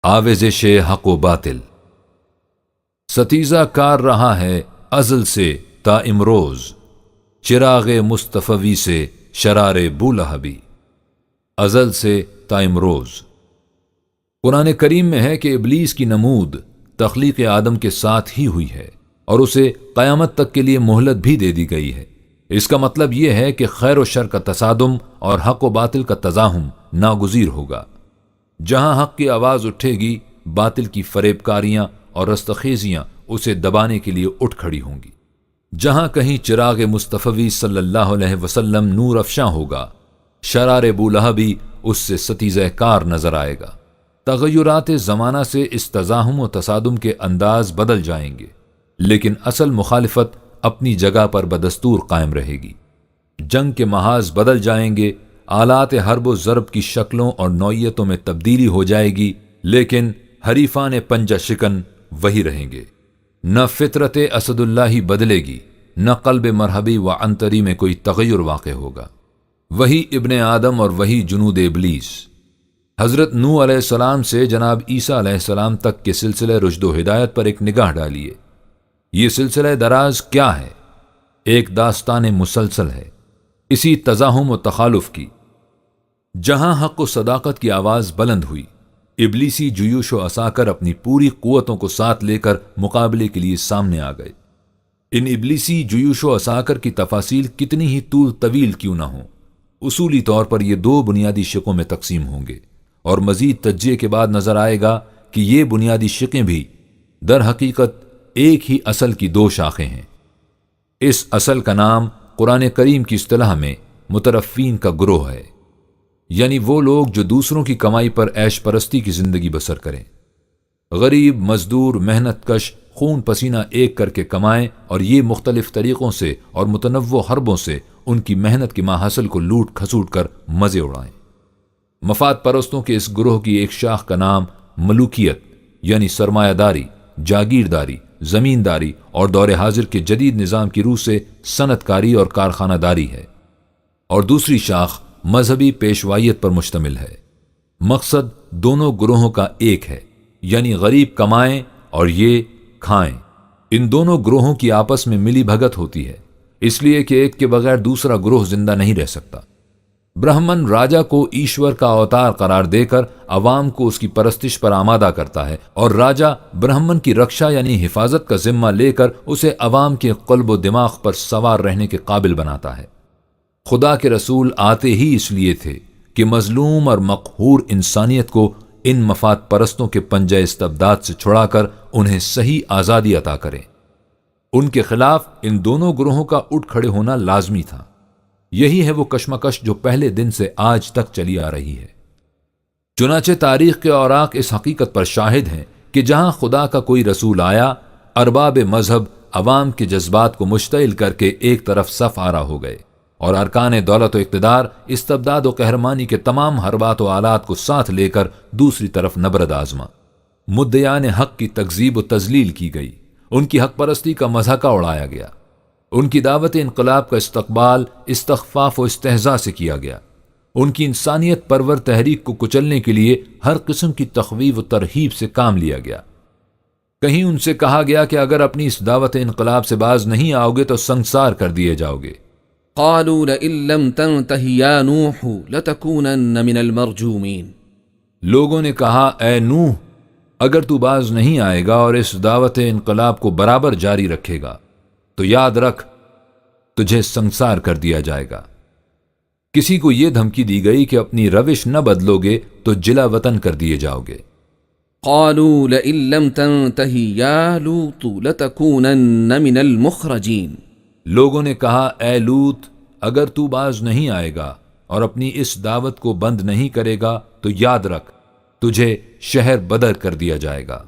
آویزش حق و باطل۔ ستیزہ کار رہا ہے ازل سے تا امروز، چراغ مصطفی سے شرار بولہبی۔ ازل سے تا امروز۔ قرآن کریم میں ہے کہ ابلیس کی نمود تخلیق آدم کے ساتھ ہی ہوئی ہے اور اسے قیامت تک کے لیے مہلت بھی دے دی گئی ہے۔ اس کا مطلب یہ ہے کہ خیر و شر کا تصادم اور حق و باطل کا تزاحم ناگزیر ہوگا۔ جہاں حق کی آواز اٹھے گی، باطل کی فریب کاریاں اور رستخیزیاں اسے دبانے کے لیے اٹھ کھڑی ہوں گی۔ جہاں کہیں چراغ مصطفی صلی اللہ علیہ وسلم نور افشاں ہوگا، شرار بولہبی اس سے ستیزہ کار نظر آئے گا۔ تغیرات زمانہ سے اس تزاحم و تصادم کے انداز بدل جائیں گے، لیکن اصل مخالفت اپنی جگہ پر بدستور قائم رہے گی۔ جنگ کے محاذ بدل جائیں گے، آلات حرب و ضرب کی شکلوں اور نوعیتوں میں تبدیلی ہو جائے گی، لیکن حریفان پنجہ شکن وہی رہیں گے۔ نہ فطرت اسد اللہ ہی بدلے گی، نہ قلب مرحبی و عنتری میں کوئی تغیر واقع ہوگا۔ وہی ابن آدم اور وہی جنود ابلیس۔ حضرت نوح علیہ السلام سے جناب عیسیٰ علیہ السلام تک کے سلسلہ رشد و ہدایت پر ایک نگاہ ڈالیے۔ یہ سلسلہ دراز کیا ہے؟ ایک داستان مسلسل ہے، اسی تزاحم و تخالف کی۔ جہاں حق و صداقت کی آواز بلند ہوئی، ابلیسی جیوش و عساکر اپنی پوری قوتوں کو ساتھ لے کر مقابلے کے لیے سامنے آ گئے۔ ان ابلیسی جیوش و عساکر کی تفاصیل کتنی ہی طول طویل کیوں نہ ہوں، اصولی طور پر یہ دو بنیادی شقوں میں تقسیم ہوں گے، اور مزید تجزیے کے بعد نظر آئے گا کہ یہ بنیادی شقیں بھی در حقیقت ایک ہی اصل کی دو شاخیں ہیں۔ اس اصل کا نام قرآن کریم کی اصطلاح میں مترفین کا گروہ ہے، یعنی وہ لوگ جو دوسروں کی کمائی پر عیش پرستی کی زندگی بسر کریں۔ غریب، مزدور، محنت کش خون پسینہ ایک کر کے کمائیں اور یہ مختلف طریقوں سے اور متنوع حربوں سے ان کی محنت کے ماحصل کو لوٹ کھسوٹ کر مزے اڑائیں۔ مفاد پرستوں کے اس گروہ کی ایک شاخ کا نام ملوکیت یعنی سرمایہ داری، جاگیرداری، زمینداری اور دور حاضر کے جدید نظام کی روح سے صنعت کاری اور کارخانہ داری ہے، اور دوسری شاخ مذہبی پیشوائیت پر مشتمل ہے۔ مقصد دونوں گروہوں کا ایک ہے، یعنی غریب کمائیں اور یہ کھائیں۔ ان دونوں گروہوں کی آپس میں ملی بھگت ہوتی ہے، اس لیے کہ ایک کے بغیر دوسرا گروہ زندہ نہیں رہ سکتا۔ برہمن راجا کو ایشور کا اوتار قرار دے کر عوام کو اس کی پرستش پر آمادہ کرتا ہے، اور راجا برہمن کی رکشا یعنی حفاظت کا ذمہ لے کر اسے عوام کے قلب و دماغ پر سوار رہنے کے قابل بناتا ہے۔ خدا کے رسول آتے ہی اس لیے تھے کہ مظلوم اور مقہور انسانیت کو ان مفاد پرستوں کے پنجہ استبداد سے چھڑا کر انہیں صحیح آزادی عطا کریں۔ ان کے خلاف ان دونوں گروہوں کا اٹھ کھڑے ہونا لازمی تھا۔ یہی ہے وہ کشمکش جو پہلے دن سے آج تک چلی آ رہی ہے۔ چنانچہ تاریخ کے اوراق اس حقیقت پر شاہد ہیں کہ جہاں خدا کا کوئی رسول آیا، ارباب مذہب عوام کے جذبات کو مشتعل کر کے ایک طرف صف آرا ہو گئے، اور ارکان دولت و اقتدار استبداد و قہرمانی کے تمام حربات و آلات کو ساتھ لے کر دوسری طرف نبرد آزما۔ مدعیان حق کی تکذیب و تذلیل کی گئی، ان کی حق پرستی کا مضحکہ اڑایا گیا، ان کی دعوت انقلاب کا استقبال استخفاف و استہزاء سے کیا گیا، ان کی انسانیت پرور تحریک کو کچلنے کے لیے ہر قسم کی تخویف و ترہیب سے کام لیا گیا۔ کہیں ان سے کہا گیا کہ اگر اپنی اس دعوت انقلاب سے باز نہیں آؤ گے تو سنسار کر دیے جاؤ گے۔ قالوا لئن لم تنته یا نوح لتکونن من المرجومین۔ لوگوں نے کہا اے نوح، اگر تو باز نہیں آئے گا اور اس دعوت انقلاب کو برابر جاری رکھے گا تو یاد رکھ تجھے سنسار کر دیا جائے گا۔ کسی کو یہ دھمکی دی گئی کہ اپنی روش نہ بدلو گے تو جلا وطن کر دیے جاؤ گے۔ قالوا لئن لم تنته یا لوط لتکونن من المخرجین۔ لوگوں نے کہا اے لوط، اگر تو باز نہیں آئے گا اور اپنی اس دعوت کو بند نہیں کرے گا تو یاد رکھ تجھے شہر بدر کر دیا جائے گا۔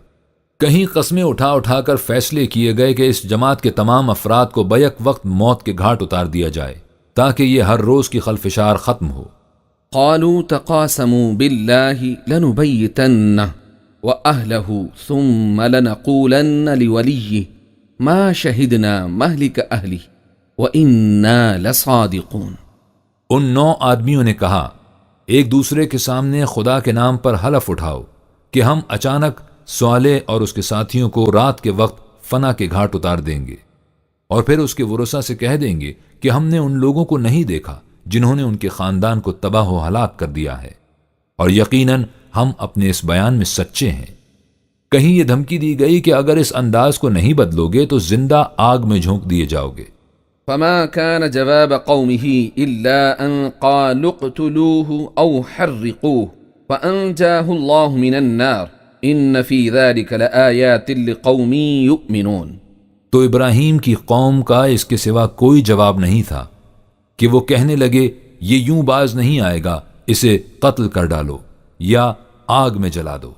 کہیں قسمیں اٹھا اٹھا کر فیصلے کیے گئے کہ اس جماعت کے تمام افراد کو بیک وقت موت کے گھاٹ اتار دیا جائے تاکہ یہ ہر روز کی خلفشار ختم ہو۔ قالوا تقاسموا باللہ لنبیتنہ وأهله ثم لنقولن لولیہ ما شہدنا مہلک اہلہ وإنا لصادقون۔ ان 9 آدمیوں نے کہا ایک دوسرے کے سامنے خدا کے نام پر حلف اٹھاؤ کہ ہم اچانک صالح اور اس کے ساتھیوں کو رات کے وقت فنا کے گھاٹ اتار دیں گے، اور پھر اس کے ورثاء سے کہہ دیں گے کہ ہم نے ان لوگوں کو نہیں دیکھا جنہوں نے ان کے خاندان کو تباہ و ہلاک کر دیا ہے، اور یقیناً ہم اپنے اس بیان میں سچے ہیں۔ کہیں یہ دھمکی دی گئی کہ اگر اس انداز کو نہیں بدلو گے تو زندہ آگ میں جھونک دیے جاؤ گے۔ فما كان جواب قومه إلا أن قالوا اقتلوه أو حرقوه فأنجاه الله من النار إن في ذلك لآيات لقوم يؤمنون۔ تو ابراہیم کی قوم کا اس کے سوا کوئی جواب نہیں تھا کہ وہ کہنے لگے یہ یوں باز نہیں آئے گا، اسے قتل کر ڈالو یا آگ میں جلا دو۔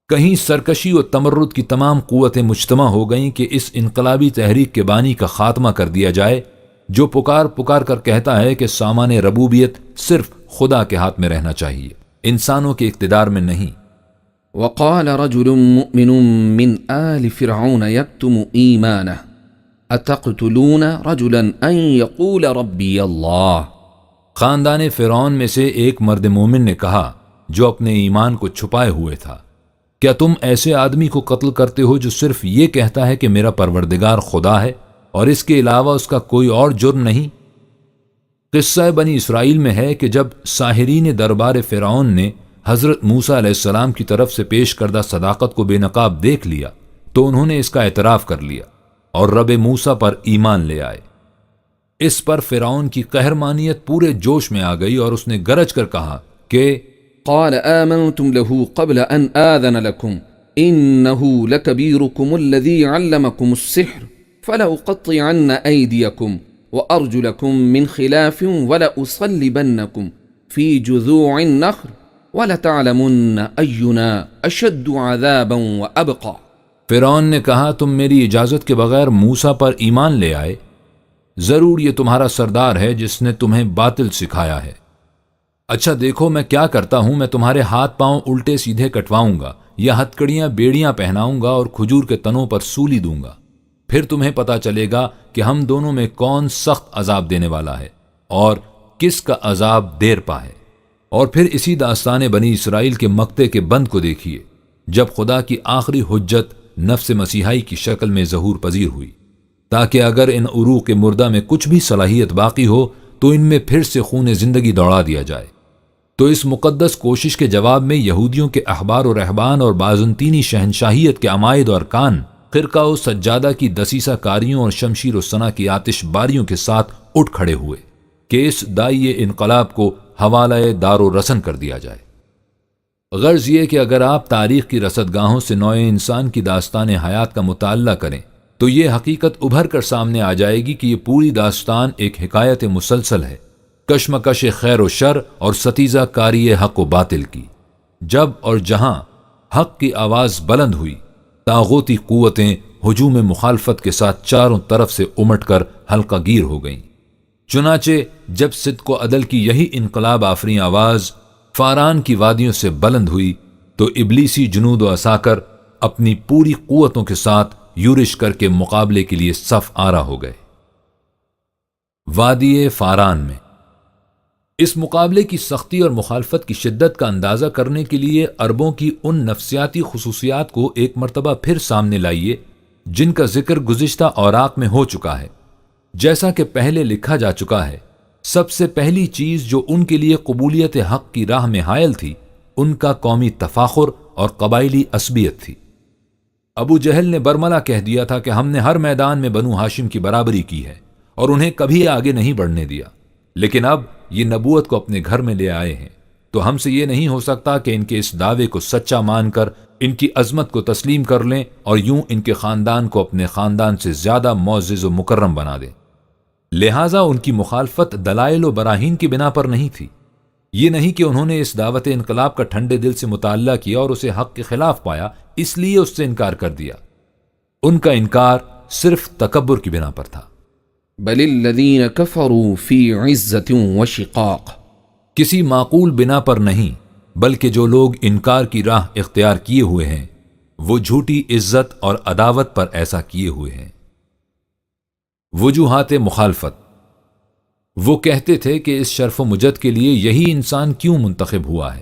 کہیں سرکشی و تمرد کی تمام قوتیں مجتمع ہو گئیں کہ اس انقلابی تحریک کے بانی کا خاتمہ کر دیا جائے جو پکار کر کہتا ہے کہ سامان ربوبیت صرف خدا کے ہاتھ میں رہنا چاہیے، انسانوں کے اقتدار میں نہیں۔ وقال رجل مؤمن من آل فرعون يكتم إيمانه أتقتلون رجلا أن يقول ربي الله۔ خاندان فرعون میں سے ایک مرد مومن نے کہا جو اپنے ایمان کو چھپائے ہوئے تھا، کیا تم ایسے آدمی کو قتل کرتے ہو جو صرف یہ کہتا ہے کہ میرا پروردگار خدا ہے اور اس کے علاوہ اس کا کوئی اور جرم نہیں؟ قصہ بنی اسرائیل میں ہے کہ جب ساحرین دربار فرعون نے حضرت موسیٰ علیہ السلام کی طرف سے پیش کردہ صداقت کو بے نقاب دیکھ لیا تو انہوں نے اس کا اعتراف کر لیا اور رب موسیٰ پر ایمان لے آئے۔ اس پر فرعون کی قہرمانیت پورے جوش میں آ گئی اور اس نے گرج کر کہا کہ قال آمنتم له قبل أن آذن لكم إنه لكبيركم الذي علمكم السحر فلأقطعن أيديكم وأرجلكم من خلاف ولأصلبنكم في جذوع النخل وَلَتَعْلَمُنَّ أَيُّنَا أَشَدُّ عَذَابًا وَأَبْقَى۔ فرعون نے کہا تم میری اجازت کے بغیر موسیٰ پر ایمان لے آئے، ضرور یہ تمہارا سردار ہے جس نے تمہیں باطل سکھایا ہے۔ اچھا دیکھو میں کیا کرتا ہوں، میں تمہارے ہاتھ پاؤں الٹے سیدھے کٹواؤں گا یا ہتکڑیاں بیڑیاں پہناؤں گا اور کھجور کے تنوں پر سولی دوں گا، پھر تمہیں پتا چلے گا کہ ہم دونوں میں کون سخت عذاب دینے والا ہے اور کس کا عذاب دیر پا ہے۔ اور پھر اسی داستان بنی اسرائیل کے مقطع کے بند کو دیکھیے جب خدا کی آخری حجت نفس مسیحائی کی شکل میں ظہور پذیر ہوئی تاکہ اگر ان عروق مردہ میں کچھ بھی صلاحیت باقی ہو تو ان میں پھر سے خون زندگی دوڑا دیا جائے۔ تو اس مقدس کوشش کے جواب میں یہودیوں کے احبار و رہبان اور بازنطینی شہنشاہیت کے عمائد اور ارکان خرقہ و سجادہ کی دسیسہ کاریوں اور شمشیر و سنا کی آتش باریوں کے ساتھ اٹھ کھڑے ہوئے کہ اس دائی انقلاب کو حوالہ دار و رسن کر دیا جائے۔ غرض یہ کہ اگر آپ تاریخ کی رصدگاہوں سے نوع انسان کی داستان حیات کا مطالعہ کریں تو یہ حقیقت ابھر کر سامنے آ جائے گی کہ یہ پوری داستان ایک حکایت مسلسل ہے، کشمکش خیر و شر اور ستیزہ کاری حق و باطل کی۔ جب اور جہاں حق کی آواز بلند ہوئی، طاغوتی قوتیں ہجوم مخالفت کے ساتھ چاروں طرف سے امٹ کر حلقہ گیر ہو گئیں۔ چنانچہ جب صدق و عدل کی یہی انقلاب آفریں آواز فاران کی وادیوں سے بلند ہوئی تو ابلیسی جنود و عساکر اپنی پوری قوتوں کے ساتھ یورش کر کے مقابلے کے لیے صف آرا ہو گئے۔ وادی فاران میں اس مقابلے کی سختی اور مخالفت کی شدت کا اندازہ کرنے کے لیے عربوں کی ان نفسیاتی خصوصیات کو ایک مرتبہ پھر سامنے لائیے جن کا ذکر گزشتہ اوراق میں ہو چکا ہے۔ جیسا کہ پہلے لکھا جا چکا ہے، سب سے پہلی چیز جو ان کے لیے قبولیت حق کی راہ میں حائل تھی ان کا قومی تفاخر اور قبائلی عصبیت تھی۔ ابو جہل نے برملا کہہ دیا تھا کہ ہم نے ہر میدان میں بنو ہاشم کی برابری کی ہے اور انہیں کبھی آگے نہیں بڑھنے دیا، لیکن اب یہ نبوت کو اپنے گھر میں لے آئے ہیں تو ہم سے یہ نہیں ہو سکتا کہ ان کے اس دعوے کو سچا مان کر ان کی عظمت کو تسلیم کر لیں اور یوں ان کے خاندان کو اپنے خاندان سے زیادہ معزز و مکرم بنا دیں۔ لہٰذا ان کی مخالفت دلائل و براہین کی بنا پر نہیں تھی، یہ نہیں کہ انہوں نے اس دعوت انقلاب کا ٹھنڈے دل سے مطالعہ کیا اور اسے حق کے خلاف پایا اس لیے اس سے انکار کر دیا۔ ان کا انکار صرف تکبر کی بنا پر تھا۔ بل الذین کفروا فی عزت وشقاق، کسی معقول بنا پر نہیں بلکہ جو لوگ انکار کی راہ اختیار کیے ہوئے ہیں وہ جھوٹی عزت اور عداوت پر ایسا کیے ہوئے ہیں۔ وجوہات مخالفت، وہ کہتے تھے کہ اس شرف و مجد کے لیے یہی انسان کیوں منتخب ہوا ہے؟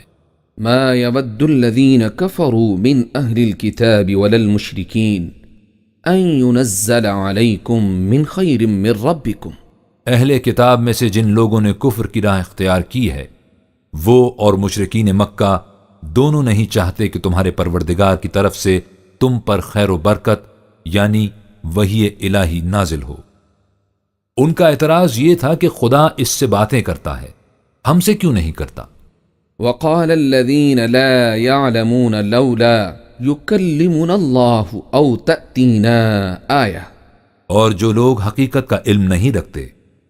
ما يود الذين كفروا من أهل الكتاب ولا المشركين أن ينزل عليكم من خير من ربكم. اہل کتاب میں سے جن لوگوں نے کفر کی راہ اختیار کی ہے وہ اور مشرکین مکہ دونوں نہیں چاہتے کہ تمہارے پروردگار کی طرف سے تم پر خیر و برکت یعنی وحی الہی نازل ہو. ان کا اعتراض یہ تھا کہ خدا اس سے باتیں کرتا ہے، ہم سے کیوں نہیں کرتا؟ وقال الذين لا يعلمون لولا يكلمنا الله أو تأتينا آية. اور جو لوگ حقیقت کا علم نہیں رکھتے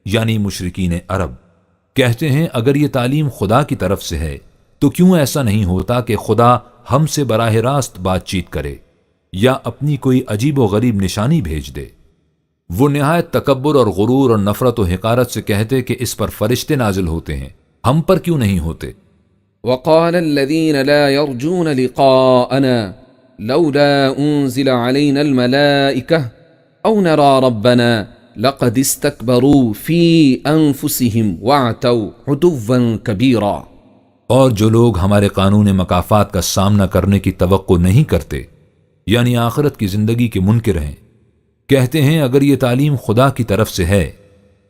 یعنی مشرکین عرب کہتے ہیں اگر یہ تعلیم خدا کی طرف سے ہے تو کیوں ایسا نہیں ہوتا کہ خدا ہم سے براہ راست بات چیت کرے یا اپنی کوئی عجیب و غریب نشانی بھیج دے. وہ نہایت تکبر اور غرور اور نفرت و حقارت سے کہتے کہ اس پر فرشتے نازل ہوتے ہیں، ہم پر کیوں نہیں ہوتے؟ وقال الذين لا يرجون لقاءنا لولا أنزل علينا الملائكة أو نرى ربنا لقد استكبروا في أنفسهم وعتوا عتوا كبيرا. اور جو لوگ ہمارے قانون مکافات کا سامنا کرنے کی توقع نہیں کرتے یعنی آخرت کی زندگی کے منکر ہیں کہتے ہیں اگر یہ تعلیم خدا کی طرف سے ہے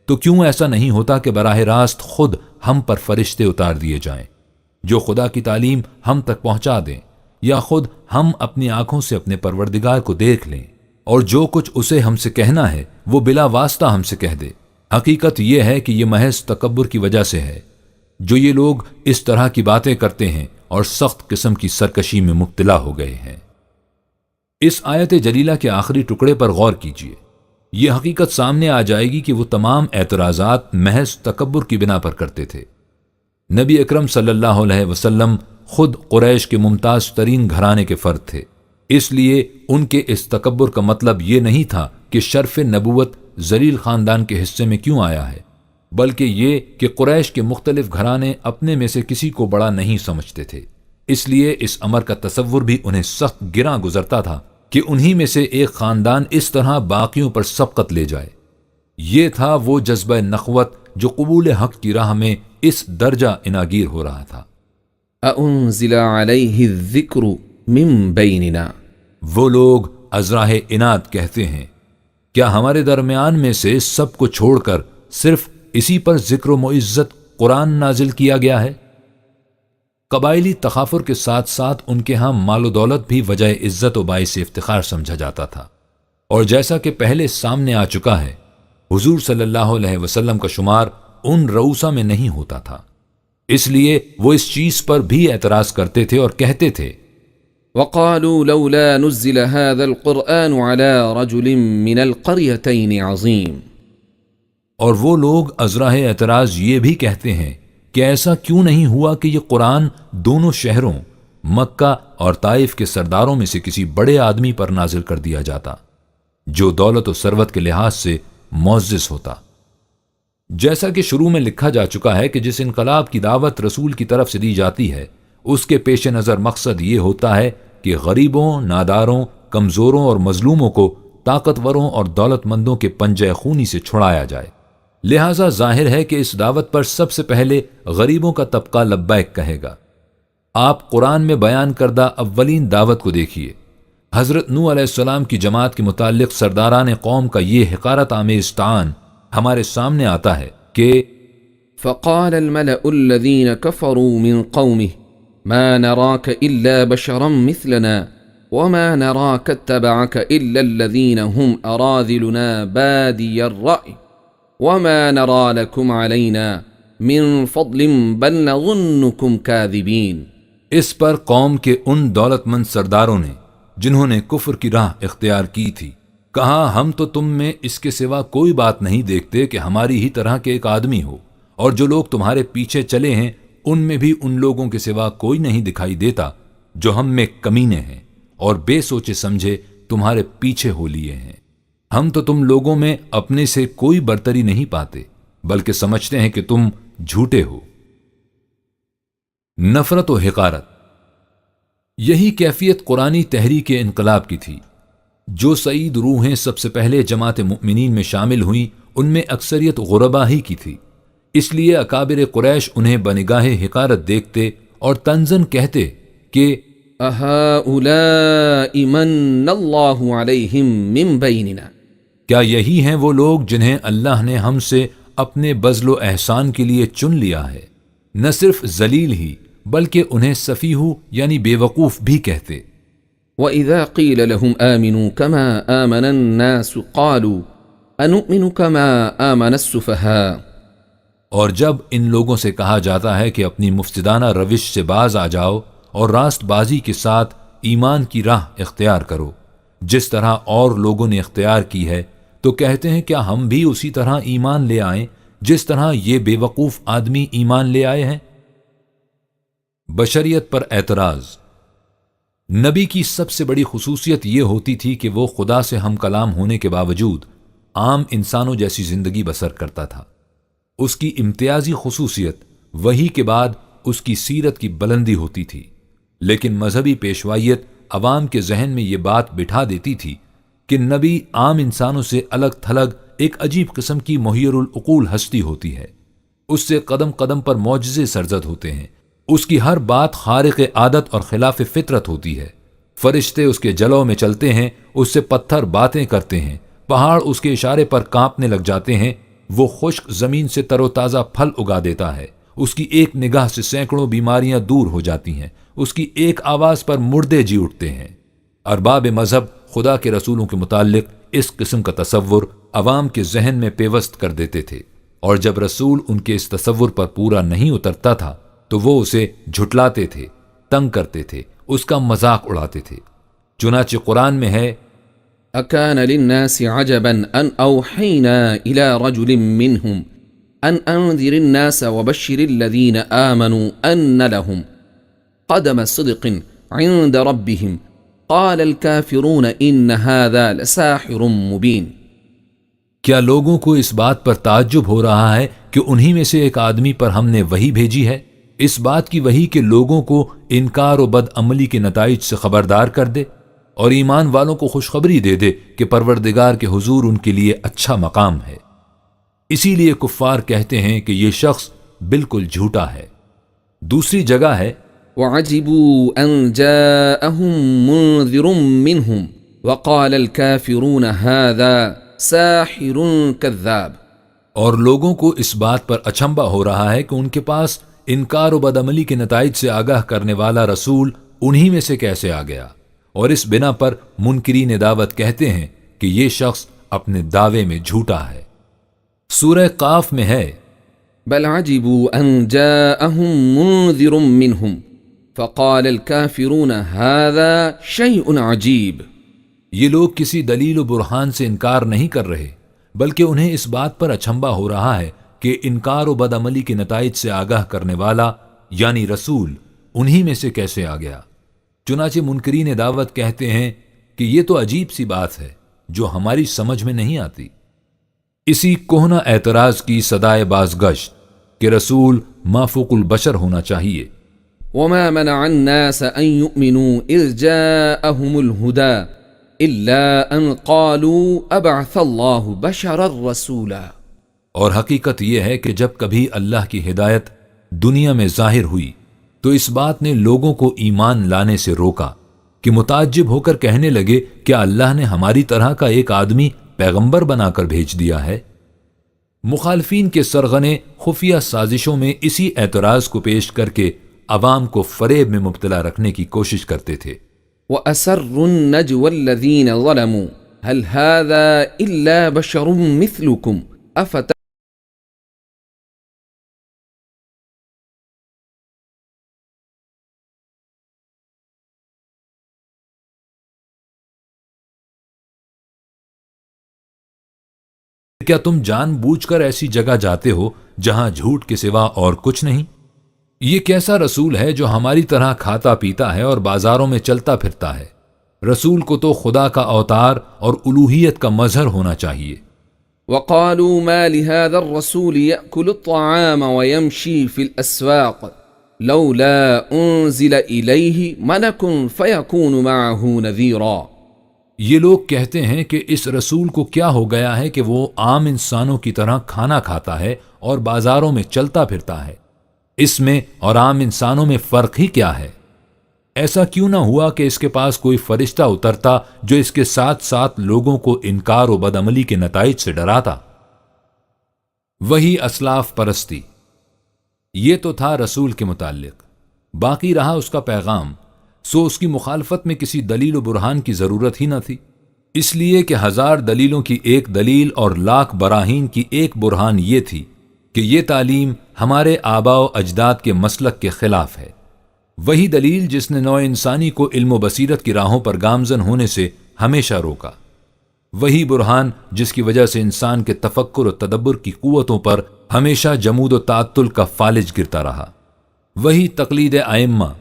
تو کیوں ایسا نہیں ہوتا کہ براہ راست خود ہم پر فرشتے اتار دیے جائیں جو خدا کی تعلیم ہم تک پہنچا دیں یا خود ہم اپنی آنکھوں سے اپنے پروردگار کو دیکھ لیں اور جو کچھ اسے ہم سے کہنا ہے وہ بلا واسطہ ہم سے کہہ دے. حقیقت یہ ہے کہ یہ محض تکبر کی وجہ سے ہے جو یہ لوگ اس طرح کی باتیں کرتے ہیں اور سخت قسم کی سرکشی میں مبتلا ہو گئے ہیں. اس آیت جلیلہ کے آخری ٹکڑے پر غور کیجئے. یہ حقیقت سامنے آ جائے گی کہ وہ تمام اعتراضات محض تکبر کی بنا پر کرتے تھے. نبی اکرم صلی اللہ علیہ وسلم خود قریش کے ممتاز ترین گھرانے کے فرد تھے، اس لیے ان کے اس تکبر کا مطلب یہ نہیں تھا کہ شرف نبوت ذلیل خاندان کے حصے میں کیوں آیا ہے، بلکہ یہ کہ قریش کے مختلف گھرانے اپنے میں سے کسی کو بڑا نہیں سمجھتے تھے، اس لیے اس امر کا تصور بھی انہیں سخت گراں گزرتا تھا کہ انہی میں سے ایک خاندان اس طرح باقیوں پر سبقت لے جائے. یہ تھا وہ جذبہ نخوت جو قبول حق کی راہ میں اس درجہ اناگیر ہو رہا تھا. أأنزل عليه الذكر من بيننا. وہ لوگ ازراہ اناد کہتے ہیں کیا ہمارے درمیان میں سے سب کو چھوڑ کر صرف اسی پر ذکر و معزت قرآن نازل کیا گیا ہے؟ قبائلی تخافر کے ساتھ ساتھ ان کے ہاں مال و دولت بھی وجہ عزت و باعث افتخار سمجھا جاتا تھا، اور جیسا کہ پہلے سامنے آ چکا ہے حضور صلی اللہ علیہ وسلم کا شمار ان رؤسا میں نہیں ہوتا تھا، اس لیے وہ اس چیز پر بھی اعتراض کرتے تھے اور کہتے تھے وقالوا لولا نزل هذا القرآن على رجل من القريتين عظيم. اور وہ لوگ ازراہ اعتراض یہ بھی کہتے ہیں کہ ایسا کیوں نہیں ہوا کہ یہ قرآن دونوں شہروں مکہ اور طائف کے سرداروں میں سے کسی بڑے آدمی پر نازل کر دیا جاتا جو دولت و ثروت کے لحاظ سے معزز ہوتا. جیسا کہ شروع میں لکھا جا چکا ہے کہ جس انقلاب کی دعوت رسول کی طرف سے دی جاتی ہے اس کے پیش نظر مقصد یہ ہوتا ہے کہ غریبوں، ناداروں، کمزوروں اور مظلوموں کو طاقتوروں اور دولت مندوں کے پنجہ خونی سے چھڑایا جائے. لہٰذا ظاہر ہے کہ اس دعوت پر سب سے پہلے غریبوں کا طبقہ لبیک کہے گا. آپ قرآن میں بیان کردہ اولین دعوت کو دیکھیے. حضرت نوح علیہ السلام کی جماعت کے متعلق سرداران قوم کا یہ حقارت آمیز طعن ہمارے سامنے آتا ہے کہ فقال الملأ الذين كفروا من قومه ما نراك إلا بشرا مثلنا وما نراك اتبعك إلا الذين هم أراذلنا بادي الرأي وما نرى لكم علينا من فضل بل نظنكم كاذبين. اس پر قوم کے ان دولت مند سرداروں نے جنہوں نے کفر کی راہ اختیار کی تھی کہا ہم تو تم میں اس کے سوا کوئی بات نہیں دیکھتے کہ ہماری ہی طرح کے ایک آدمی ہو، اور جو لوگ تمہارے پیچھے چلے ہیں ان میں بھی ان لوگوں کے سوا کوئی نہیں دکھائی دیتا جو ہم میں کمینے ہیں اور بے سوچے سمجھے تمہارے پیچھے ہو لیے ہیں. ہم تو تم لوگوں میں اپنے سے کوئی برتری نہیں پاتے بلکہ سمجھتے ہیں کہ تم جھوٹے ہو. نفرت و حقارت، یہی کیفیت قرآنی تحریک انقلاب کی تھی. جو سعید روحیں سب سے پہلے جماعت مؤمنین میں شامل ہوئیں ان میں اکثریت غربا ہی کی تھی، اس لیے اکابر قریش انہیں بنگاہ حقارت دیکھتے اور طنزاً کہتے کہ اہؤلاء من اللہ علیہم من بیننا، کیا یہی ہیں وہ لوگ جنہیں اللہ نے ہم سے اپنے بذل و احسان کے لیے چن لیا ہے؟ نہ صرف ذلیل ہی بلکہ انہیں سفیہو یعنی بے وقوف بھی کہتے۔ وَإِذَا قِيلَ لَهُمْ آمِنُوا كَمَا آمَنَ النَّاسُ قَالُوا أَنُؤْمِنُ كَمَا آمَنَ السُّفَهَاءُ، اور جب ان لوگوں سے کہا جاتا ہے کہ اپنی مفسدانہ روش سے باز آ جاؤ اور راست بازی کے ساتھ ایمان کی راہ اختیار کرو جس طرح اور لوگوں نے اختیار کی ہے، تو کہتے ہیں کیا ہم بھی اسی طرح ایمان لے آئیں جس طرح یہ بے وقوف آدمی ایمان لے آئے ہیں۔ بشریت پر اعتراض۔ نبی کی سب سے بڑی خصوصیت یہ ہوتی تھی کہ وہ خدا سے ہم کلام ہونے کے باوجود عام انسانوں جیسی زندگی بسر کرتا تھا۔ اس کی امتیازی خصوصیت وحی کے بعد اس کی سیرت کی بلندی ہوتی تھی، لیکن مذہبی پیشوائیت عوام کے ذہن میں یہ بات بٹھا دیتی تھی کہ نبی عام انسانوں سے الگ تھلگ ایک عجیب قسم کی محیر العقول ہستی ہوتی ہے۔ اس سے قدم قدم پر معجزے سرزد ہوتے ہیں، اس کی ہر بات خارق عادت اور خلاف فطرت ہوتی ہے۔ فرشتے اس کے جلوں میں چلتے ہیں، اس سے پتھر باتیں کرتے ہیں، پہاڑ اس کے اشارے پر کانپنے لگ جاتے ہیں، وہ خشک زمین سے تر و تازہ پھل اگا دیتا ہے، اس کی ایک نگاہ سے سینکڑوں بیماریاں دور ہو جاتی ہیں، اس کی ایک آواز پر مردے جی اٹھتے ہیں۔ ارباب مذہب خدا کے رسولوں کے متعلق اس قسم کا تصور عوام کے ذہن میں پیوست کر دیتے تھے، اور جب رسول ان کے اس تصور پر پورا نہیں اترتا تھا تو وہ اسے جھٹلاتے تھے، تنگ کرتے تھے، اس کا مذاق اڑاتے تھے۔ چنانچہ قرآن میں ہے أكان للناس عجبا أن أوحينا إلى رجل منهم أن أنذر الناس وبشر الذين آمنوا أن لهم قدم صدق عند ربهم قال الكافرون إن هذا لساحر مبين۔ کیا لوگوں کو اس بات پر تعجب ہو رہا ہے کہ انہی میں سے ایک آدمی پر ہم نے وحی بھیجی ہے، اس بات کی وحی کہ لوگوں کو انکار و بد عملی کے نتائج سے خبردار کر دے اور ایمان والوں کو خوشخبری دے دے کہ پروردگار کے حضور ان کے لیے اچھا مقام ہے۔ اسی لیے کفار کہتے ہیں کہ یہ شخص بالکل جھوٹا ہے۔ دوسری جگہ ہے وعجبوا أن جاءهم منذر منهم وقال الكافرون هذا ساحر كذاب، اور لوگوں کو اس بات پر اچنبھا ہو رہا ہے کہ ان کے پاس انکار و بدعملی کے نتائج سے آگاہ کرنے والا رسول انہی میں سے کیسے آ گیا، اور اس بنا پر منکرین دعوت کہتے ہیں کہ یہ شخص اپنے دعوے میں جھوٹا ہے۔ سورہ قاف میں ہے بل عجبوا أن جاءهم منذر منهم فقال الكافرون هذا شيء عجيب۔ یہ لوگ کسی دلیل و برہان سے انکار نہیں کر رہے، بلکہ انہیں اس بات پر اچنبھا ہو رہا ہے کہ انکار و بدعملی کے نتائج سے آگاہ کرنے والا یعنی رسول انہی میں سے کیسے آ گیا۔ چنانچہ منکرین دعوت کہتے ہیں کہ یہ تو عجیب سی بات ہے جو ہماری سمجھ میں نہیں آتی۔ اسی کہنہ اعتراض کی صدائے بازگشت کہ رسول مافوق البشر ہونا چاہیے۔ وما منع الناس أن يؤمنوا إذ جاءهم الهدى إلا أن قالوا أبعث الله بشرا رسولا۔ اور حقیقت یہ ہے کہ جب کبھی اللہ کی ہدایت دنیا میں ظاہر ہوئی تو اس بات نے لوگوں کو ایمان لانے سے روکا کہ متعجب ہو کر کہنے لگے کیا اللہ نے ہماری طرح کا ایک آدمی پیغمبر بنا کر بھیج دیا ہے۔ مخالفین کے سرغنے خفیہ سازشوں میں اسی اعتراض کو پیش کر کے عوام کو فریب میں مبتلا رکھنے کی کوشش کرتے تھے۔ وَأَسَرُّ النَّجْوَى الَّذِينَ ظَلَمُوا هَلْ هَذَا إِلَّا بَشَرٌ مِثْلُكُمْ أَفَتَ کیا تم جان بوجھ کر ایسی جگہ جاتے ہو جہاں جھوٹ کے سوا اور کچھ نہیں؟ یہ کیسا رسول ہے جو ہماری طرح کھاتا پیتا ہے اور بازاروں میں چلتا پھرتا ہے؟ رسول کو تو خدا کا اوتار اور الوہیت کا مظہر ہونا چاہیے۔ وقالوا ما لهذا الرسول يأكل الطعام ويمشي في الأسواق لولا أنزل إليه ملك فيكون معه نذيرا۔ یہ لوگ کہتے ہیں کہ اس رسول کو کیا ہو گیا ہے کہ وہ عام انسانوں کی طرح کھانا کھاتا ہے اور بازاروں میں چلتا پھرتا ہے، اس میں اور عام انسانوں میں فرق ہی کیا ہے؟ ایسا کیوں نہ ہوا کہ اس کے پاس کوئی فرشتہ اترتا جو اس کے ساتھ ساتھ لوگوں کو انکار و بدعملی کے نتائج سے ڈراتا؟ وہی اسلاف پرستی، یہ تو تھا رسول کے متعلق، باقی رہا اس کا پیغام، سو اس کی مخالفت میں کسی دلیل و برہان کی ضرورت ہی نہ تھی، اس لیے کہ 1000 دلیلوں کی ایک دلیل اور لاکھ براہین کی ایک برہان یہ تھی کہ یہ تعلیم ہمارے آباء و اجداد کے مسلک کے خلاف ہے۔ وہی دلیل جس نے نوع انسانی کو علم و بصیرت کی راہوں پر گامزن ہونے سے ہمیشہ روکا، وہی برہان جس کی وجہ سے انسان کے تفکر و تدبر کی قوتوں پر ہمیشہ جمود و تعطل کا فالج گرتا رہا، وہی تقلید ائمہ،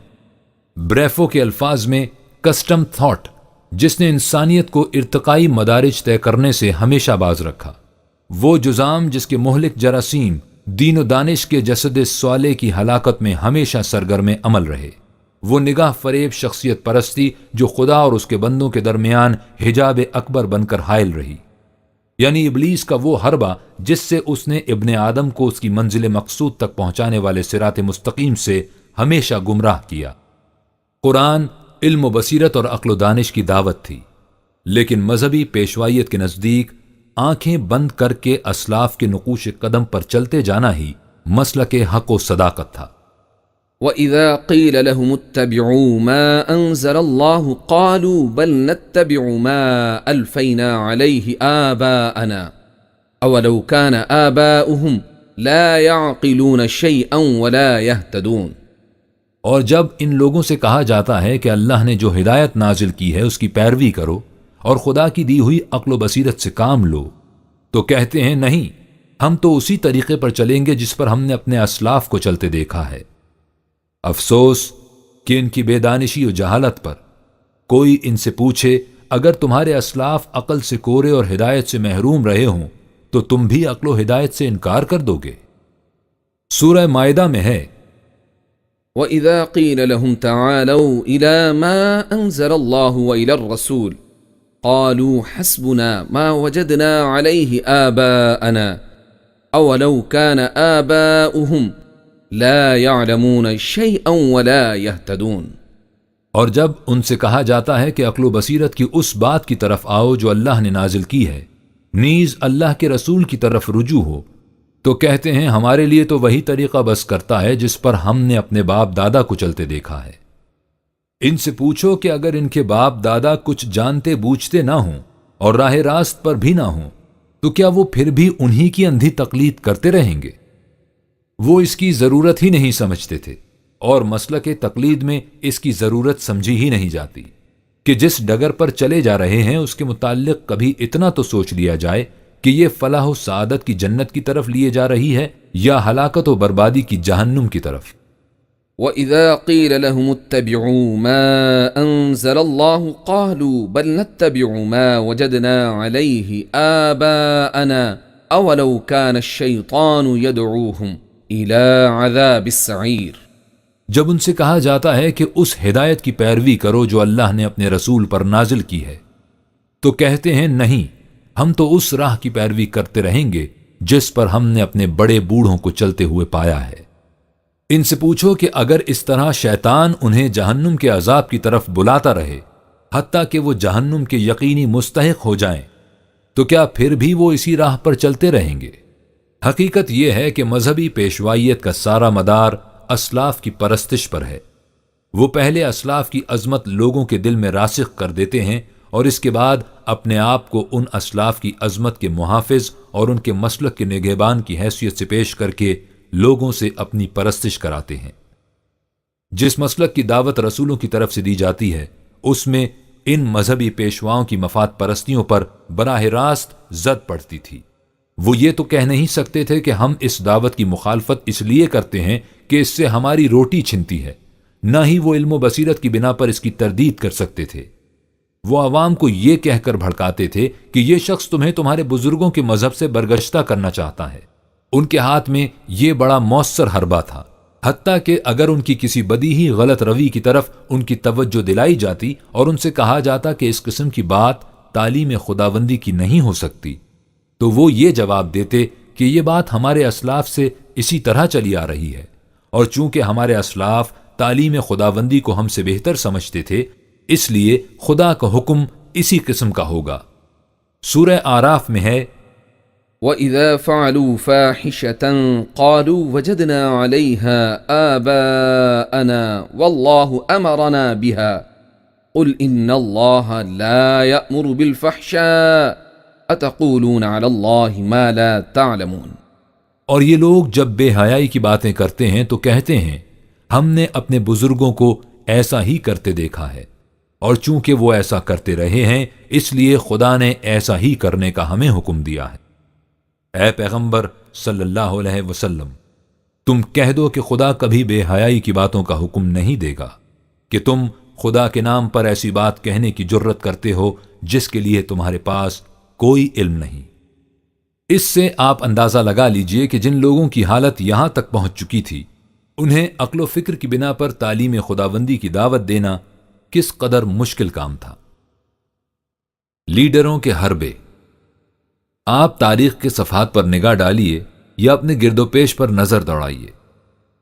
بریفو کے الفاظ میں کسٹم تھاٹ، جس نے انسانیت کو ارتقائی مدارج طے کرنے سے ہمیشہ باز رکھا، وہ جزام جس کے مہلک جراثیم دین و دانش کے جسد صالح کی ہلاکت میں ہمیشہ سرگرم عمل رہے، وہ نگاہ فریب شخصیت پرستی جو خدا اور اس کے بندوں کے درمیان حجاب اکبر بن کر حائل رہی، یعنی ابلیس کا وہ حربہ جس سے اس نے ابن آدم کو اس کی منزل مقصود تک پہنچانے والے صراط مستقیم سے ہمیشہ گمراہ کیا۔ قرآن علم و بصیرت اور عقل و دانش کی دعوت تھی، لیکن مذہبی پیشوائیت کے نزدیک آنکھیں بند کر کے اسلاف کے نقوش قدم پر چلتے جانا ہی مسلک حق و صداقت تھا۔ وَإِذَا قِيلَ لَهُمُ اتَّبِعُوا مَا أَنزَلَ اللَّهُ قَالُوا بَلْ نَتَّبِعُ مَا أَلْفَيْنَا عَلَيْهِ آبَاءَنَا أَوَلَوْ كَانَ آبَاؤُهُمْ لَا يَعْقِلُونَ شَيْئًا وَلَا يَهْتَدُونَ۔ اور جب ان لوگوں سے کہا جاتا ہے کہ اللہ نے جو ہدایت نازل کی ہے اس کی پیروی کرو اور خدا کی دی ہوئی عقل و بصیرت سے کام لو، تو کہتے ہیں نہیں، ہم تو اسی طریقے پر چلیں گے جس پر ہم نے اپنے اسلاف کو چلتے دیکھا ہے۔ افسوس کہ ان کی بے دانشی و جہالت پر۔ کوئی ان سے پوچھے اگر تمہارے اسلاف عقل سے کورے اور ہدایت سے محروم رہے ہوں تو تم بھی عقل و ہدایت سے انکار کر دو گے؟ سورہ مائدہ میں ہے وَإِذَا قِيلَ لَهُمْ تَعَالَوْا إِلَى مَا أَنزَلَ اللَّهُ وَإِلَى الرَّسُولِ قَالُوا حَسْبُنَا مَا وَجَدْنَا عَلَيْهِ آبَاءَنَا أَوَلَوْ كَانَ آبَاؤُهُمْ لَا يَعْلَمُونَ شَيْئًا وَلَا يَهْتَدُونَ۔ اور جب ان سے کہا جاتا ہے کہ عقل و بصیرت کی اس بات کی طرف آؤ جو اللہ نے نازل کی ہے، نیز اللہ کے رسول کی طرف رجوع ہو، تو کہتے ہیں ہمارے لیے تو وہی طریقہ بس کرتا ہے جس پر ہم نے اپنے باپ دادا کو چلتے دیکھا ہے۔ ان سے پوچھو کہ اگر ان کے باپ دادا کچھ جانتے بوجھتے نہ ہوں اور راہ راست پر بھی نہ ہوں تو کیا وہ پھر بھی انہی کی اندھی تقلید کرتے رہیں گے؟ وہ اس کی ضرورت ہی نہیں سمجھتے تھے، اور مسلک تقلید میں اس کی ضرورت سمجھی ہی نہیں جاتی کہ جس ڈگر پر چلے جا رہے ہیں اس کے متعلق کبھی اتنا تو سوچ لیا جائے کہ یہ فلاح و سعادت کی جنت کی طرف لیے جا رہی ہے یا ہلاکت و بربادی کی جہنم کی طرف۔ وَإِذَا قِيلَ لَهُمُ اتَّبِعُوا مَا أَنزَلَ اللَّهُ قَالُوا بَلْ نَتَّبِعُ مَا وَجَدْنَا عَلَيْهِ آبَاءَنَا أَوَلَوْ كَانَ الشَّيْطَانُ يَدْعُوهُمْ إِلَى عَذَابِ السَّعِيرِ۔ جب ان سے کہا جاتا ہے کہ اس ہدایت کی پیروی کرو جو اللہ نے اپنے رسول پر نازل کی ہے، تو کہتے ہیں نہیں، ہم تو اس راہ کی پیروی کرتے رہیں گے جس پر ہم نے اپنے بڑے بوڑھوں کو چلتے ہوئے پایا ہے۔ ان سے پوچھو کہ اگر اس طرح شیطان انہیں جہنم کے عذاب کی طرف بلاتا رہے حتیٰ کہ وہ جہنم کے یقینی مستحق ہو جائیں تو کیا پھر بھی وہ اسی راہ پر چلتے رہیں گے؟ حقیقت یہ ہے کہ مذہبی پیشوائیت کا سارا مدار اسلاف کی پرستش پر ہے۔ وہ پہلے اسلاف کی عظمت لوگوں کے دل میں راسخ کر دیتے ہیں اور اس کے بعد اپنے آپ کو ان اسلاف کی عظمت کے محافظ اور ان کے مسلک کے نگہبان کی حیثیت سے پیش کر کے لوگوں سے اپنی پرستش کراتے ہیں۔ جس مسلک کی دعوت رسولوں کی طرف سے دی جاتی ہے اس میں ان مذہبی پیشواؤں کی مفاد پرستیوں پر براہ راست زد پڑتی تھی۔ وہ یہ تو کہہ نہیں سکتے تھے کہ ہم اس دعوت کی مخالفت اس لیے کرتے ہیں کہ اس سے ہماری روٹی چھنتی ہے، نہ ہی وہ علم و بصیرت کی بنا پر اس کی تردید کر سکتے تھے۔ وہ عوام کو یہ کہہ کر بھڑکاتے تھے کہ یہ شخص تمہیں تمہارے بزرگوں کے مذہب سے برگشتہ کرنا چاہتا ہے۔ ان کے ہاتھ میں یہ بڑا مؤثر حربہ تھا، حتیٰ کہ اگر ان کی کسی بدیہی غلط روی کی طرف ان کی توجہ دلائی جاتی اور ان سے کہا جاتا کہ اس قسم کی بات تعلیم خداوندی کی نہیں ہو سکتی، تو وہ یہ جواب دیتے کہ یہ بات ہمارے اسلاف سے اسی طرح چلی آ رہی ہے اور چونکہ ہمارے اسلاف تعلیم خداوندی کو ہم سے بہتر سمجھتے تھے، اس لیے خدا کا حکم اسی قسم کا ہوگا۔ سورہ آراف میں ہے، وَإِذَا فَعَلُوا فَاحِشَةً قَالُوا وَجَدْنَا عَلَيْهَا آبَاءَنَا وَاللَّهُ أَمَرَنَا بِهَا قُلْ إِنَّ اللَّهَ لَا يَأْمُرُ بِالْفَحْشَاءِ أَتَقُولُونَ عَلَى اللَّهِ مَا لَا تَعْلَمُونَ۔ اور یہ لوگ جب بے حیائی کی باتیں کرتے ہیں تو کہتے ہیں ہم نے اپنے بزرگوں کو ایسا ہی کرتے دیکھا ہے، اور چونکہ وہ ایسا کرتے رہے ہیں اس لیے خدا نے ایسا ہی کرنے کا ہمیں حکم دیا ہے۔ اے پیغمبر صلی اللہ علیہ وسلم، تم کہہ دو کہ خدا کبھی بے حیائی کی باتوں کا حکم نہیں دے گا کہ تم خدا کے نام پر ایسی بات کہنے کی جرت کرتے ہو جس کے لیے تمہارے پاس کوئی علم نہیں۔ اس سے آپ اندازہ لگا لیجئے کہ جن لوگوں کی حالت یہاں تک پہنچ چکی تھی، انہیں عقل و فکر کی بنا پر تعلیم خداوندی کی دعوت دینا کس قدر مشکل کام تھا۔ لیڈروں کے حربے۔ آپ تاریخ کے صفحات پر نگاہ ڈالیے یا اپنے گرد و پیش پر نظر دوڑائیے،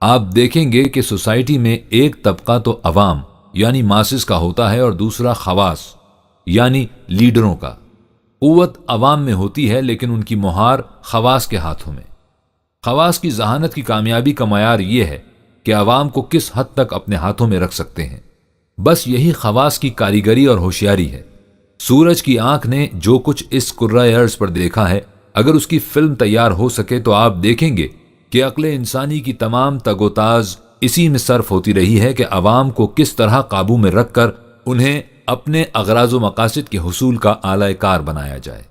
آپ دیکھیں گے کہ سوسائٹی میں ایک طبقہ تو عوام یعنی ماسز کا ہوتا ہے اور دوسرا خواص یعنی لیڈروں کا۔ قوت عوام میں ہوتی ہے لیکن ان کی مہار خواص کے ہاتھوں میں۔ خواص کی ذہانت کی کامیابی کا معیار یہ ہے کہ عوام کو کس حد تک اپنے ہاتھوں میں رکھ سکتے ہیں، بس یہی خواص کی کاریگری اور ہوشیاری ہے۔ سورج کی آنکھ نے جو کچھ اس کرۂ ارض پر دیکھا ہے، اگر اس کی فلم تیار ہو سکے تو آپ دیکھیں گے کہ عقل انسانی کی تمام تگ و تاز اسی میں صرف ہوتی رہی ہے کہ عوام کو کس طرح قابو میں رکھ کر انہیں اپنے اغراض و مقاصد کے حصول کا اعلی کار بنایا جائے۔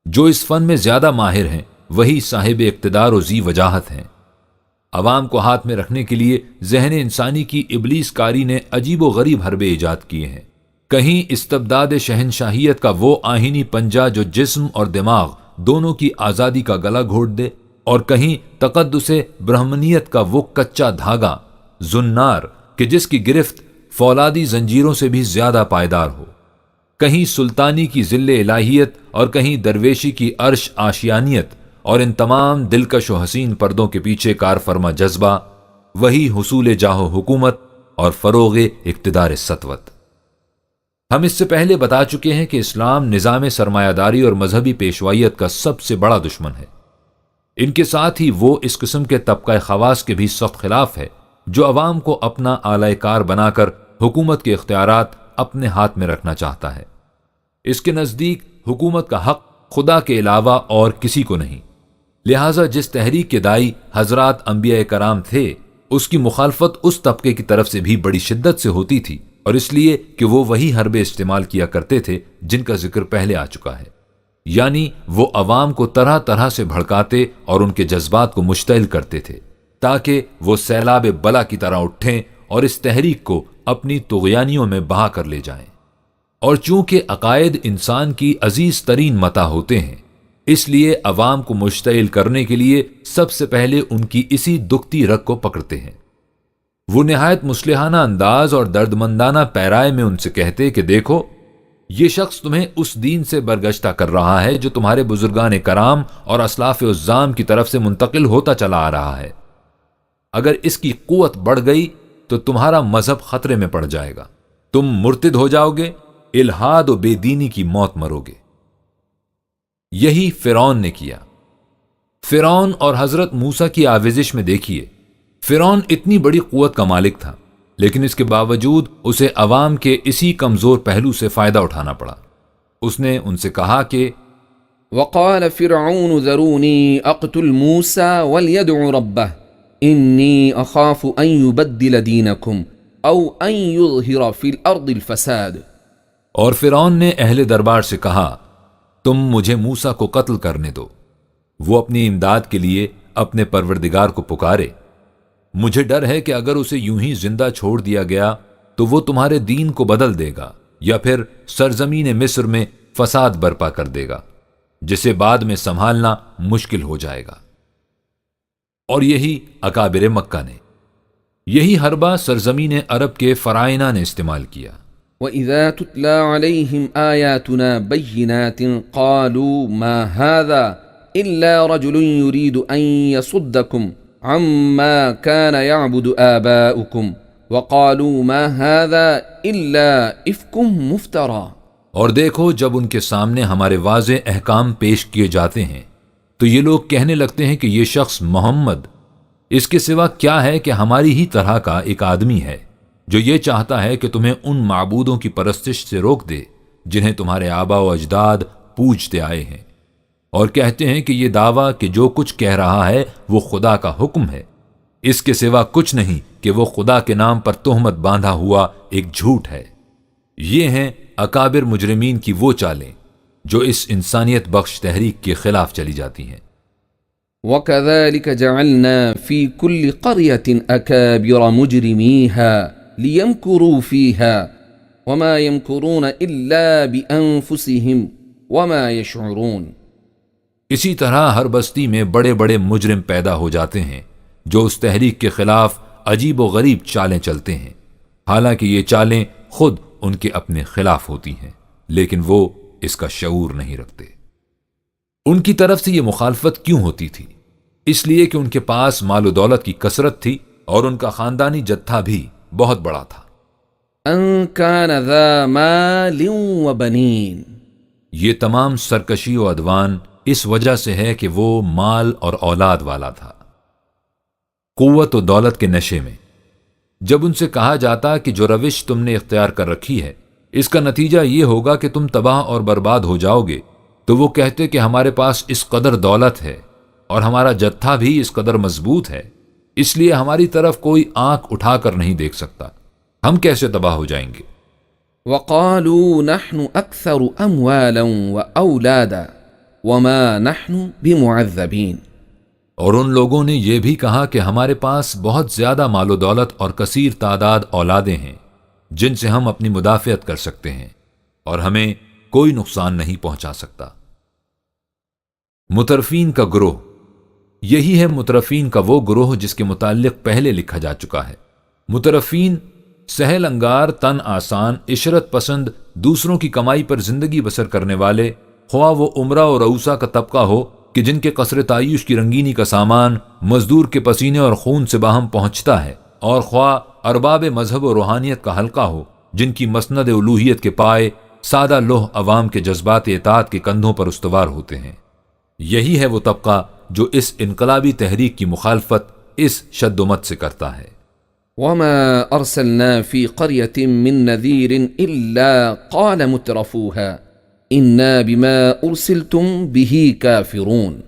جو اس فن میں زیادہ ماہر ہیں وہی صاحب اقتدار و ذی وجاہت ہیں۔ عوام کو ہاتھ میں رکھنے کے لیے ذہن انسانی کی ابلیس کاری نے عجیب و غریب حربے ایجاد کیے ہیں۔ کہیں استبداد شہنشاہیت کا وہ آہینی پنجہ جو جسم اور دماغ دونوں کی آزادی کا گلا گھونٹ دے، اور کہیں تقدس برہمنیت کا وہ کچا دھاگا زنار کہ جس کی گرفت فولادی زنجیروں سے بھی زیادہ پائیدار ہو، کہیں سلطانی کی ذل الہیت اور کہیں درویشی کی عرش آشیانیت، اور ان تمام دلکش و حسین پردوں کے پیچھے کار فرما جذبہ وہی حصول جاہ و حکومت اور فروغ اقتدار سطوت۔ ہم اس سے پہلے بتا چکے ہیں کہ اسلام نظام سرمایہ داری اور مذہبی پیشوائیت کا سب سے بڑا دشمن ہے۔ ان کے ساتھ ہی وہ اس قسم کے طبقہ خواص کے بھی سخت خلاف ہے جو عوام کو اپنا اعلی کار بنا کر حکومت کے اختیارات اپنے ہاتھ میں رکھنا چاہتا ہے۔ اس کے نزدیک حکومت کا حق خدا کے علاوہ اور کسی کو نہیں، لہٰذا جس تحریک کے دائی حضرات انبیاء کرام تھے اس کی مخالفت اس طبقے کی طرف سے بھی بڑی شدت سے ہوتی تھی، اور اس لیے کہ وہ وہی حربے استعمال کیا کرتے تھے جن کا ذکر پہلے آ چکا ہے، یعنی وہ عوام کو طرح طرح سے بھڑکاتے اور ان کے جذبات کو مشتعل کرتے تھے تاکہ وہ سیلاب بلا کی طرح اٹھیں اور اس تحریک کو اپنی طغیانیوں میں بہا کر لے جائیں۔ اور چونکہ عقائد انسان کی عزیز ترین متاع ہوتے ہیں، اس لیے عوام کو مشتعل کرنے کے لیے سب سے پہلے ان کی اسی دکھتی رگ کو پکڑتے ہیں۔ وہ نہایت مصلحانہ انداز اور دردمندانہ پیرائے میں ان سے کہتے کہ دیکھو، یہ شخص تمہیں اس دین سے برگشتہ کر رہا ہے جو تمہارے بزرگان کرام اور اسلاف عظام کی طرف سے منتقل ہوتا چلا آ رہا ہے۔ اگر اس کی قوت بڑھ گئی تو تمہارا مذہب خطرے میں پڑ جائے گا، تم مرتد ہو جاؤ گے، الحاد و بے دینی کی موت مرو گے۔ یہی فرعون نے کیا۔ فرعون اور حضرت موسیٰ کی آویزش میں دیکھیے، فرعون اتنی بڑی قوت کا مالک تھا لیکن اس کے باوجود اسے عوام کے اسی کمزور پہلو سے فائدہ اٹھانا پڑا۔ اس نے ان سے کہا کہ وقال فرعون ذرونی اقتل موسیٰ ولیدع ربہ انی اخاف ان یبدل دینکم او ان یظہر فی الارض الفساد۔ اور فرعون نے اہل دربار سے کہا تم مجھے موسیٰ کو قتل کرنے دو، وہ اپنی امداد کے لیے اپنے پروردگار کو پکارے، مجھے ڈر ہے کہ اگر اسے یوں ہی زندہ چھوڑ دیا گیا تو وہ تمہارے دین کو بدل دے گا یا پھر سرزمین مصر میں فساد برپا کر دے گا جسے بعد میں سنبھالنا مشکل ہو جائے گا۔ اور یہی اکابر مکہ نے، یہی حربہ سرزمین عرب کے فرائنہ نے استعمال کیا۔ وَإِذَا تُتْلَى عَلَيْهِمْ آيَاتُنَا بَيِّنَاتٍ قَالُوا مَا هَذَا إِلَّا رَجُلٌ يُرِيدُ أَن يَصُدَّكُمْ عما كان يعبد آباؤكم وقالوا ما هذا إلا إفك مفترى۔ اور دیکھو جب ان کے سامنے ہمارے واضح احکام پیش کیے جاتے ہیں تو یہ لوگ کہنے لگتے ہیں کہ یہ شخص محمد اس کے سوا کیا ہے کہ ہماری ہی طرح کا ایک آدمی ہے جو یہ چاہتا ہے کہ تمہیں ان معبودوں کی پرستش سے روک دے جنہیں تمہارے آبا و اجداد پوجتے آئے ہیں، اور کہتے ہیں کہ یہ دعویٰ کہ جو کچھ کہہ رہا ہے وہ خدا کا حکم ہے، اس کے سوا کچھ نہیں کہ وہ خدا کے نام پر تہمت باندھا ہوا ایک جھوٹ ہے۔ یہ ہیں اکابر مجرمین کی وہ چالیں جو اس انسانیت بخش تحریک کے خلاف چلی جاتی ہیں۔ وَكَذَلِكَ جَعَلْنَا فِي كُلِّ قَرْيَةٍ أَكَابِرَ مُجْرِمِيهَا لِيَمْكُرُوا فِيهَا وَمَا يَمْكُرُونَ إِلَّا بِأَنفُسِهِمْ وَمَا يَشْعُرُونَ۔ اسی طرح ہر بستی میں بڑے بڑے مجرم پیدا ہو جاتے ہیں جو اس تحریک کے خلاف عجیب و غریب چالیں چلتے ہیں، حالانکہ یہ چالیں خود ان کے اپنے خلاف ہوتی ہیں لیکن وہ اس کا شعور نہیں رکھتے۔ ان کی طرف سے یہ مخالفت کیوں ہوتی تھی؟ اس لیے کہ ان کے پاس مال و دولت کی کثرت تھی اور ان کا خاندانی جتھا بھی بہت بڑا تھا۔ ان كان ذا مال وبنين، یہ تمام سرکشی و عدوان اس وجہ سے ہے کہ وہ مال اور اولاد والا تھا۔ قوت و دولت کے نشے میں جب ان سے کہا جاتا کہ جو روش تم نے اختیار کر رکھی ہے اس کا نتیجہ یہ ہوگا کہ تم تباہ اور برباد ہو جاؤ گے، تو وہ کہتے کہ ہمارے پاس اس قدر دولت ہے اور ہمارا جتھا بھی اس قدر مضبوط ہے، اس لیے ہماری طرف کوئی آنکھ اٹھا کر نہیں دیکھ سکتا، ہم کیسے تباہ ہو جائیں گے۔ وقالوا نحن اكثر اموالا واولادا وما نحن بمعذبين۔ اور ان لوگوں نے یہ بھی کہا کہ ہمارے پاس بہت زیادہ مال و دولت اور کثیر تعداد اولادیں ہیں جن سے ہم اپنی مدافعت کر سکتے ہیں اور ہمیں کوئی نقصان نہیں پہنچا سکتا۔ مترفین کا گروہ، یہی ہے مترفین کا وہ گروہ جس کے متعلق پہلے لکھا جا چکا ہے۔ مترفین سہل انگار، تن آسان، عشرت پسند، دوسروں کی کمائی پر زندگی بسر کرنے والے، خواہ وہ عمرہ اور عوسا کا طبقہ ہو کہ جن کے قصر تعیش کی رنگینی کا سامان مزدور کے پسینے اور خون سے باہم پہنچتا ہے، اور خواہ ارباب مذہب و روحانیت کا حلقہ ہو جن کی مسند الوہیت کے پائے سادہ لوح عوام کے جذبات اطاعت کے کندھوں پر استوار ہوتے ہیں۔ یہی ہے وہ طبقہ جو اس انقلابی تحریک کی مخالفت اس شد و مت سے کرتا ہے۔ وما ارسلنا في قرية من نذير الا قال مترفوها انا بما ارسلتم به كافرون۔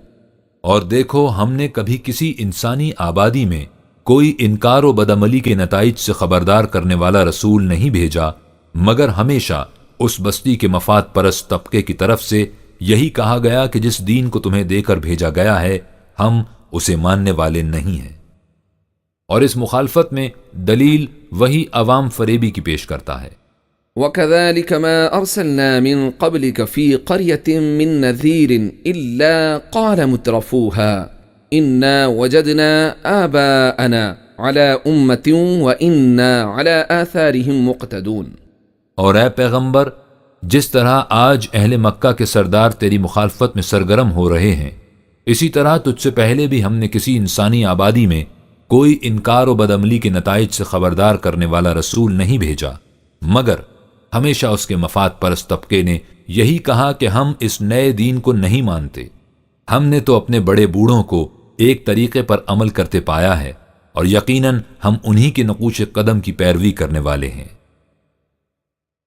اور دیکھو ہم نے کبھی کسی انسانی آبادی میں کوئی انکار و بدعملی کے نتائج سے خبردار کرنے والا رسول نہیں بھیجا، مگر ہمیشہ اس بستی کے مفاد پرست طبقے کی طرف سے یہی کہا گیا کہ جس دین کو تمہیں دے کر بھیجا گیا ہے ہم اسے ماننے والے نہیں ہیں۔ اور اس مخالفت میں دلیل وہی عوام فریبی کی پیش کرتا ہے۔ وَكَذَلِكَ مَا أَرْسَلْنَا مِن قَبْلِكَ فِي قَرْيَةٍ مِّن نَذِيرٍ إِلَّا قَالَ مُتْرَفُوهَا إِنَّا وَجَدْنَا آبَاءَنَا عَلَىٰ أُمَّةٍ وَإِنَّا عَلَىٰ آثَارِهِمْ مُقْتَدُونَ۔ اور اے پیغمبر، جس طرح آج اہل مکہ کے سردار تیری مخالفت میں سرگرم ہو رہے ہیں، اسی طرح تجھ سے پہلے بھی ہم نے کسی انسانی آبادی میں کوئی انکار و بدعملی کے نتائج سے خبردار کرنے والا رسول نہیں بھیجا، مگر ہمیشہ اس کے مفاد پرست طبقے نے یہی کہا کہ ہم اس نئے دین کو نہیں مانتے، ہم نے تو اپنے بڑے بوڑھوں کو ایک طریقے پر عمل کرتے پایا ہے اور یقیناً ہم انہی کے نقوش قدم کی پیروی کرنے والے ہیں۔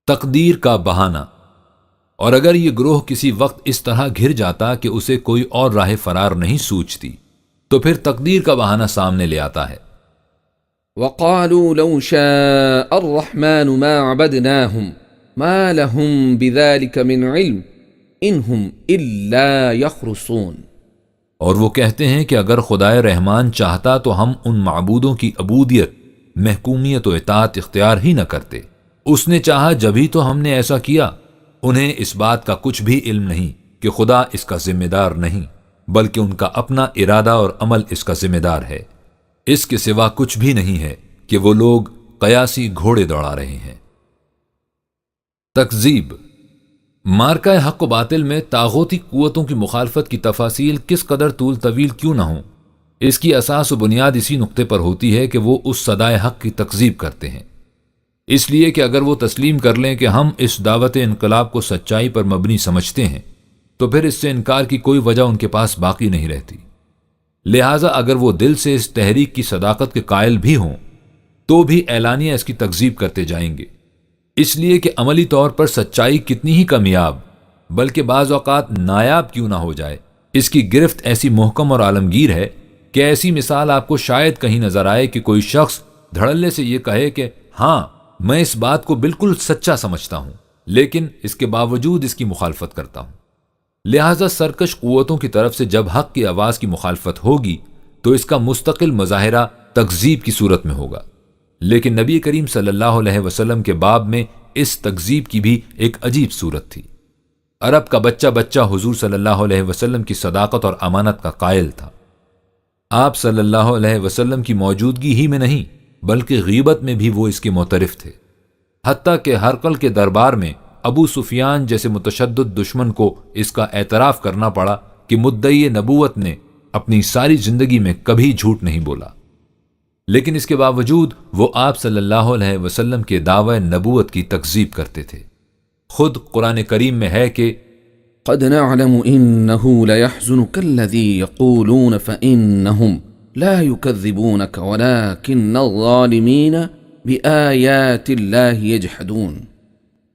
تقدیر کا بہانہ، اور اگر یہ گروہ کسی وقت اس طرح گھر جاتا کہ اسے کوئی اور راہ فرار نہیں سوچتی تو پھر تقدیر کا بہانہ سامنے لے آتا ہے۔ وقالوا لو شاء الرحمن ما عبدناهم ما لهم بذلك من علم انهم الا يخرصون۔ اور وہ کہتے ہیں کہ اگر خدائے رحمان چاہتا تو ہم ان معبودوں کی عبودیت، محکومیت و اطاعت اختیار ہی نہ کرتے، اس نے چاہا جبھی تو ہم نے ایسا کیا۔ انہیں اس بات کا کچھ بھی علم نہیں کہ خدا اس کا ذمہ دار نہیں، بلکہ ان کا اپنا ارادہ اور عمل اس کا ذمہ دار ہے۔ اس کے سوا کچھ بھی نہیں ہے کہ وہ لوگ قیاسی گھوڑے دوڑا رہے ہیں۔ تکذیب، مارکہ حق و باطل میں طاغوتی قوتوں کی مخالفت کی تفاصیل کس قدر طول طویل کیوں نہ ہوں، اس کی اساس و بنیاد اسی نقطے پر ہوتی ہے کہ وہ اس صدائے حق کی تکذیب کرتے ہیں، اس لیے کہ اگر وہ تسلیم کر لیں کہ ہم اس دعوت انقلاب کو سچائی پر مبنی سمجھتے ہیں تو پھر اس سے انکار کی کوئی وجہ ان کے پاس باقی نہیں رہتی۔ لہٰذا اگر وہ دل سے اس تحریک کی صداقت کے قائل بھی ہوں تو بھی اعلانیہ اس کی تکذیب کرتے جائیں گے، اس لیے کہ عملی طور پر سچائی کتنی ہی کامیاب بلکہ بعض اوقات نایاب کیوں نہ ہو جائے، اس کی گرفت ایسی محکم اور عالمگیر ہے کہ ایسی مثال آپ کو شاید کہیں نظر آئے کہ کوئی شخص دھڑلے سے یہ کہے کہ ہاں میں اس بات کو بالکل سچا سمجھتا ہوں لیکن اس کے باوجود اس کی مخالفت کرتا ہوں۔ لہٰذا سرکش قوتوں کی طرف سے جب حق کی آواز کی مخالفت ہوگی تو اس کا مستقل مظاہرہ تکذیب کی صورت میں ہوگا، لیکن نبی کریم صلی اللہ علیہ وسلم کے باب میں اس تکذیب کی بھی ایک عجیب صورت تھی۔ عرب کا بچہ حضور صلی اللہ علیہ وسلم کی صداقت اور امانت کا قائل تھا۔ آپ صلی اللہ علیہ وسلم کی موجودگی ہی میں نہیں بلکہ غیبت میں بھی وہ اس کے معترف تھے، حتیٰ کہ ہرقل کے دربار میں ابو سفیان جیسے متشدد دشمن کو اس کا اعتراف کرنا پڑا کہ مدعی نبوت نے اپنی ساری زندگی میں کبھی جھوٹ نہیں بولا، لیکن اس کے باوجود وہ آپ صلی اللہ علیہ وسلم کے دعوی نبوت کی تکذیب کرتے تھے۔ خود قرآن کریم میں ہے کہ قد نعلم إنه ليحزنك الذي يقولون فإنهم لا يكذبونك ولكن الظالمين بآيات الله يجحدون۔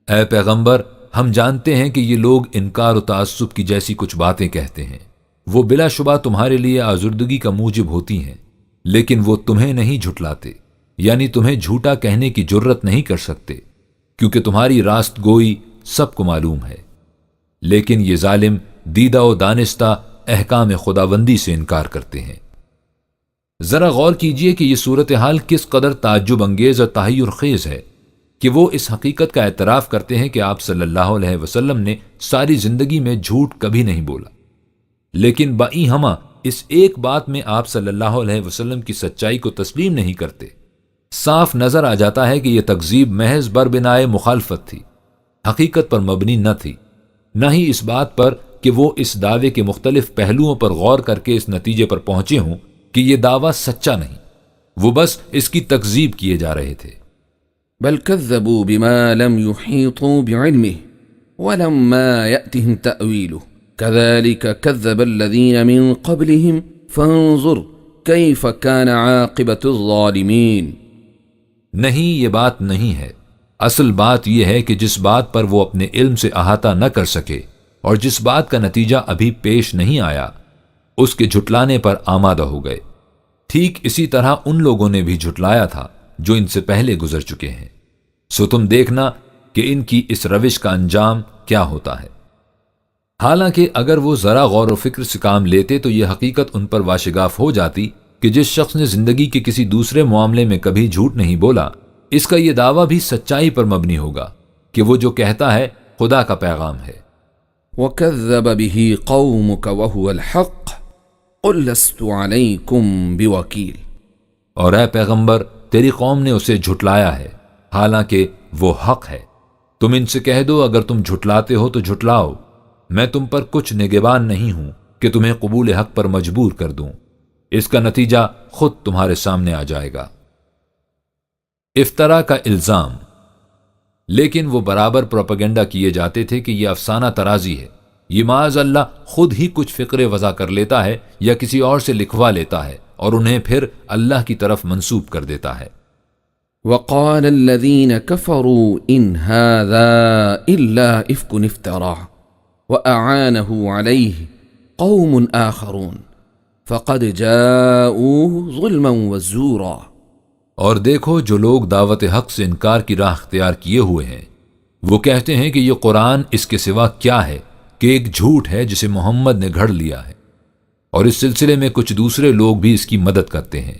اے پیغمبر، ہم جانتے ہیں کہ یہ لوگ انکار و تعصب کی جیسی کچھ باتیں کہتے ہیں، وہ بلا شبہ تمہارے لیے آزردگی کا موجب ہوتی ہیں، لیکن وہ تمہیں نہیں جھٹلاتے، یعنی تمہیں جھوٹا کہنے کی جرت نہیں کر سکتے کیونکہ تمہاری راست گوئی سب کو معلوم ہے، لیکن یہ ظالم دیدہ و دانستہ احکام خداوندی سے انکار کرتے ہیں۔ ذرا غور کیجئے کہ یہ صورتحال کس قدر تعجب انگیز اور تحیر خیز ہے کہ وہ اس حقیقت کا اعتراف کرتے ہیں کہ آپ صلی اللہ علیہ وسلم نے ساری زندگی میں جھوٹ کبھی نہیں بولا، لیکن بائی ہمہ اس ایک بات میں آپ صلی اللہ علیہ وسلم کی سچائی کو تسلیم نہیں کرتے۔ صاف نظر آ جاتا ہے کہ یہ تکذیب محض بربنائے مخالفت تھی، حقیقت پر مبنی نہ تھی، نہ ہی اس بات پر کہ وہ اس دعوے کے مختلف پہلوؤں پر غور کر کے اس نتیجے پر پہنچے ہوں کہ یہ دعویٰ سچا نہیں، وہ بس اس کی تکذیب کیے جا رہے تھے۔ بل كذبوا بما لم يحيطوا بعلمه ولما يأتهم تأويله كذلك كذب الذين من قبلهم فانظر كيف كان عاقبة الظالمين۔ نہیں، یہ بات نہیں ہے، اصل بات یہ ہے کہ جس بات پر وہ اپنے علم سے احاطہ نہ کر سکے اور جس بات کا نتیجہ ابھی پیش نہیں آیا اس کے جھٹلانے پر آمادہ ہو گئے، ٹھیک اسی طرح ان لوگوں نے بھی جھٹلایا تھا جو ان سے پہلے گزر چکے ہیں، سو تم دیکھنا کہ ان کی اس روش کا انجام کیا ہوتا ہے۔ حالانکہ اگر وہ ذرا غور و فکر سے کام لیتے تو یہ حقیقت ان پر واشگاف ہو جاتی کہ جس شخص نے زندگی کے کسی دوسرے معاملے میں کبھی جھوٹ نہیں بولا، اس کا یہ دعویٰ بھی سچائی پر مبنی ہوگا کہ وہ جو کہتا ہے خدا کا پیغام ہے۔ وَكَذَّبَ بِهِ قَوْمُكَ وَهُوَ الْحَقِّ قُلْ لَسْتُ عَلَيْكُمْ بِوَكِيلٍ۔ اور اے پیغمبر، تیری قوم نے اسے جھٹلایا ہے حالانکہ وہ حق ہے، تم ان سے کہہ دو اگر تم جھٹلاتے ہو تو جھٹلاؤ، میں تم پر کچھ نگہبان نہیں ہوں کہ تمہیں قبول حق پر مجبور کر دوں، اس کا نتیجہ خود تمہارے سامنے آ جائے گا۔ افطرا کا الزام، لیکن وہ برابر پروپیگنڈا کیے جاتے تھے کہ یہ افسانہ ترازی ہے، یہ معاذ اللہ خود ہی کچھ فقرے وضع کر لیتا ہے یا کسی اور سے لکھوا لیتا ہے اور انہیں پھر اللہ کی طرف منسوب کر دیتا ہے۔ وقال الذين كفروا إن هذا إلا إفك افتراه وأعانه عليه قوم آخرون فقد جاءوه ظلما وزورا۔ اور دیکھو جو لوگ دعوت حق سے انکار کی راہ اختیار کیے ہوئے ہیں وہ کہتے ہیں کہ یہ قرآن اس کے سوا کیا ہے کہ ایک جھوٹ ہے جسے محمد نے گھڑ لیا ہے، اور اس سلسلے میں کچھ دوسرے لوگ بھی اس کی مدد کرتے ہیں۔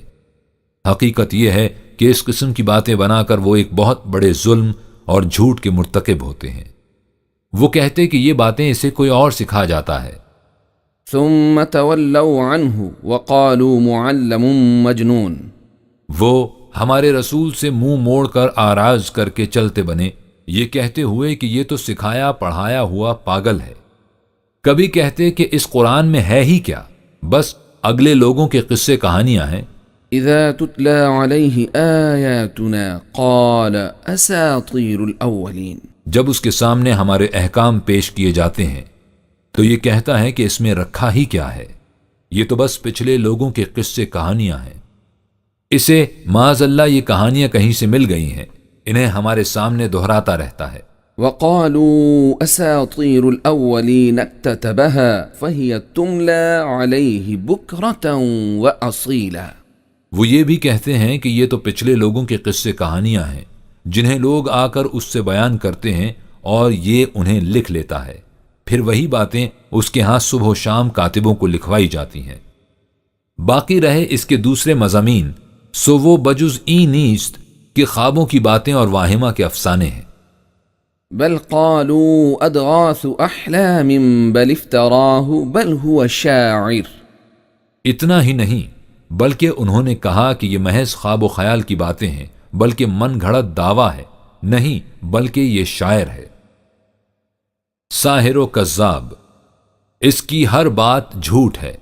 حقیقت یہ ہے کہ اس قسم کی باتیں بنا کر وہ ایک بہت بڑے ظلم اور جھوٹ کے مرتکب ہوتے ہیں۔ وہ کہتے کہ یہ باتیں اسے کوئی اور سکھا جاتا ہے۔ ثم تولوا عنه وقالوا معلم مجنون۔ وہ ہمارے رسول سے منہ موڑ کر آراز کر کے چلتے بنے، یہ کہتے ہوئے کہ یہ تو سکھایا پڑھایا ہوا پاگل ہے۔ کبھی کہتے کہ اس قرآن میں ہے ہی کیا، بس اگلے لوگوں کے قصے کہانیاں ہیں. اذا تتلى عليه آیاتنا قال اساطیر الاولین، جب اس کے سامنے ہمارے احکام پیش کیے جاتے ہیں تو یہ کہتا ہے کہ اس میں رکھا ہی کیا ہے، یہ تو بس پچھلے لوگوں کے قصے کہانیاں ہیں. اسے معاذ اللہ یہ کہانیاں کہیں سے مل گئی ہیں، انہیں ہمارے سامنے دہراتا رہتا ہے. وقالوا اساطیر الاولین اکتتبها فهي تملى عليه بکرة واصیلا، وہ یہ بھی کہتے ہیں کہ یہ تو پچھلے لوگوں کے قصے کہانیاں ہیں جنہیں لوگ آ کر اس سے بیان کرتے ہیں اور یہ انہیں لکھ لیتا ہے، پھر وہی باتیں اس کے ہاں صبح و شام کاتبوں کو لکھوائی جاتی ہیں. باقی رہے اس کے دوسرے مضامین، سو وہ بجز ای نیست کہ خوابوں کی باتیں اور واہمہ کے افسانے ہیں. بل قالوا اضغاث احلام بل افتراہ بل هو شاعر، اتنا ہی نہیں بلکہ انہوں نے کہا کہ یہ محض خواب و خیال کی باتیں ہیں، بلکہ من گھڑت دعویٰ ہے، نہیں بلکہ یہ شاعر ہے. ساحر و کذاب، اس کی ہر بات جھوٹ ہے.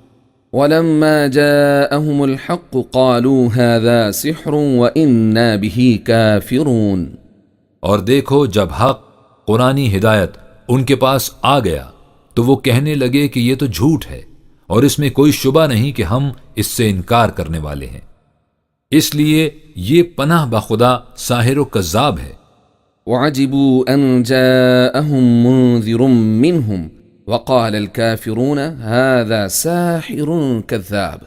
ولما جاءهم الحق قالوا هذا سحر وإنا به كافرون، اور دیکھو جب حق قرآنی ہدایت ان کے پاس آ گیا تو وہ کہنے لگے کہ یہ تو جھوٹ ہے اور اس میں کوئی شبہ نہیں کہ ہم اس سے انکار کرنے والے ہیں. اس لیے یہ پناہ بخدا ساحر و کذاب ہے. وعجبوا ان جاءهم منذر منهم وقال الكافرون هذا ساحر كذاب،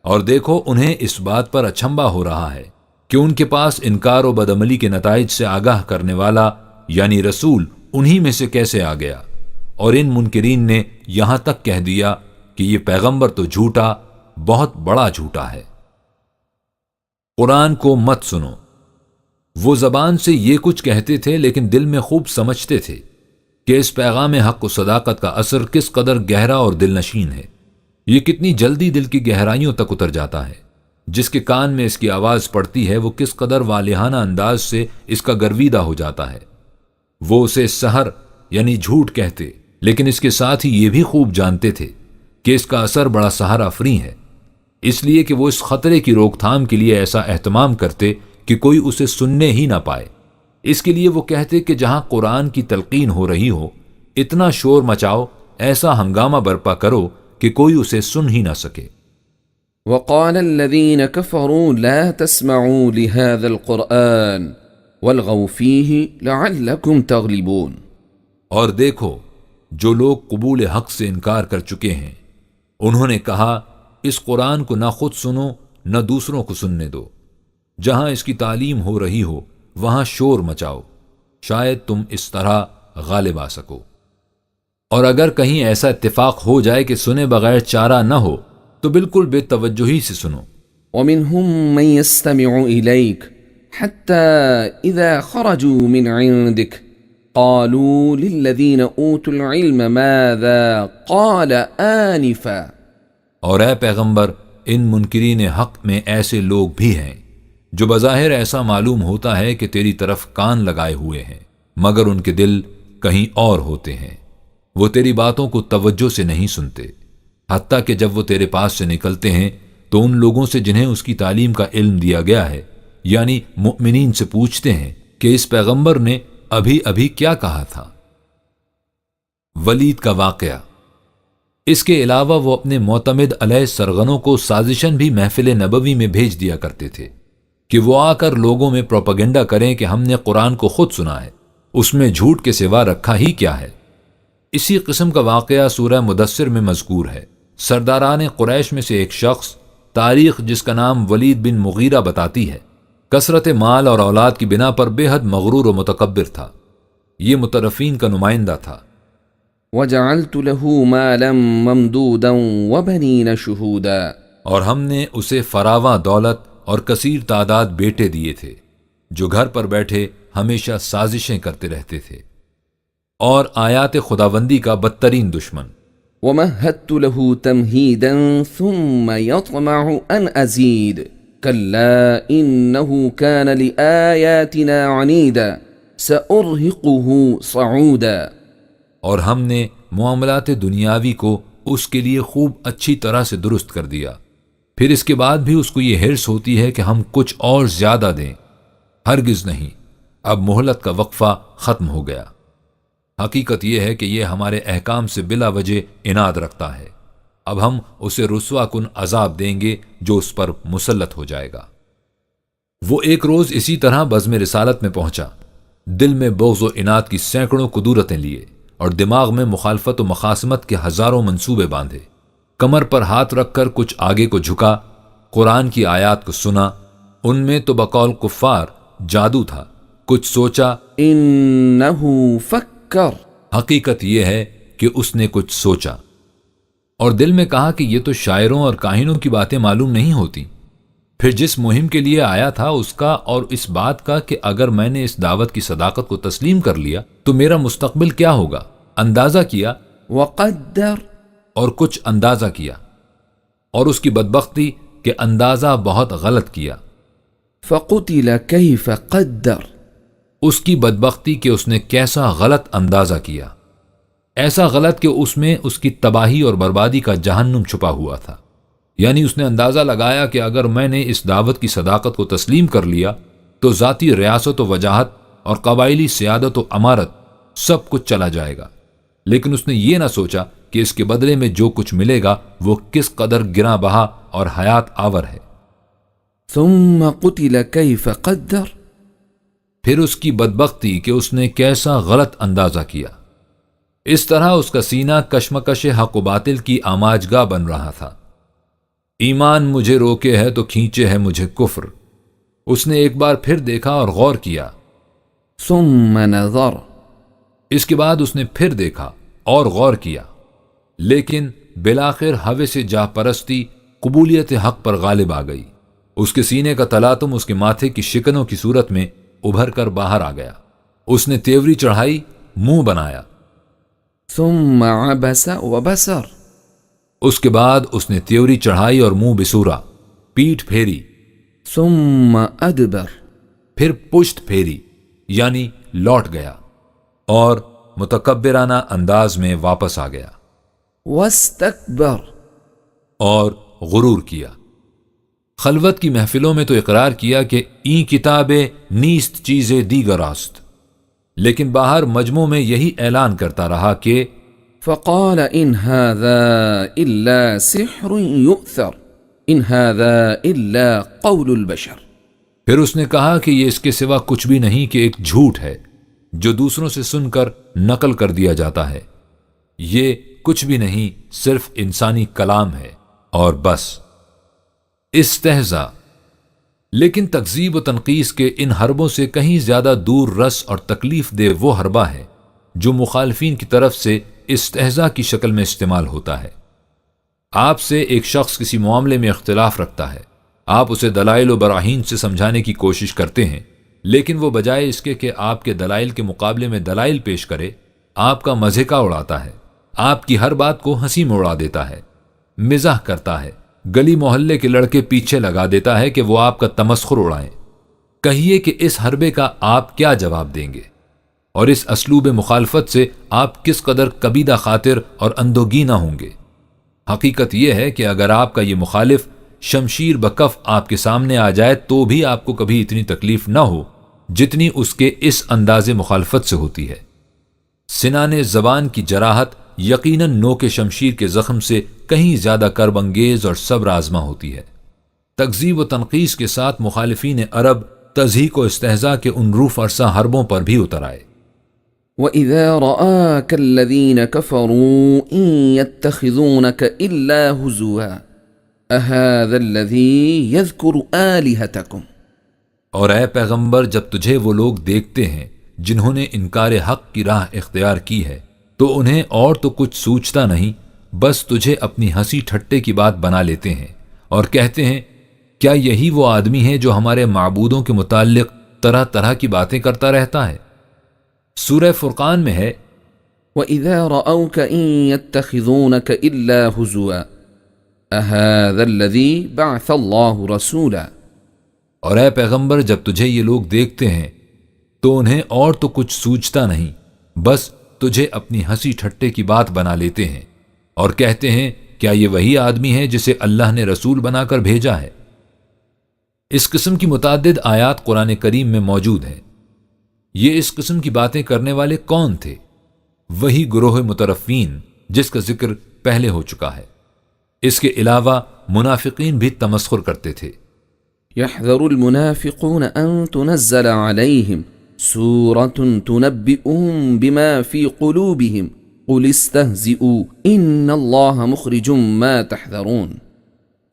اور دیکھو انہیں اس بات پر اچھمبا ہو رہا ہے کہ ان کے پاس انکار و بدعملی کے نتائج سے آگاہ کرنے والا یعنی رسول انہی میں سے کیسے آ گیا، اور ان منکرین نے یہاں تک کہہ دیا کہ یہ پیغمبر تو جھوٹا، بہت بڑا جھوٹا ہے. قرآن کو مت سنو. وہ زبان سے یہ کچھ کہتے تھے لیکن دل میں خوب سمجھتے تھے کہ اس پیغام حق و صداقت کا اثر کس قدر گہرا اور دل نشین ہے، یہ کتنی جلدی دل کی گہرائیوں تک اتر جاتا ہے. جس کے کان میں اس کی آواز پڑتی ہے وہ کس قدر والہانہ انداز سے اس کا گرویدہ ہو جاتا ہے. وہ اسے سحر یعنی جھوٹ کہتے، لیکن اس کے ساتھ ہی یہ بھی خوب جانتے تھے کہ اس کا اثر بڑا سحر آفریں ہے، اس لیے کہ وہ اس خطرے کی روک تھام کے لیے ایسا اہتمام کرتے کہ کوئی اسے سننے ہی نہ پائے. اس کے لیے وہ کہتے کہ جہاں قرآن کی تلقین ہو رہی ہو اتنا شور مچاؤ، ایسا ہنگامہ برپا کرو کہ کوئی اسے سن ہی نہ سکے. وقال الذين كفروا لا تسمعوا لهذا القرآن والغوا فيه لعلكم تغلبون، اور دیکھو جو لوگ قبول حق سے انکار کر چکے ہیں انہوں نے کہا اس قرآن کو نہ خود سنو نہ دوسروں کو سننے دو، جہاں اس کی تعلیم ہو رہی ہو وہاں شور مچاؤ، شاید تم اس طرح غالب آ سکو. اور اگر کہیں ایسا اتفاق ہو جائے کہ سنے بغیر چارہ نہ ہو تو بالکل بے توجہی سے سنو. ومنهم من يستمع إليك حتى إذا خرجوا من عندك قالوا للذين أوتوا العلم ماذا قال آنفا، اور اے پیغمبر ان منکرین حق میں ایسے لوگ بھی ہیں جو بظاہر ایسا معلوم ہوتا ہے کہ تیری طرف کان لگائے ہوئے ہیں مگر ان کے دل کہیں اور ہوتے ہیں، وہ تیری باتوں کو توجہ سے نہیں سنتے. حتیٰ کہ جب وہ تیرے پاس سے نکلتے ہیں تو ان لوگوں سے جنہیں اس کی تعلیم کا علم دیا گیا ہے یعنی مؤمنین سے پوچھتے ہیں کہ اس پیغمبر نے ابھی ابھی کیا کہا تھا. ولید کا واقعہ. اس کے علاوہ وہ اپنے معتمد علیہ سرغنوں کو سازشاً بھی محفل نبوی میں بھیج دیا کرتے تھے کہ وہ آ کر لوگوں میں پروپیگنڈا کریں کہ ہم نے قرآن کو خود سنا ہے، اس میں جھوٹ کے سوا رکھا ہی کیا ہے. اسی قسم کا واقعہ سورہ مدثر میں مذکور ہے. سرداران قریش میں سے ایک شخص، تاریخ جس کا نام ولید بن مغیرہ بتاتی ہے، کثرت مال اور اولاد کی بنا پر بے حد مغرور و متکبر تھا. یہ مترفین کا نمائندہ تھا. وجعلت له مالا ممدودا وبنین شہودا، اور ہم نے اسے فراواں دولت اور کثیر تعداد بیٹے دیے تھے جو گھر پر بیٹھے ہمیشہ سازشیں کرتے رہتے تھے اور آیات خداوندی کا بدترین دشمن. ومهدت له تمهيدا ثم يطمع ان ازيد كلا انه كان لآياتنا عنيدا سأرهقه صعودا، اور ہم نے معاملات دنیاوی کو اس کے لیے خوب اچھی طرح سے درست کر دیا۔ پھر اس کے بعد بھی اس کو یہ حرص ہوتی ہے کہ ہم کچھ اور زیادہ دیں۔ ہرگز نہیں، اب مہلت کا وقفہ ختم ہو گیا۔ حقیقت یہ ہے کہ یہ ہمارے احکام سے بلا وجہ اناد رکھتا ہے۔ اب ہم اسے رسوا کن عذاب دیں گے جو اس پر مسلط ہو جائے گا۔ وہ ایک روز اسی طرح بزم رسالت میں پہنچا، دل میں بغض و اناد کی سینکڑوں قدورتیں لیے اور دماغ میں مخالفت و مخاصمت کے ہزاروں منصوبے باندھے۔ کمر پر ہاتھ رکھ کر کچھ آگے کو جھکا، قرآن کی آیات کو سنا۔ ان میں تو بقول کفار جادو تھا۔ کچھ سوچا، انہو فکر، حقیقت یہ ہے کہ اس نے کچھ سوچا، اور دل میں کہا کہ یہ تو شاعروں اور کاہنوں کی باتیں معلوم نہیں ہوتی۔ پھر جس مہم کے لیے آیا تھا اس کا اور اس بات کا کہ اگر میں نے اس دعوت کی صداقت کو تسلیم کر لیا تو میرا مستقبل کیا ہوگا، اندازہ کیا، وقدر، اور کچھ اندازہ کیا، اور اس کی بدبختی کہ اندازہ بہت غلط کیا۔ فقتل کیف قدر، اس کی بدبختی کہ اس نے کیسا غلط اندازہ کیا، ایسا غلط کہ اس میں اس کی تباہی اور بربادی کا جہنم چھپا ہوا تھا۔ یعنی اس نے اندازہ لگایا کہ اگر میں نے اس دعوت کی صداقت کو تسلیم کر لیا تو ذاتی ریاست و وجاہت اور قبائلی سیادت و امارت سب کچھ چلا جائے گا، لیکن اس نے یہ نہ سوچا کہ اس کے بدلے میں جو کچھ ملے گا وہ کس قدر گراں بہا اور حیات آور ہے۔ ثم قتل کیف قدر، پھر اس کی بدبختی کہ اس نے کیسا غلط اندازہ کیا۔ اس طرح اس کا سینہ کشمکش حق و باطل کی آماجگاہ بن رہا تھا۔ ایمان مجھے روکے ہے تو کھینچے ہے مجھے کفر۔ اس نے ایک بار پھر دیکھا اور غور کیا۔ ثم نظر، اس کے بعد اس نے پھر دیکھا اور غور کیا، لیکن بالآخر ہوے سے جاہ پرستی قبولیت حق پر غالب آ گئی۔ اس کے سینے کا تلاطم اس کے ماتھے کی شکنوں کی صورت میں ابھر کر باہر آ گیا۔ اس نے تیوری چڑھائی، منہ بنایا۔ ثم عبس وبسر، اس کے بعد اس نے تیوری چڑھائی اور منہ بسورا، پیٹھ پھیری، ثم ادبر، پھر پشت پھیری، یعنی لوٹ گیا اور متکبرانہ انداز میں واپس آ گیا واستکبر، اور غرور کیا۔ خلوت کی محفلوں میں تو اقرار کیا کہ این کتابیں نیست چیزیں دیگر است، لیکن باہر مجموع میں یہی اعلان کرتا رہا کہ فقال ان هذا الا سحر يؤثر ان هذا الا قول البشر، پھر اس نے کہا کہ یہ اس کے سوا کچھ بھی نہیں کہ ایک جھوٹ ہے جو دوسروں سے سن کر نقل کر دیا جاتا ہے، یہ کچھ بھی نہیں، صرف انسانی کلام ہے اور بس۔ استہزاء، لیکن تکذیب و تنقیص کے ان حربوں سے کہیں زیادہ دور رس اور تکلیف دہ وہ حربہ ہے جو مخالفین کی طرف سے استہزاء کی شکل میں استعمال ہوتا ہے۔ آپ سے ایک شخص کسی معاملے میں اختلاف رکھتا ہے، آپ اسے دلائل و براہین سے سمجھانے کی کوشش کرتے ہیں، لیکن وہ بجائے اس کے کہ آپ کے دلائل کے مقابلے میں دلائل پیش کرے، آپ کا مذاق اڑاتا ہے، آپ کی ہر بات کو ہنسی میں اڑا دیتا ہے، مزاح کرتا ہے، گلی محلے کے لڑکے پیچھے لگا دیتا ہے کہ وہ آپ کا تمسخر اڑائیں۔ کہیے کہ اس حربے کا آپ کیا جواب دیں گے، اور اس اسلوب مخالفت سے آپ کس قدر کبیدہ خاطر اور اندوگینہ ہوں گے۔ حقیقت یہ ہے کہ اگر آپ کا یہ مخالف شمشیر بکف آپ کے سامنے آ جائے تو بھی آپ کو کبھی اتنی تکلیف نہ ہو جتنی اس کے اس انداز مخالفت سے ہوتی ہے۔ سنان زبان کی جراحت یقیناً نوک شمشیر کے زخم سے کہیں زیادہ کرب انگیز اور صبر آزما ہوتی ہے۔ تکذیب و تنقیص کے ساتھ مخالفین عرب تضحیک و استہزاء کے ان روح فرسا حربوں پر بھی اتر آئے۔ وَإِذَا رَآكَ الَّذِينَ كَفَرُوا إِن يَتَّخِذُونَكَ إِلَّا هُزُوًا أَهَذَا الَّذِي يَذْكُرُ آلِهَتَكُمْ، اور اے پیغمبر جب تجھے وہ لوگ دیکھتے ہیں جنہوں نے انکار حق کی راہ اختیار کی ہے تو انہیں اور تو کچھ سوچتا نہیں، بس تجھے اپنی ہنسی ٹھٹے کی بات بنا لیتے ہیں اور کہتے ہیں کیا یہی وہ آدمی ہے جو ہمارے معبودوں کے متعلق طرح طرح کی باتیں کرتا رہتا ہے۔ سورہ فرقان میں ہے وَإِذَا رَأَوْكَ إِن يَتَّخِذُونَكَ إِلَّا هُزُوًا أَهَذَا الَّذِي بَعْثَ اللَّهُ رَسُولًا، اور اے پیغمبر جب تجھے یہ لوگ دیکھتے ہیں تو انہیں اور تو کچھ سوچتا نہیں، بس تجھے اپنی ہنسی ٹھٹے کی بات بنا لیتے ہیں۔ اور کہتے ہیں کیا یہ وہی آدمی ہے جسے اللہ نے رسول بنا کر بھیجا ہے؟ اس قسم کی متعدد آیات قرآن کریم میں موجود ہیں۔ یہ اس قسم کی باتیں کرنے والے کون تھے؟ وہی گروہ مترفین جس کا ذکر پہلے ہو چکا ہے۔ اس کے علاوہ منافقین بھی تمسخر کرتے تھے۔ يحذر المنافقون أن تنزل عليهم سورة تنبئهم بما في قلوبهم قل استهزئوا إن الله مخرج ما تحذرون۔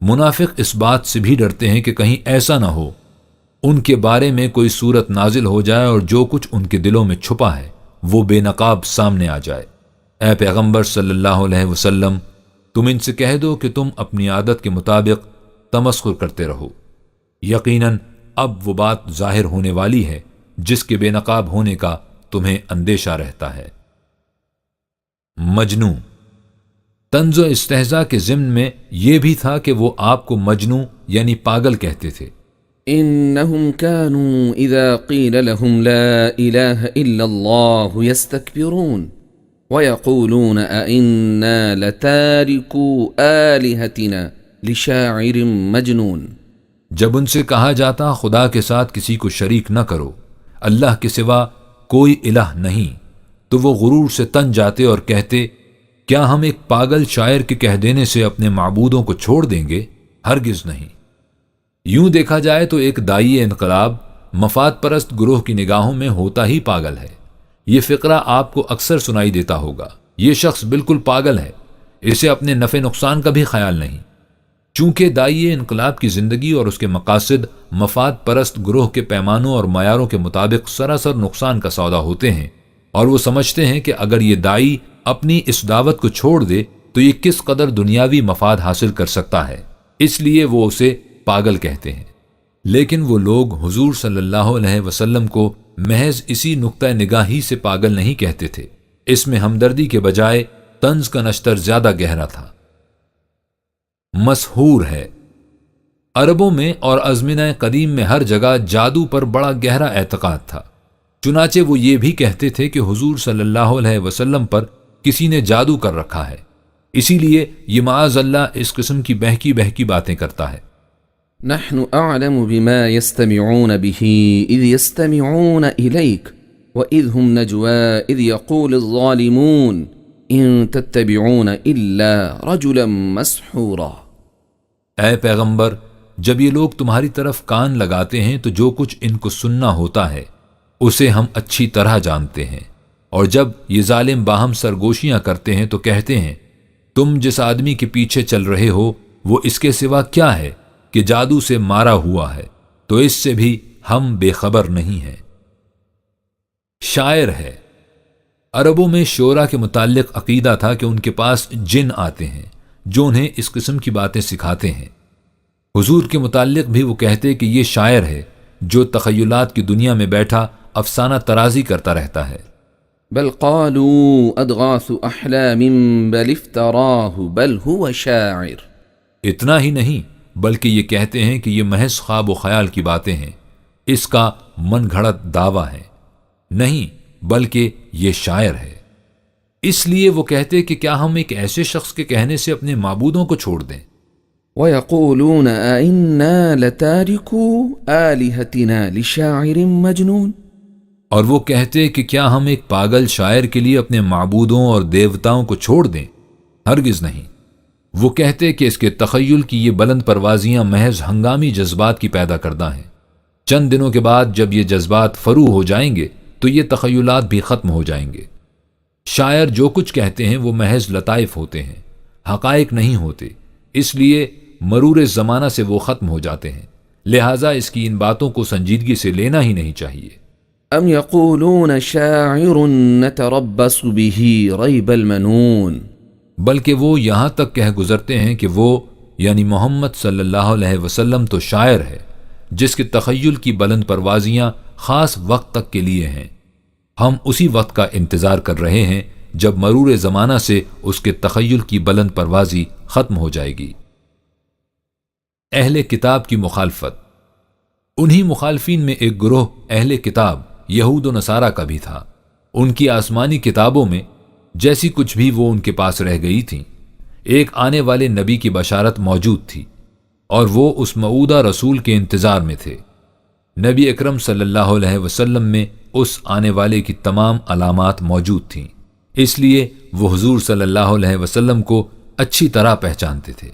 منافق اس بات سے بھی ڈرتے ہیں کہ کہیں ایسا نہ ہو ان کے بارے میں کوئی صورت نازل ہو جائے اور جو کچھ ان کے دلوں میں چھپا ہے وہ بے نقاب سامنے آ جائے۔ اے پیغمبر صلی اللہ علیہ وسلم، تم ان سے کہہ دو کہ تم اپنی عادت کے مطابق تمسخر کرتے رہو، یقیناً اب وہ بات ظاہر ہونے والی ہے جس کے بے نقاب ہونے کا تمہیں اندیشہ رہتا ہے۔ مجنوں، طنز و استہزاء کے ضمن میں یہ بھی تھا کہ وہ آپ کو مجنوں یعنی پاگل کہتے تھے۔ إنهم كانوا إذا قيل لهم لا إله إلا الله يستكبرون ويقولون أئنا لتاركو آلهتنا لشاعر مجنون۔ جب ان سے کہا جاتا خدا کے ساتھ کسی کو شریک نہ کرو، اللہ کے سوا کوئی الہ نہیں، تو وہ غرور سے تن جاتے اور کہتے کیا ہم ایک پاگل شاعر کے کہہ دینے سے اپنے معبودوں کو چھوڑ دیں گے؟ ہرگز نہیں۔ یوں دیکھا جائے تو ایک داعی انقلاب مفاد پرست گروہ کی نگاہوں میں ہوتا ہی پاگل ہے۔ یہ فقرہ آپ کو اکثر سنائی دیتا ہوگا، یہ شخص بالکل پاگل ہے، اسے اپنے نفع نقصان کا بھی خیال نہیں۔ چونکہ داعی انقلاب کی زندگی اور اس کے مقاصد مفاد پرست گروہ کے پیمانوں اور معیاروں کے مطابق سراسر نقصان کا سودا ہوتے ہیں، اور وہ سمجھتے ہیں کہ اگر یہ داعی اپنی اس دعوت کو چھوڑ دے تو یہ کس قدر دنیاوی مفاد حاصل کر سکتا ہے، اس لیے وہ اسے پاگل کہتے ہیں۔ لیکن وہ لوگ حضور صلی اللہ علیہ وسلم کو محض اسی نقطہ نگاہی سے پاگل نہیں کہتے تھے، اس میں ہمدردی کے بجائے طنز کا نشتر زیادہ گہرا تھا۔ مسحور ہے۔ عربوں میں اور ازمنہ قدیم میں ہر جگہ جادو پر بڑا گہرا اعتقاد تھا، چنانچہ وہ یہ بھی کہتے تھے کہ حضور صلی اللہ علیہ وسلم پر کسی نے جادو کر رکھا ہے، اسی لیے یہ معاذ اللہ اس قسم کی بہکی بہکی باتیں کرتا ہے۔ نحن أعلم بما يستمعون به إذ يستمعون إليك وإذ هم نجوى إذ يقول الظالمون إن تتبعون إلا رجلا مسحورا۔ اے پیغمبر، جب یہ لوگ تمہاری طرف کان لگاتے ہیں تو جو کچھ ان کو سننا ہوتا ہے اسے ہم اچھی طرح جانتے ہیں، اور جب یہ ظالم باہم سرگوشیاں کرتے ہیں تو کہتے ہیں تم جس آدمی کے پیچھے چل رہے ہو وہ اس کے سوا کیا ہے کہ جادو سے مارا ہوا ہے، تو اس سے بھی ہم بے خبر نہیں ہیں۔ شاعر ہے۔ عربوں میں شعراء کے متعلق عقیدہ تھا کہ ان کے پاس جن آتے ہیں جو انہیں اس قسم کی باتیں سکھاتے ہیں۔ حضور کے متعلق بھی وہ کہتے کہ یہ شاعر ہے جو تخیلات کی دنیا میں بیٹھا افسانہ ترازی کرتا رہتا ہے۔ بل قالوا اضغاث احلام بل افتراه بل هو شاعر۔ اتنا ہی نہیں بلکہ یہ کہتے ہیں کہ یہ محض خواب و خیال کی باتیں ہیں، اس کا من گھڑت دعویٰ ہے، نہیں بلکہ یہ شاعر ہے۔ اس لیے وہ کہتے کہ کیا ہم ایک ایسے شخص کے کہنے سے اپنے معبودوں کو چھوڑ دیں؟ وَيَقُولُونَ أَإِنَّا لَتَارِكُو آلِهَتِنَا لِشَاعِرٍ مَجْنُونَ۔ اور وہ کہتے کہ کیا ہم ایک پاگل شاعر کے لیے اپنے معبودوں اور دیوتاؤں کو چھوڑ دیں؟ ہرگز نہیں۔ وہ کہتے کہ اس کے تخیل کی یہ بلند پروازیاں محض ہنگامی جذبات کی پیدا کردہ ہیں، چند دنوں کے بعد جب یہ جذبات فرو ہو جائیں گے تو یہ تخیلات بھی ختم ہو جائیں گے۔ شاعر جو کچھ کہتے ہیں وہ محض لطائف ہوتے ہیں، حقائق نہیں ہوتے، اس لیے مرور زمانہ سے وہ ختم ہو جاتے ہیں، لہٰذا اس کی ان باتوں کو سنجیدگی سے لینا ہی نہیں چاہیے۔ ام یقولون شاعر نتربص به ریب المنون۔ بلکہ وہ یہاں تک کہہ گزرتے ہیں کہ وہ یعنی محمد صلی اللہ علیہ وسلم تو شاعر ہے جس کے تخیل کی بلند پروازیاں خاص وقت تک کے لیے ہیں، ہم اسی وقت کا انتظار کر رہے ہیں جب مرور زمانہ سے اس کے تخیل کی بلند پروازی ختم ہو جائے گی۔ اہل کتاب کی مخالفت۔ انہی مخالفین میں ایک گروہ اہل کتاب یہود و نصارہ کا بھی تھا۔ ان کی آسمانی کتابوں میں جیسی کچھ بھی وہ ان کے پاس رہ گئی تھیں ایک آنے والے نبی کی بشارت موجود تھی اور وہ اس موعودہ رسول کے انتظار میں تھے۔ نبی اکرم صلی اللہ علیہ وسلم میں اس آنے والے کی تمام علامات موجود تھیں، اس لیے وہ حضور صلی اللہ علیہ وسلم کو اچھی طرح پہچانتے تھے۔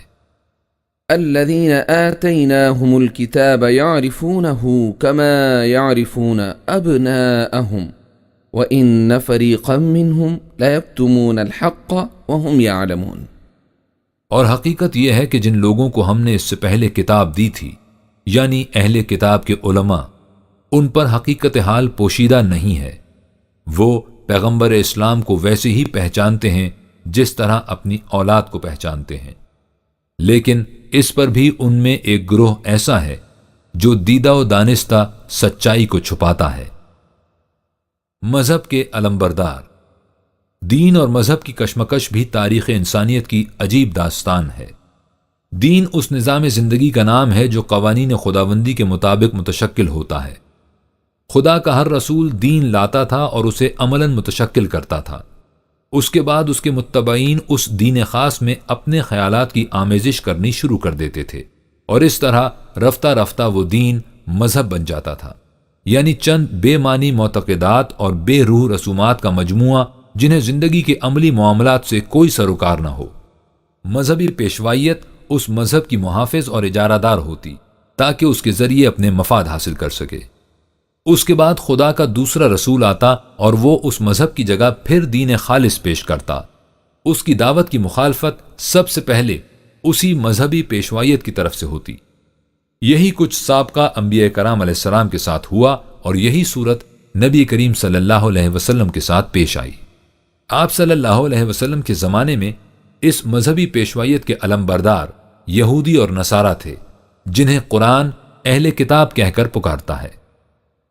الذين آتيناهم الكتاب يعرفونه كما يعرفون أبناءهم وإن فريقا منهم لا يكتمون الحق وهم يعلمون۔ اور حقیقت یہ ہے کہ جن لوگوں کو ہم نے اس سے پہلے کتاب دی تھی، یعنی اہل کتاب کے علماء، ان پر حقیقت حال پوشیدہ نہیں ہے۔ وہ پیغمبر اسلام کو ویسے ہی پہچانتے ہیں جس طرح اپنی اولاد کو پہچانتے ہیں، لیکن اس پر بھی ان میں ایک گروہ ایسا ہے جو دیدہ و دانستہ سچائی کو چھپاتا ہے۔ مذہب کے علمبردار۔ دین اور مذہب کی کشمکش بھی تاریخ انسانیت کی عجیب داستان ہے۔ دین اس نظام زندگی کا نام ہے جو قوانین خداوندی کے مطابق متشکل ہوتا ہے۔ خدا کا ہر رسول دین لاتا تھا اور اسے عملاً متشکل کرتا تھا۔ اس کے بعد اس کے متبعین اس دین خاص میں اپنے خیالات کی آمیزش کرنی شروع کر دیتے تھے، اور اس طرح رفتہ رفتہ وہ دین مذہب بن جاتا تھا، یعنی چند بے معنی معتقدات اور بے روح رسومات کا مجموعہ جنہیں زندگی کے عملی معاملات سے کوئی سروکار نہ ہو۔ مذہبی پیشوائیت اس مذہب کی محافظ اور اجارہ دار ہوتی تاکہ اس کے ذریعے اپنے مفاد حاصل کر سکے۔ اس کے بعد خدا کا دوسرا رسول آتا اور وہ اس مذہب کی جگہ پھر دین خالص پیش کرتا۔ اس کی دعوت کی مخالفت سب سے پہلے اسی مذہبی پیشوائیت کی طرف سے ہوتی۔ یہی کچھ سابقہ انبیاء کرام علیہ السلام کے ساتھ ہوا اور یہی صورت نبی کریم صلی اللہ علیہ وسلم کے ساتھ پیش آئی۔ آپ صلی اللہ علیہ وسلم کے زمانے میں اس مذہبی پیشوائیت کے علمبردار یہودی اور نصارہ تھے، جنہیں قرآن اہل کتاب کہہ کر پکارتا ہے۔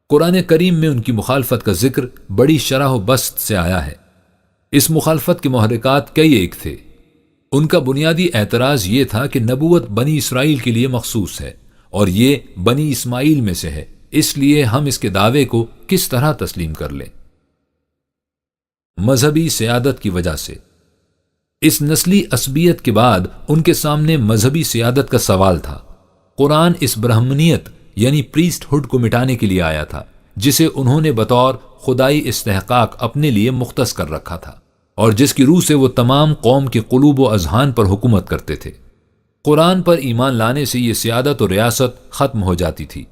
قرآن کریم میں ان کی مخالفت کا ذکر بڑی شرح و بسط سے آیا ہے۔ اس مخالفت کے محرکات کئی ایک تھے۔ ان کا بنیادی اعتراض یہ تھا کہ نبوت بنی اسرائیل کے لیے مخصوص ہے اور یہ بنی اسماعیل میں سے ہے، اس لیے ہم اس کے دعوے کو کس طرح تسلیم کر لیں۔ مذہبی سیادت کی وجہ سے اس نسلی عصبیت کے بعد ان کے سامنے مذہبی سیادت کا سوال تھا۔ قرآن اس برہمنیت یعنی پریسٹ ہوڈ کو مٹانے کے لیے آیا تھا، جسے انہوں نے بطور خدائی استحقاق اپنے لیے مختص کر رکھا تھا اور جس کی روح سے وہ تمام قوم کے قلوب و اذہان پر حکومت کرتے تھے۔ قرآن پر ایمان لانے سے یہ سیادت و ریاست ختم ہو جاتی تھی،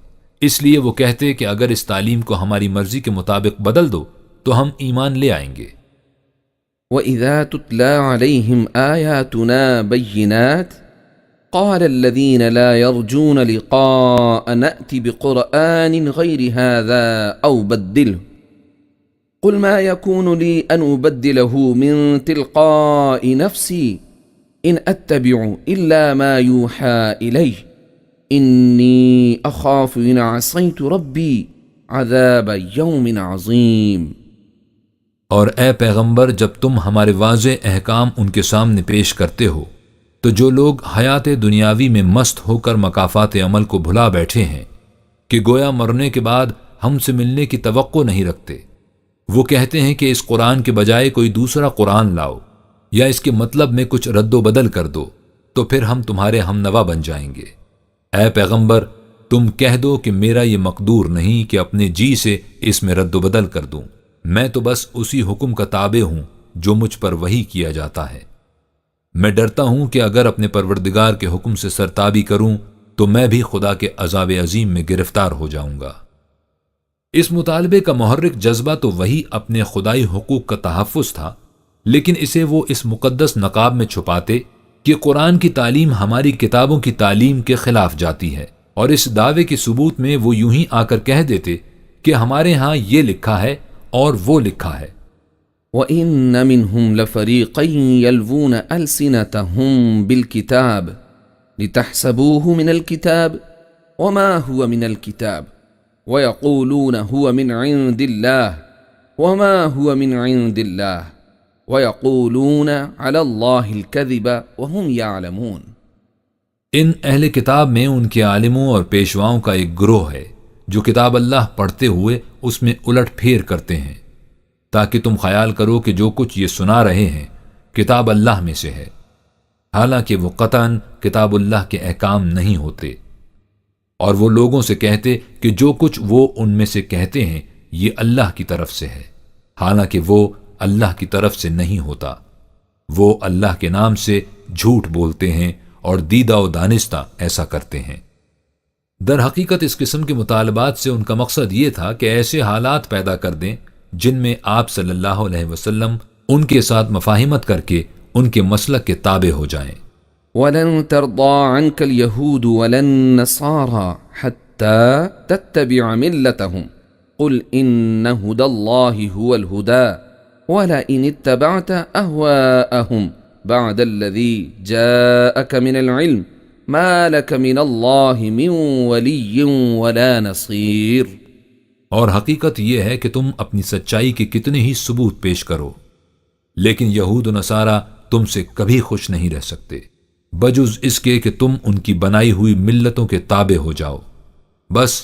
اس لیے وہ کہتے کہ اگر اس تعلیم کو ہماری مرضی کے مطابق بدل دو تو ہم ایمان لے آئیں گے۔ وَإِذَا تُتْلَى عَلَيْهِمْ آيَاتُنَا بَيِّنَاتٍ قال الذين لا يرجون لقاء نأت بقرآن غير هذا أو بدله قل ما يكون لي أن أبدله من تلقاء نفسي إن أتبع إلا ما يوحى إليه إني أخاف إن عصيت ربي عذاب يوم عظيم۔ اور اے پیغمبر، جب تم ہمارے واضح احکام ان کے سامنے پیش کرتے ہو تو جو لوگ حیات دنیاوی میں مست ہو کر مکافات عمل کو بھلا بیٹھے ہیں کہ گویا مرنے کے بعد ہم سے ملنے کی توقع نہیں رکھتے، وہ کہتے ہیں کہ اس قرآن کے بجائے کوئی دوسرا قرآن لاؤ یا اس کے مطلب میں کچھ رد و بدل کر دو تو پھر ہم تمہارے ہم نوا بن جائیں گے۔ اے پیغمبر، تم کہہ دو کہ میرا یہ مقدور نہیں کہ اپنے جی سے اس میں رد و بدل کر دوں، میں تو بس اسی حکم کا تابع ہوں جو مجھ پر وحی کیا جاتا ہے۔ میں ڈرتا ہوں کہ اگر اپنے پروردگار کے حکم سے سرتابی کروں تو میں بھی خدا کے عذاب عظیم میں گرفتار ہو جاؤں گا۔ اس مطالبے کا محرک جذبہ تو وہی اپنے خدائی حقوق کا تحفظ تھا، لیکن اسے وہ اس مقدس نقاب میں چھپاتے کہ قرآن کی تعلیم ہماری کتابوں کی تعلیم کے خلاف جاتی ہے، اور اس دعوے کے ثبوت میں وہ یوں ہی آ کر کہہ دیتے کہ ہمارے ہاں یہ لکھا ہے اور وہ لکھا ہے۔ وَإِنَّ مِنْهُمْ لَفَرِيقًا يَلْوُونَ أَلْسِنَتَهُمْ بِالْكِتَابِ لِتَحْسَبُوهُ مِنَ الْكِتَابِ وَمَا هُوَ مِنَ الْكِتَابِ وَيَقُولُونَ هُوَ مِنْ عِنْدِ اللَّهِ وَمَا هُوَ مِنْ عِنْدِ اللَّهِ وَيَقُولُونَ عَلَى اللَّهِ الْكَذِبَ وَهُمْ يَعْلَمُونَ۔ ان اہل کتاب میں ان کے عالموں اور پیشواؤں کا ایک گروہ ہے جو کتاب اللہ پڑھتے ہوئے اس میں الٹ پھیر کرتے ہیں تاکہ تم خیال کرو کہ جو کچھ یہ سنا رہے ہیں کتاب اللہ میں سے ہے، حالانکہ وہ قطعاً کتاب اللہ کے احکام نہیں ہوتے، اور وہ لوگوں سے کہتے کہ جو کچھ وہ ان میں سے کہتے ہیں یہ اللہ کی طرف سے ہے، حالانکہ وہ اللہ کی طرف سے نہیں ہوتا۔ وہ اللہ کے نام سے جھوٹ بولتے ہیں اور دیدہ و دانستہ ایسا کرتے ہیں۔ در حقیقت اس قسم کے مطالبات سے ان کا مقصد یہ تھا کہ ایسے حالات پیدا کر دیں جن میں آپ صلی اللہ علیہ وسلم ان کے ساتھ مفاہمت کر کے ان کے مسلک کے تابع ہو جائیں۔ وَلَن تَرْضَىٰ عَنْكَ الْيَهُودُ وَلَا النَّصَارَىٰ حَتَّىٰ تَتَّبِعَ مِلَّتَهُمْ قُلْ إِنَّ هُدَى اللَّهِ هُوَ الْهُدَىٰ وَلَئِنِ اتَّبَعْتَ أَهْوَاءَهُمْ بَعْدَ الَّذِي جَاءَكَ مِنَ الْعِلْمِ مَا لَكَ مِنَ اللَّهِ مِن وَلِيٍّ وَلَا نَصِيرٍ۔ اور حقیقت یہ ہے کہ تم اپنی سچائی کے کتنے ہی ثبوت پیش کرو، لیکن یہود و نصارہ تم سے کبھی خوش نہیں رہ سکتے بجز اس کے کہ تم ان کی بنائی ہوئی ملتوں کے تابع ہو جاؤ۔ بس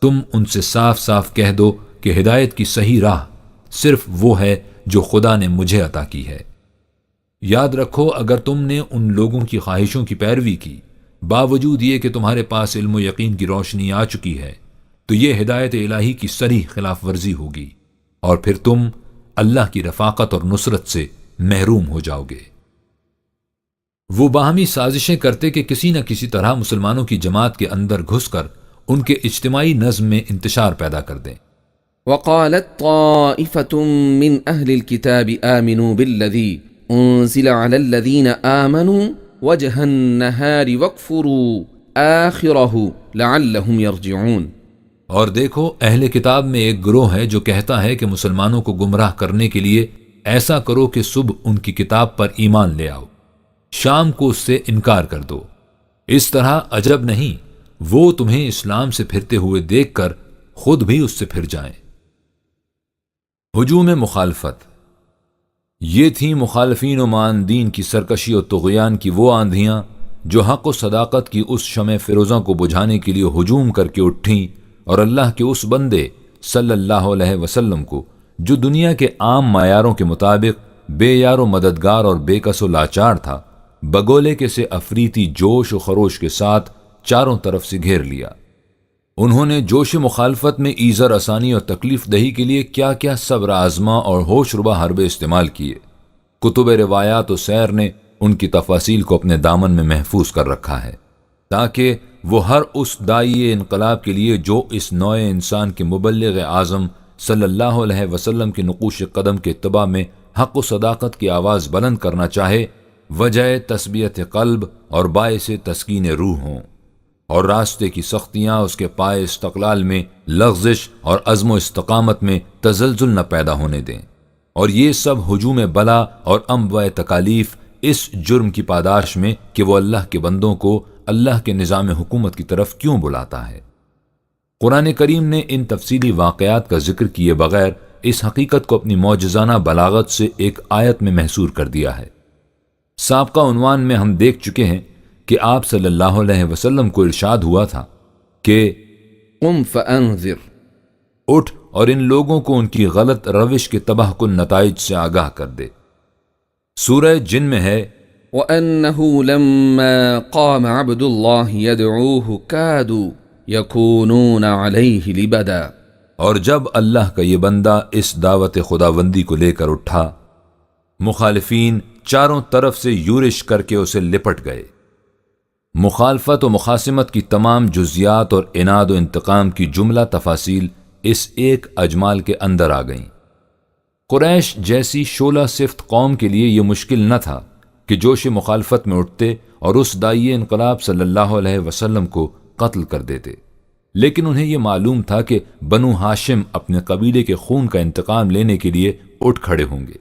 تم ان سے صاف صاف کہہ دو کہ ہدایت کی صحیح راہ صرف وہ ہے جو خدا نے مجھے عطا کی ہے۔ یاد رکھو اگر تم نے ان لوگوں کی خواہشوں کی پیروی کی باوجود یہ کہ تمہارے پاس علم و یقین کی روشنی آ چکی ہے تو یہ ہدایت الہی کی صریح خلاف ورزی ہوگی، اور پھر تم اللہ کی رفاقت اور نصرت سے محروم ہو جاؤ گے۔ وہ باہمی سازشیں کرتے کہ کسی نہ کسی طرح مسلمانوں کی جماعت کے اندر گھس کر ان کے اجتماعی نظم میں انتشار پیدا کر دیں۔ وقالت طائفة من أهل الكتاب آمنوا بالذي أنزل على الذين آمنوا وجه النهار واكفروا آخره لعلهم يرجعون۔ اور دیکھو اہل کتاب میں ایک گروہ ہے جو کہتا ہے کہ مسلمانوں کو گمراہ کرنے کے لیے ایسا کرو کہ صبح ان کی کتاب پر ایمان لے آؤ، شام کو اس سے انکار کر دو، اس طرح عجب نہیں وہ تمہیں اسلام سے پھرتے ہوئے دیکھ کر خود بھی اس سے پھر جائیں۔ ہجوم مخالفت، یہ تھیں مخالفین و معاندین کی سرکشی و طغیان کی وہ آندھیاں جو حق و صداقت کی اس شمع فیروزوں کو بجھانے کے لیے ہجوم کر کے اٹھیں اور اللہ کے اس بندے صلی اللہ علیہ وسلم کو جو دنیا کے عام معیاروں کے مطابق بے یار و مددگار اور بے کس و لاچار تھا، بگولے کے سے افریتی جوش و خروش کے ساتھ چاروں طرف سے گھیر لیا۔ انہوں نے جوش مخالفت میں ایزر آسانی اور تکلیف دہی کے لیے کیا کیا صبر آزما اور ہوش ربا حربے استعمال کیے۔ کتب روایات و سیر نے ان کی تفاصیل کو اپنے دامن میں محفوظ کر رکھا ہے تاکہ وہ ہر اس داعی انقلاب کے لیے جو اس نوع انسان کے مبلغ اعظم صلی اللہ علیہ وسلم کے نقوش قدم کے اتباع میں حق و صداقت کی آواز بلند کرنا چاہے، وجہ تسبیت قلب اور باعث تسکین روح ہوں، اور راستے کی سختیاں اس کے پائے استقلال میں لغزش اور عزم و استقامت میں تزلزل نہ پیدا ہونے دیں، اور یہ سب ہجوم بلا اور انواع تکالیف اس جرم کی پاداش میں کہ وہ اللہ کے بندوں کو اللہ کے نظام حکومت کی طرف کیوں بلاتا ہے۔ قرآن کریم نے ان تفصیلی واقعات کا ذکر کیے بغیر اس حقیقت کو اپنی معجزانہ بلاغت سے ایک آیت میں محصور کر دیا ہے۔ سابقہ عنوان میں ہم دیکھ چکے ہیں کہ آپ صلی اللہ علیہ وسلم کو ارشاد ہوا تھا کہ قم فانذر، اٹھ اور ان لوگوں کو ان کی غلط روش کے تباہ کن نتائج سے آگاہ کر دے۔ سورہ جن میں ہے وَأَنَّهُ لَمَّا قَامَ عَبْدُ اللَّهِ يَدْعُوهُ كَادُوا يَكُونُونَ عَلَيْهِ لِبَدًا، اور جب اللہ کا یہ بندہ اس دعوت خداوندی کو لے کر اٹھا، مخالفین چاروں طرف سے یورش کر کے اسے لپٹ گئے۔ مخالفت و مخاصمت کی تمام جزیات اور عناد و انتقام کی جملہ تفاصیل اس ایک اجمال کے اندر آ گئیں۔ قریش جیسی شعلہ صفت قوم کے لیے یہ مشکل نہ تھا کہ جوش مخالفت میں اٹھتے اور اس داعی انقلاب صلی اللہ علیہ وسلم کو قتل کر دیتے، لیکن انہیں یہ معلوم تھا کہ بنو ہاشم اپنے قبیلے کے خون کا انتقام لینے کے لیے اٹھ کھڑے ہوں گے،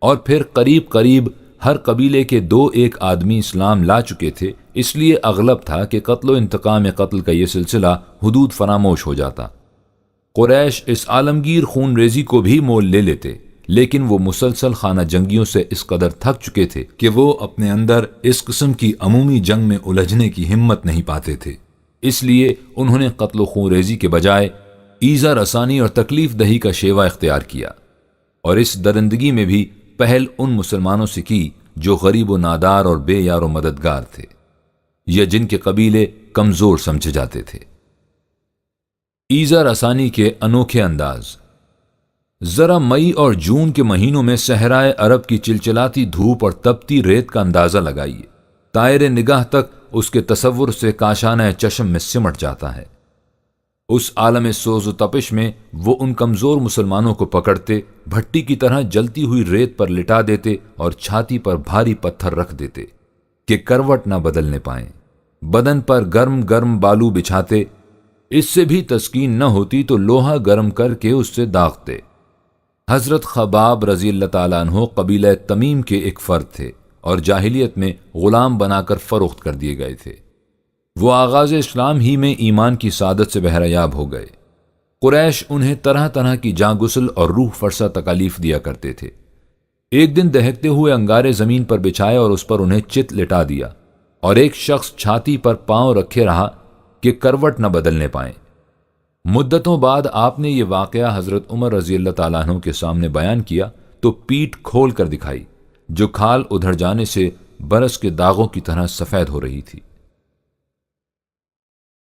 اور پھر قریب قریب ہر قبیلے کے 2-1 آدمی اسلام لا چکے تھے، اس لیے اغلب تھا کہ قتل و انتقام قتل کا یہ سلسلہ حدود فراموش ہو جاتا۔ قریش اس عالمگیر خون ریزی کو بھی مول لے لیتے، لیکن وہ مسلسل خانہ جنگیوں سے اس قدر تھک چکے تھے کہ وہ اپنے اندر اس قسم کی عمومی جنگ میں الجھنے کی ہمت نہیں پاتے تھے، اس لیے انہوں نے قتل و خون ریزی کے بجائے ایذا رسانی اور تکلیف دہی کا شیوا اختیار کیا، اور اس درندگی میں بھی پہل ان مسلمانوں سے کی جو غریب و نادار اور بے یار و مددگار تھے یا جن کے قبیلے کمزور سمجھے جاتے تھے۔ ایذا رسانی کے انوکھے انداز۔ ذرا مئی اور جون کے مہینوں میں صحرائے عرب کی چلچلاتی دھوپ اور تپتی ریت کا اندازہ لگائیے، طائر نگاہ تک اس کے تصور سے کاشانہ چشم میں سمٹ جاتا ہے۔ اس عالم سوز و تپش میں وہ ان کمزور مسلمانوں کو پکڑتے، بھٹی کی طرح جلتی ہوئی ریت پر لٹا دیتے اور چھاتی پر بھاری پتھر رکھ دیتے کہ کروٹ نہ بدلنے پائیں، بدن پر گرم گرم بالو بچھاتے، اس سے بھی تسکین نہ ہوتی تو لوہا گرم کر کے اس سے داغتے۔ حضرت خباب رضی اللہ تعالیٰ عنہ قبیلہ تمیم کے ایک فرد تھے اور جاہلیت میں غلام بنا کر فروخت کر دیے گئے تھے۔ وہ آغاز اسلام ہی میں ایمان کی سعادت سے بہرایاب ہو گئے۔ قریش انہیں طرح طرح کی جاں گسل اور روح فرسا تکالیف دیا کرتے تھے۔ ایک دن دہکتے ہوئے انگارے زمین پر بچھائے اور اس پر انہیں چت لٹا دیا، اور ایک شخص چھاتی پر پاؤں رکھے رہا کہ کروٹ نہ بدلنے پائیں۔ مدتوں بعد آپ نے یہ واقعہ حضرت عمر رضی اللہ تعالیٰ عنہ کے سامنے بیان کیا تو پیٹھ کھول کر دکھائی، جو کھال ادھر جانے سے برس کے داغوں کی طرح سفید ہو رہی تھی۔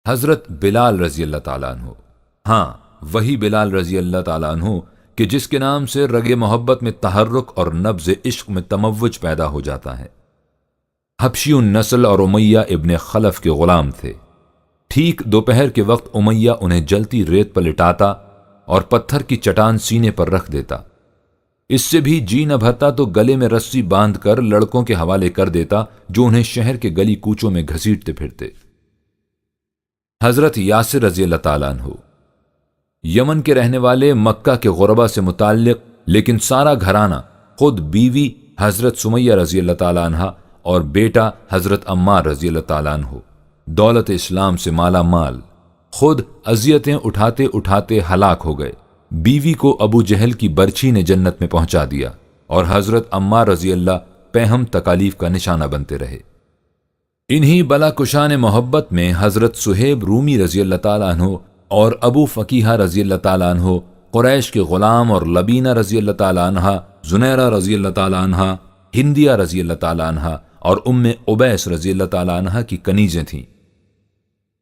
حضرت بلال رضی اللہ تعالیٰ عنہ، ہاں وہی بلال رضی اللہ تعالیٰ عنہ کہ جس کے نام سے رگ محبت میں تحرک اور نبض عشق میں تموج پیدا ہو جاتا ہے۔ حبشی النسل اور امیہ ابن خلف کے غلام تھے۔ ٹھیک دوپہر کے وقت امیہ انہیں جلتی ریت پر لٹاتا اور پتھر کی چٹان سینے پر رکھ دیتا۔ اس سے بھی جی نہ بھرتا تو گلے میں رسی باندھ کر لڑکوں کے حوالے کر دیتا جو انہیں شہر کے گلی کوچوں میں گھسیٹتے پھرتے۔ حضرت یاسر رضی اللہ تعالیٰ عنہ، یمن کے رہنے والے، مکہ کے غربا سے متعلق، لیکن سارا گھرانہ، خود بیوی حضرت سمیہ رضی اللہ تعالیٰ عنہ اور بیٹا حضرت عمار رضی اللہ تعالیٰ عنہ، دولت اسلام سے مالا مال، خود اذیتیں اٹھاتے اٹھاتے ہلاک ہو گئے۔ بیوی کو ابو جہل کی برچھی نے جنت میں پہنچا دیا، اور حضرت عمار رضی اللہ پہم تکالیف کا نشانہ بنتے رہے۔ انہی بلا کشان محبت میں حضرت صہیب رومی رضی اللہ تعالیٰ عنہ اور ابو فقیہ رضی اللہ تعالیٰ عنہ، قریش کے غلام، اور لبینہ رضی اللہ تعالیٰ عنہ، زنیرہ رضی اللہ تعالیٰ عنہ، ہندیہ رضی اللہ تعالیٰ عنہ اور ام عبیس رضی اللہ تعالیٰ عنہ کی کنیزیں تھیں۔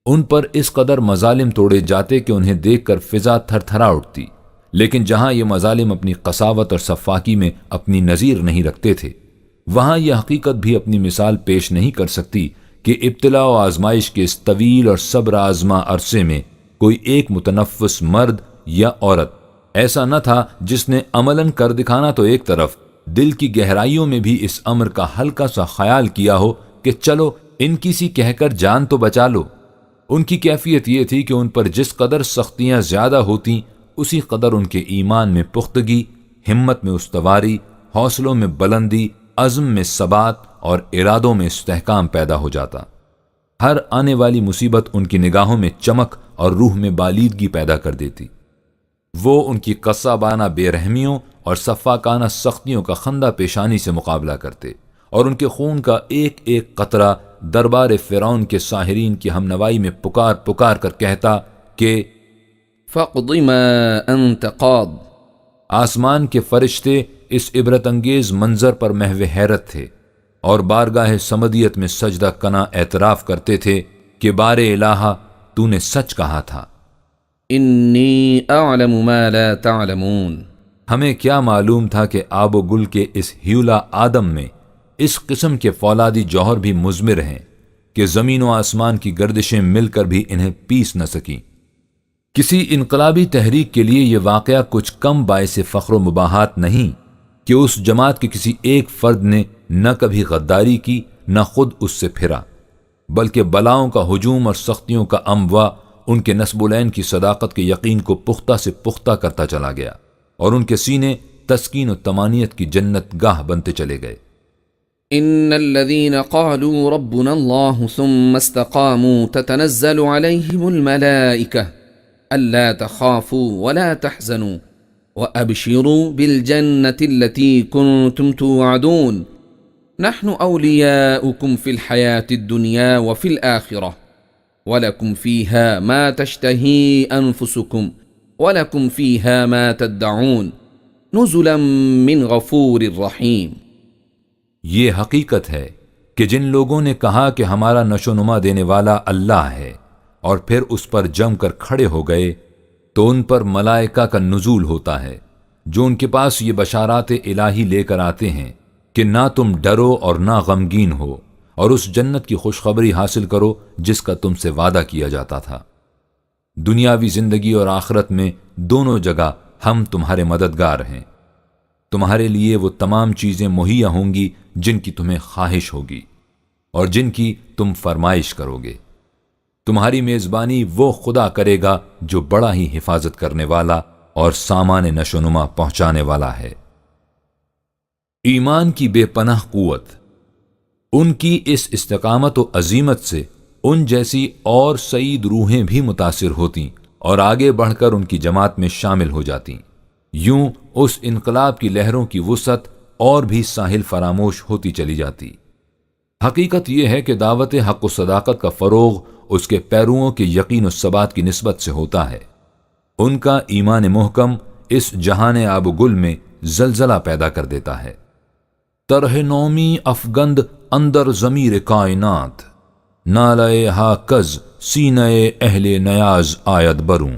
ان پر اس قدر مظالم توڑے جاتے کہ انہیں دیکھ کر فضا تھر تھرا اٹھتی، لیکن جہاں یہ مظالم اپنی قساوت اور صفاکی میں اپنی نظیر نہیں رکھتے تھے، وہاں یہ حقیقت بھی اپنی مثال پیش نہیں کر سکتی کہ ابتلاء و آزمائش کے اس طویل اور صبر آزما عرصے میں کوئی ایک متنفس مرد یا عورت ایسا نہ تھا جس نے عملاً کر دکھانا تو ایک طرف، دل کی گہرائیوں میں بھی اس امر کا ہلکا سا خیال کیا ہو کہ چلو ان کی سی کہہ کر جان تو بچا لو۔ ان کی کیفیت یہ تھی کہ ان پر جس قدر سختیاں زیادہ ہوتیں، اسی قدر ان کے ایمان میں پختگی، ہمت میں استواری، حوصلوں میں بلندی، عزم میں ثبات اور ارادوں میں استحکام پیدا ہو جاتا۔ ہر آنے والی مصیبت ان کی نگاہوں میں چمک اور روح میں بالیدگی پیدا کر دیتی۔ وہ ان کی قصابانہ بے رحمیوں اور صفاکانہ سختیوں کا خندہ پیشانی سے مقابلہ کرتے، اور ان کے خون کا ایک ایک قطرہ دربار فرعون کے ساحرین کی ہمنوائی میں پکار پکار کر کہتا کہ فَاقْضِ مَا أَنْتَ قَاضٍ۔ آسمان کے فرشتے اس عبرت انگیز منظر پر محو حیرت تھے اور بارگاہ سمدیت میں سجدہ کنا اعتراف کرتے تھے کہ بار الہا تو نے سچ کہا تھا۔ انی اعلم ما لا تعلمون۔ ہمیں کیا معلوم تھا کہ آب و گل کے اس ہیولا آدم میں اس قسم کے فولادی جوہر بھی مضمر ہیں کہ زمین و آسمان کی گردشیں مل کر بھی انہیں پیس نہ سکیں۔ کسی انقلابی تحریک کے لیے یہ واقعہ کچھ کم باعث فخر و مباحات نہیں کہ اس جماعت کے کسی ایک فرد نے نہ کبھی غداری کی، نہ خود اس سے پھرا، بلکہ بلاؤں کا ہجوم اور سختیوں کا اموا ان کے نسب العین کی صداقت کے یقین کو پختہ سے پختہ کرتا چلا گیا، اور ان کے سینے تسکین و طمانینت کی جنت گاہ بنتے چلے گئے۔ ان الذين قالوا ربنا الله ثم استقاموا تتنزل عليهم الملائكة ألا تخافوا ولا تحزنوا وأبشروا بالجنة التي كنتم توعدون نحن أولياؤكم في الحياة الدنيا وفي الآخرة ولكم فيها ما تشتهي أنفسكم ولكم فيها ما تدعون نزلا من غفور رحيم۔ یہ حقیقت ہے کہ جن لوگوں نے کہا کہ ہمارا نشو نما دینے والا اللہ ہے اور پھر اس پر جم کر کھڑے ہو گئے تو ان پر ملائکہ کا نزول ہوتا ہے جو ان کے پاس یہ بشارات الہی لے کر آتے ہیں کہ نہ تم ڈرو اور نہ غمگین ہو اور اس جنت کی خوشخبری حاصل کرو جس کا تم سے وعدہ کیا جاتا تھا۔ دنیاوی زندگی اور آخرت میں دونوں جگہ ہم تمہارے مددگار ہیں۔ تمہارے لیے وہ تمام چیزیں مہیا ہوں گی جن کی تمہیں خواہش ہوگی اور جن کی تم فرمائش کرو گے۔ تمہاری میزبانی وہ خدا کرے گا جو بڑا ہی حفاظت کرنے والا اور سامان نشوونما پہنچانے والا ہے۔ ایمان کی بے پناہ قوت۔ ان کی اس استقامت و عزیمت سے ان جیسی اور سعید روحیں بھی متاثر ہوتیں اور آگے بڑھ کر ان کی جماعت میں شامل ہو جاتیں۔ یوں اس انقلاب کی لہروں کی وسعت اور بھی ساحل فراموش ہوتی چلی جاتی۔ حقیقت یہ ہے کہ دعوت حق و صداقت کا فروغ اس کے پیروؤں کے یقین و ثبات کی نسبت سے ہوتا ہے۔ ان کا ایمان محکم اس جہان آب و گل میں زلزلہ پیدا کر دیتا ہے۔ طرح نومی افگند اندر ضمیر کائنات، نالے ہا کز سینہ اہل نیاز آیت بروں۔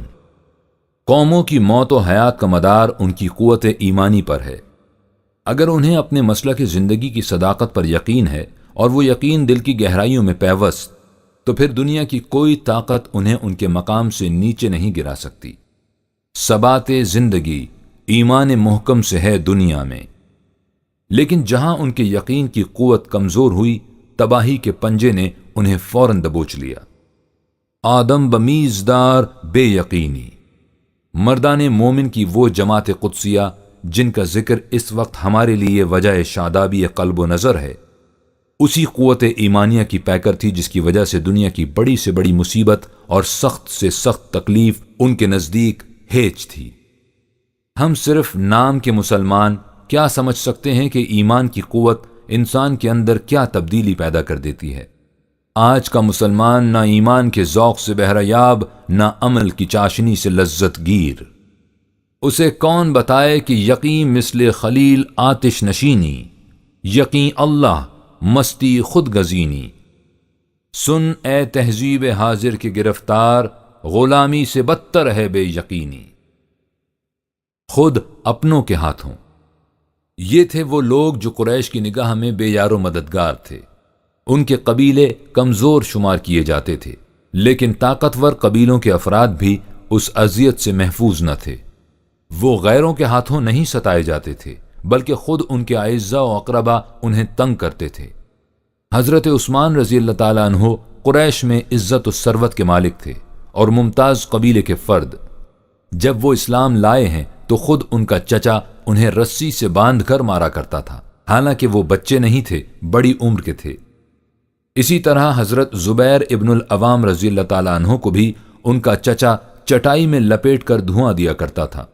قوموں کی موت و حیات کا مدار ان کی قوت ایمانی پر ہے۔ اگر انہیں اپنے مسلک زندگی کی صداقت پر یقین ہے اور وہ یقین دل کی گہرائیوں میں پیوست، تو پھر دنیا کی کوئی طاقت انہیں ان کے مقام سے نیچے نہیں گرا سکتی۔ ثبات زندگی ایمان محکم سے ہے دنیا میں، لیکن جہاں ان کے یقین کی قوت کمزور ہوئی، تباہی کے پنجے نے انہیں فوراً دبوچ لیا۔ آدم بمیزدار بے یقینی۔ مردان مومن کی وہ جماعت قدسیہ جن کا ذکر اس وقت ہمارے لیے وجہ شادابی قلب و نظر ہے، اسی قوت ایمانیہ کی پیکر تھی جس کی وجہ سے دنیا کی بڑی سے بڑی مصیبت اور سخت سے سخت تکلیف ان کے نزدیک ہیچ تھی۔ ہم صرف نام کے مسلمان کیا سمجھ سکتے ہیں کہ ایمان کی قوت انسان کے اندر کیا تبدیلی پیدا کر دیتی ہے۔ آج کا مسلمان نہ ایمان کے ذوق سے بہرہ یاب، نہ عمل کی چاشنی سے لذت گیر۔ اسے کون بتائے کہ یقین مثل خلیل آتش نشینی، یقین اللہ مستی خود گزینی۔ سن اے تہذیب حاضر کے گرفتار، غلامی سے بدتر ہے بے یقینی۔ خود اپنوں کے ہاتھوں۔ یہ تھے وہ لوگ جو قریش کی نگاہ میں بے یار و مددگار تھے۔ ان کے قبیلے کمزور شمار کیے جاتے تھے، لیکن طاقتور قبیلوں کے افراد بھی اس اذیت سے محفوظ نہ تھے۔ وہ غیروں کے ہاتھوں نہیں ستائے جاتے تھے، بلکہ خود ان کے اعزاء و اقربا انہیں تنگ کرتے تھے۔ حضرت عثمان رضی اللہ تعالیٰ عنہ قریش میں عزت و ثروت کے مالک تھے اور ممتاز قبیلے کے فرد۔ جب وہ اسلام لائے ہیں تو خود ان کا چچا انہیں رسی سے باندھ کر مارا کرتا تھا، حالانکہ وہ بچے نہیں تھے، بڑی عمر کے تھے۔ اسی طرح حضرت زبیر ابن العوام رضی اللہ تعالیٰ عنہ کو بھی ان کا چچا چٹائی میں لپیٹ کر دھواں دیا کرتا تھا۔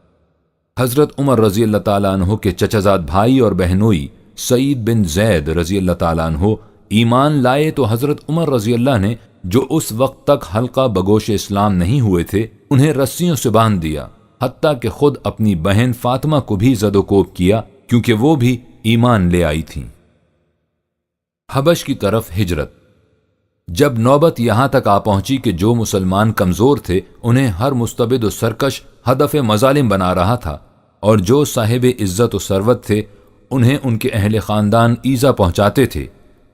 حضرت عمر رضی اللہ تعالیٰ عنہ کے چچازاد بھائی اور بہنوئی سعید بن زید رضی اللہ تعالیٰ عنہ ایمان لائے تو حضرت عمر رضی اللہ نے، جو اس وقت تک حلقہ بگوش اسلام نہیں ہوئے تھے، انہیں رسیوں سے باندھ دیا، حتیٰ کہ خود اپنی بہن فاطمہ کو بھی زد و کوب کیا کیونکہ وہ بھی ایمان لے آئی تھیں۔ حبش کی طرف ہجرت۔ جب نوبت یہاں تک آ پہنچی کہ جو مسلمان کمزور تھے انہیں ہر مستبد و سرکش ہدف مظالم بنا رہا تھا، اور جو صاحب عزت و ثروت تھے انہیں ان کے اہل خاندان ایذا پہنچاتے تھے،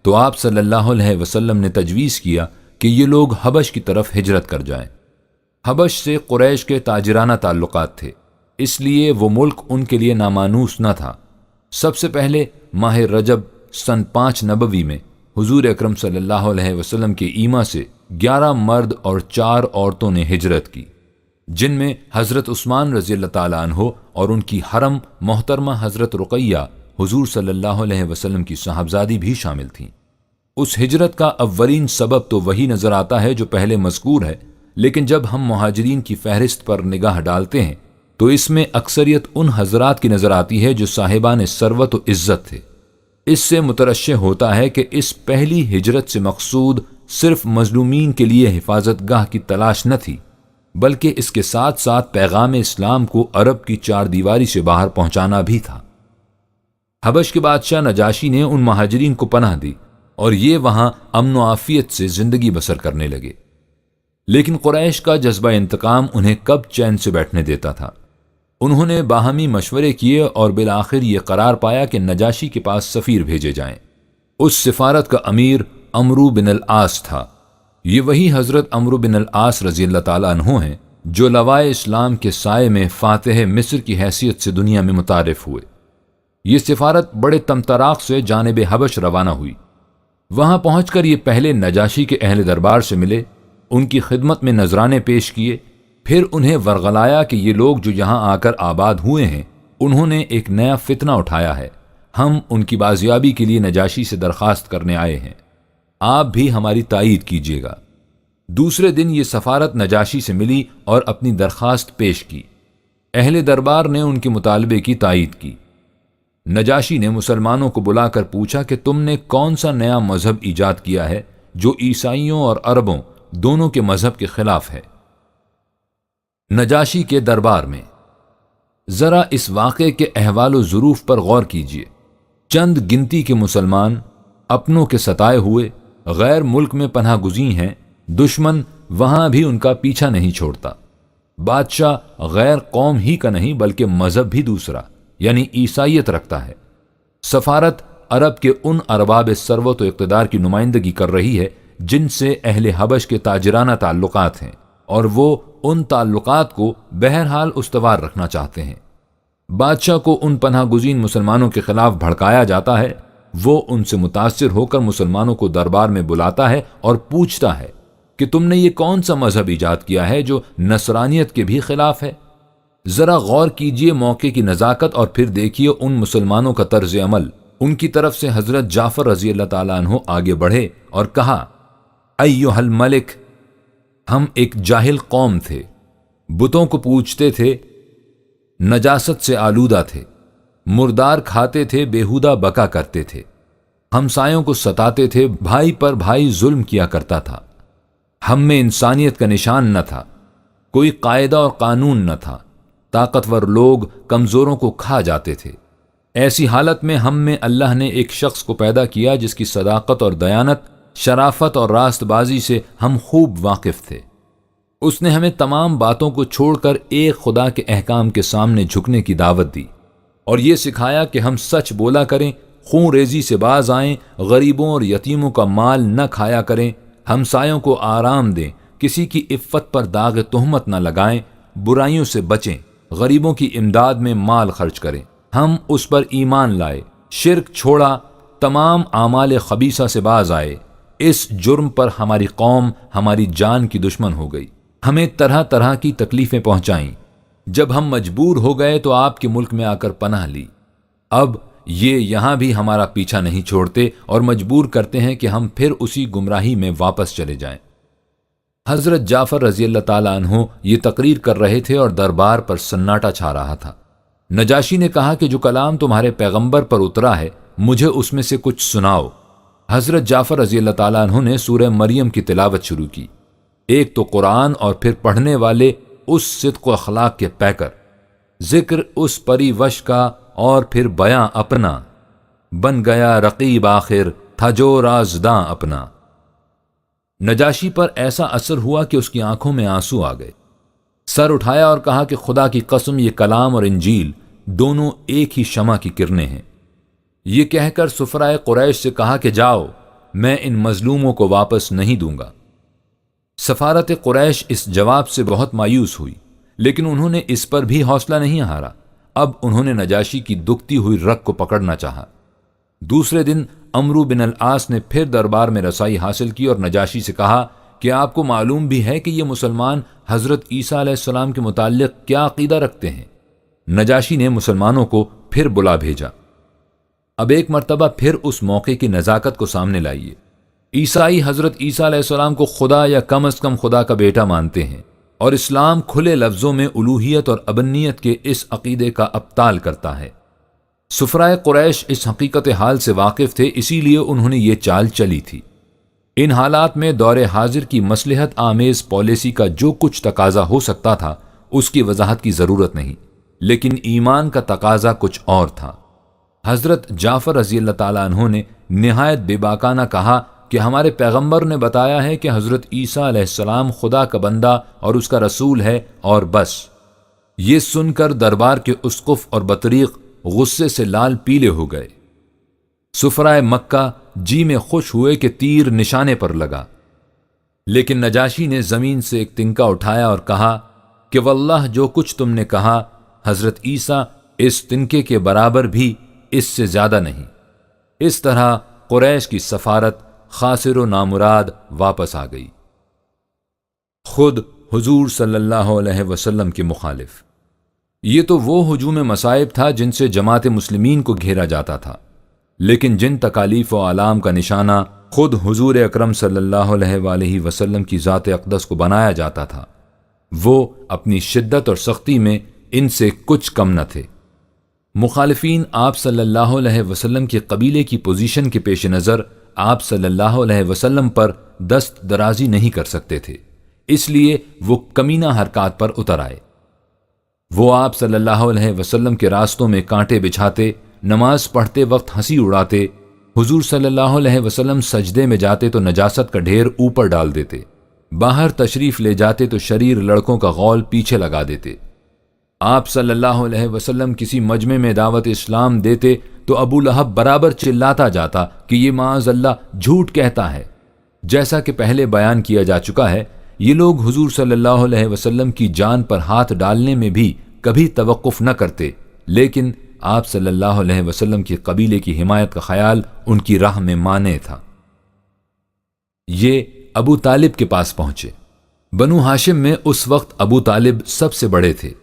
تو آپ صلی اللہ علیہ وسلم نے تجویز کیا کہ یہ لوگ حبش کی طرف ہجرت کر جائیں۔ حبش سے قریش کے تاجرانہ تعلقات تھے، اس لیے وہ ملک ان کے لیے نامانوس نہ تھا۔ سب سے پہلے ماہ رجب سن 5 نبوی میں حضور اکرم صلی اللہ علیہ وسلم کے ایما سے 11 مرد اور 4 عورتوں نے ہجرت کی، جن میں حضرت عثمان رضی اللہ تعالیٰ عنہ اور ان کی حرم محترمہ حضرت رقیہ حضور صلی اللہ علیہ وسلم کی صاحبزادی بھی شامل تھیں۔ اس ہجرت کا اولین سبب تو وہی نظر آتا ہے جو پہلے مذکور ہے، لیکن جب ہم مہاجرین کی فہرست پر نگاہ ڈالتے ہیں تو اس میں اکثریت ان حضرات کی نظر آتی ہے جو صاحبان ثروت و عزت تھے۔ اس سے مترشح ہوتا ہے کہ اس پہلی ہجرت سے مقصود صرف مظلومین کے لیے حفاظت گاہ کی تلاش نہ تھی، بلکہ اس کے ساتھ ساتھ پیغام اسلام کو عرب کی 4 دیواری سے باہر پہنچانا بھی تھا۔ حبش کے بادشاہ نجاشی نے ان مہاجرین کو پناہ دی اور یہ وہاں امن و عافیت سے زندگی بسر کرنے لگے، لیکن قریش کا جذبہ انتقام انہیں کب چین سے بیٹھنے دیتا تھا۔ انہوں نے باہمی مشورے کیے اور بالآخر یہ قرار پایا کہ نجاشی کے پاس سفیر بھیجے جائیں۔ اس سفارت کا امیر عمرو بن العاص تھا۔ یہ وہی حضرت عمرو بن العاص رضی اللہ تعالیٰ عنہ ہیں جو لوائے اسلام کے سائے میں فاتح مصر کی حیثیت سے دنیا میں متعارف ہوئے۔ یہ سفارت بڑے تمطراق سے جانب حبش روانہ ہوئی۔ وہاں پہنچ کر یہ پہلے نجاشی کے اہل دربار سے ملے، ان کی خدمت میں نذرانے پیش کیے، پھر انہیں ورغلایا کہ یہ لوگ جو یہاں آ کر آباد ہوئے ہیں انہوں نے ایک نیا فتنہ اٹھایا ہے، ہم ان کی بازیابی کے لیے نجاشی سے درخواست کرنے آئے ہیں، آپ بھی ہماری تائید کیجیے گا۔ دوسرے دن یہ سفارت نجاشی سے ملی اور اپنی درخواست پیش کی۔ اہل دربار نے ان کے مطالبے کی تائید کی۔ نجاشی نے مسلمانوں کو بلا کر پوچھا کہ تم نے کون سا نیا مذہب ایجاد کیا ہے جو عیسائیوں اور عربوں دونوں کے مذہب کے خلاف ہے۔ نجاشی کے دربار میں ذرا اس واقعے کے احوال و ظروف پر غور کیجیے۔ چند گنتی کے مسلمان اپنوں کے ستائے ہوئے غیر ملک میں پناہ گزین ہیں، دشمن وہاں بھی ان کا پیچھا نہیں چھوڑتا۔ بادشاہ غیر قوم ہی کا نہیں بلکہ مذہب بھی دوسرا یعنی عیسائیت رکھتا ہے۔ سفارت عرب کے ان ارباب ثروت و اقتدار کی نمائندگی کر رہی ہے جن سے اہل حبش کے تاجرانہ تعلقات ہیں، اور وہ ان تعلقات کو بہرحال استوار رکھنا چاہتے ہیں۔ بادشاہ کو ان پناہ گزین مسلمانوں کے خلاف بھڑکایا جاتا ہے، وہ ان سے متاثر ہو کر مسلمانوں کو دربار میں بلاتا ہے اور پوچھتا ہے کہ تم نے یہ کون سا مذہب ایجاد کیا ہے جو نصرانیت کے بھی خلاف ہے؟ ذرا غور کیجئے موقع کی نزاکت اور پھر دیکھیے ان مسلمانوں کا طرز عمل۔ ان کی طرف سے حضرت جعفر رضی اللہ تعالیٰ عنہ آگے بڑھے اور کہا، ایھا الملک، ہم ایک جاہل قوم تھے، بتوں کو پوجتے تھے، نجاست سے آلودہ تھے، مردار کھاتے تھے، بیہودہ بکا کرتے تھے، ہمسایوں کو ستاتے تھے، بھائی پر بھائی ظلم کیا کرتا تھا، ہم میں انسانیت کا نشان نہ تھا، کوئی قاعدہ اور قانون نہ تھا، طاقتور لوگ کمزوروں کو کھا جاتے تھے۔ ایسی حالت میں ہم میں اللہ نے ایک شخص کو پیدا کیا جس کی صداقت اور دیانت، شرافت اور راست بازی سے ہم خوب واقف تھے۔ اس نے ہمیں تمام باتوں کو چھوڑ کر ایک خدا کے احکام کے سامنے جھکنے کی دعوت دی اور یہ سکھایا کہ ہم سچ بولا کریں، خون ریزی سے باز آئیں، غریبوں اور یتیموں کا مال نہ کھایا کریں، ہمسایوں کو آرام دیں، کسی کی عفت پر داغ تہمت نہ لگائیں، برائیوں سے بچیں، غریبوں کی امداد میں مال خرچ کریں۔ ہم اس پر ایمان لائے، شرک چھوڑا، تمام اعمال خبیثہ سے باز آئے۔ اس جرم پر ہماری قوم ہماری جان کی دشمن ہو گئی، ہمیں طرح طرح کی تکلیفیں پہنچائیں۔ جب ہم مجبور ہو گئے تو آپ کے ملک میں آ کر پناہ لی۔ اب یہ یہاں بھی ہمارا پیچھا نہیں چھوڑتے اور مجبور کرتے ہیں کہ ہم پھر اسی گمراہی میں واپس چلے جائیں۔ حضرت جعفر رضی اللہ تعالیٰ عنہ یہ تقریر کر رہے تھے اور دربار پر سناٹا چھا رہا تھا۔ نجاشی نے کہا کہ جو کلام تمہارے پیغمبر پر اترا ہے مجھے اس میں سے کچھ سناؤ۔ حضرت جعفر رضی اللہ تعالیٰ عنہ نے سورہ مریم کی تلاوت شروع کی۔ ایک تو قرآن اور پھر پڑھنے والے اس صدق و اخلاق کے پیکر، ذکر اس پری وش کا اور پھر بیاں اپنا، بن گیا رقیب آخر تھا جو رازداں اپنا۔ نجاشی پر ایسا اثر ہوا کہ اس کی آنکھوں میں آنسو آ گئے۔ سر اٹھایا اور کہا کہ خدا کی قسم یہ کلام اور انجیل دونوں ایک ہی شمع کی کرنیں ہیں۔ یہ کہہ کر سفرائے قریش سے کہا کہ جاؤ، میں ان مظلوموں کو واپس نہیں دوں گا۔ سفارت قریش اس جواب سے بہت مایوس ہوئی، لیکن انہوں نے اس پر بھی حوصلہ نہیں ہارا۔ اب انہوں نے نجاشی کی دکھتی ہوئی رگ کو پکڑنا چاہا۔ دوسرے دن عمرو بن العاص نے پھر دربار میں رسائی حاصل کی اور نجاشی سے کہا کہ آپ کو معلوم بھی ہے کہ یہ مسلمان حضرت عیسیٰ علیہ السلام کے متعلق کیا عقیدہ رکھتے ہیں؟ نجاشی نے مسلمانوں کو پھر بلا بھیجا۔ اب ایک مرتبہ پھر اس موقع کی نزاکت کو سامنے لائیے۔ عیسائی حضرت عیسیٰ علیہ السلام کو خدا یا کم از کم خدا کا بیٹا مانتے ہیں، اور اسلام کھلے لفظوں میں الوہیت اور ابنیت کے اس عقیدے کا ابطال کرتا ہے۔ سفرائے قریش اس حقیقت حال سے واقف تھے، اسی لیے انہوں نے یہ چال چلی تھی۔ ان حالات میں دور حاضر کی مصلحت آمیز پالیسی کا جو کچھ تقاضا ہو سکتا تھا اس کی وضاحت کی ضرورت نہیں، لیکن ایمان کا تقاضا کچھ اور تھا۔ حضرت جعفر رضی اللہ تعالیٰ عنہ نے نہایت بے باکانہ کہا کہ ہمارے پیغمبر نے بتایا ہے کہ حضرت عیسیٰ علیہ السلام خدا کا بندہ اور اس کا رسول ہے اور بس۔ یہ سن کر دربار کے اسقف اور بطریق غصے سے لال پیلے ہو گئے۔ سفرائے مکہ جی میں خوش ہوئے کہ تیر نشانے پر لگا، لیکن نجاشی نے زمین سے ایک تنکا اٹھایا اور کہا کہ واللہ جو کچھ تم نے کہا حضرت عیسیٰ اس تنکے کے برابر بھی اس سے زیادہ نہیں۔ اس طرح قریش کی سفارت خاسر و نامراد واپس آ گئی۔ خود حضور صلی اللہ علیہ وسلم کے مخالف۔ یہ تو وہ ہجوم مصائب تھا جن سے جماعت مسلمین کو گھیرا جاتا تھا، لیکن جن تکالیف و آلام کا نشانہ خود حضور اکرم صلی اللہ علیہ وآلہ وسلم کی ذات اقدس کو بنایا جاتا تھا، وہ اپنی شدت اور سختی میں ان سے کچھ کم نہ تھے۔ مخالفین آپ صلی اللہ علیہ وسلم کے قبیلے کی پوزیشن کے پیش نظر آپ صلی اللہ علیہ وسلم پر دست درازی نہیں کر سکتے تھے، اس لیے وہ کمینہ حرکات پر اتر آئے۔ وہ آپ صلی اللہ علیہ وسلم کے راستوں میں کانٹے بچھاتے، نماز پڑھتے وقت ہنسی اڑاتے، حضور صلی اللہ علیہ وسلم سجدے میں جاتے تو نجاست کا ڈھیر اوپر ڈال دیتے، باہر تشریف لے جاتے تو شریر لڑکوں کا غول پیچھے لگا دیتے۔ آپ صلی اللہ علیہ وسلم کسی مجمع میں دعوت اسلام دیتے تو ابو لہب برابر چلاتا جاتا کہ یہ معاذ اللہ جھوٹ کہتا ہے۔ جیسا کہ پہلے بیان کیا جا چکا ہے، یہ لوگ حضور صلی اللہ علیہ وسلم کی جان پر ہاتھ ڈالنے میں بھی کبھی توقف نہ کرتے، لیکن آپ صلی اللہ علیہ وسلم کی قبیلے کی حمایت کا خیال ان کی راہ میں مانع تھا۔ یہ ابو طالب کے پاس پہنچے۔ بنو ہاشم میں اس وقت ابو طالب سب سے بڑے تھے۔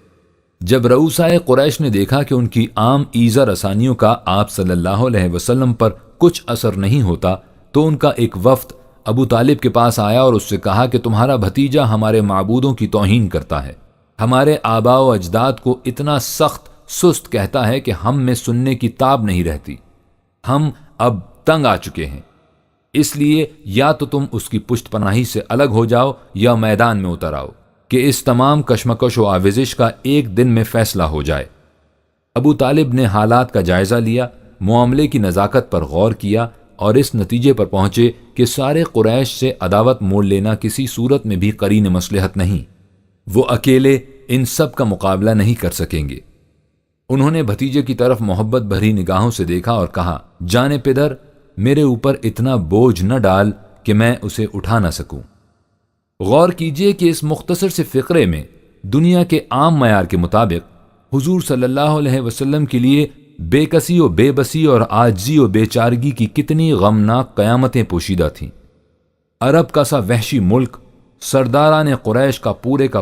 جب رؤسائے قریش نے دیکھا کہ ان کی عام ایذا رسانیوں کا آپ صلی اللہ علیہ وسلم پر کچھ اثر نہیں ہوتا، تو ان کا ایک وفد ابو طالب کے پاس آیا اور اس سے کہا کہ تمہارا بھتیجا ہمارے معبودوں کی توہین کرتا ہے، ہمارے آباء و اجداد کو اتنا سخت سست کہتا ہے کہ ہم میں سننے کی تاب نہیں رہتی۔ ہم اب تنگ آ چکے ہیں، اس لیے یا تو تم اس کی پشت پناہی سے الگ ہو جاؤ یا میدان میں اتر آؤ کہ اس تمام کشمکش و آویزش کا ایک دن میں فیصلہ ہو جائے۔ ابو طالب نے حالات کا جائزہ لیا، معاملے کی نزاکت پر غور کیا اور اس نتیجے پر پہنچے کہ سارے قریش سے عداوت مول لینا کسی صورت میں بھی قرین مصلحت نہیں، وہ اکیلے ان سب کا مقابلہ نہیں کر سکیں گے۔ انہوں نے بھتیجے کی طرف محبت بھری نگاہوں سے دیکھا اور کہا، جانے پدر، میرے اوپر اتنا بوجھ نہ ڈال کہ میں اسے اٹھا نہ سکوں۔ غور کیجئے کہ اس مختصر سے فقرے میں دنیا کے عام معیار کے مطابق حضور صلی اللہ علیہ وسلم کے لیے بے کسی و بے بسی اور عاجزی و بے چارگی کی کتنی غمناک قیامتیں پوشیدہ تھیں۔ عرب کا سا وحشی ملک، سرداران قریش کا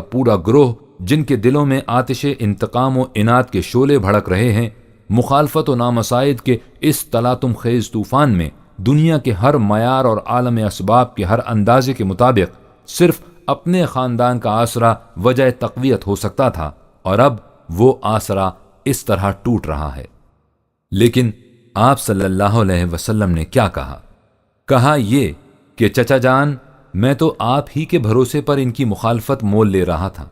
پورا گروہ جن کے دلوں میں آتش انتقام و اناد کے شعلے بھڑک رہے ہیں، مخالفت و نامساعد کے اس تلاطم خیز طوفان میں دنیا کے ہر معیار اور عالم اسباب کے ہر اندازے کے مطابق صرف اپنے خاندان کا آسرا وجہ تقویت ہو سکتا تھا، اور اب وہ آسرا اس طرح ٹوٹ رہا ہے۔ لیکن آپ صلی اللہ علیہ وسلم نے کیا کہا؟ کہا یہ کہ چچا جان، میں تو آپ ہی کے بھروسے پر ان کی مخالفت مول لے رہا تھا۔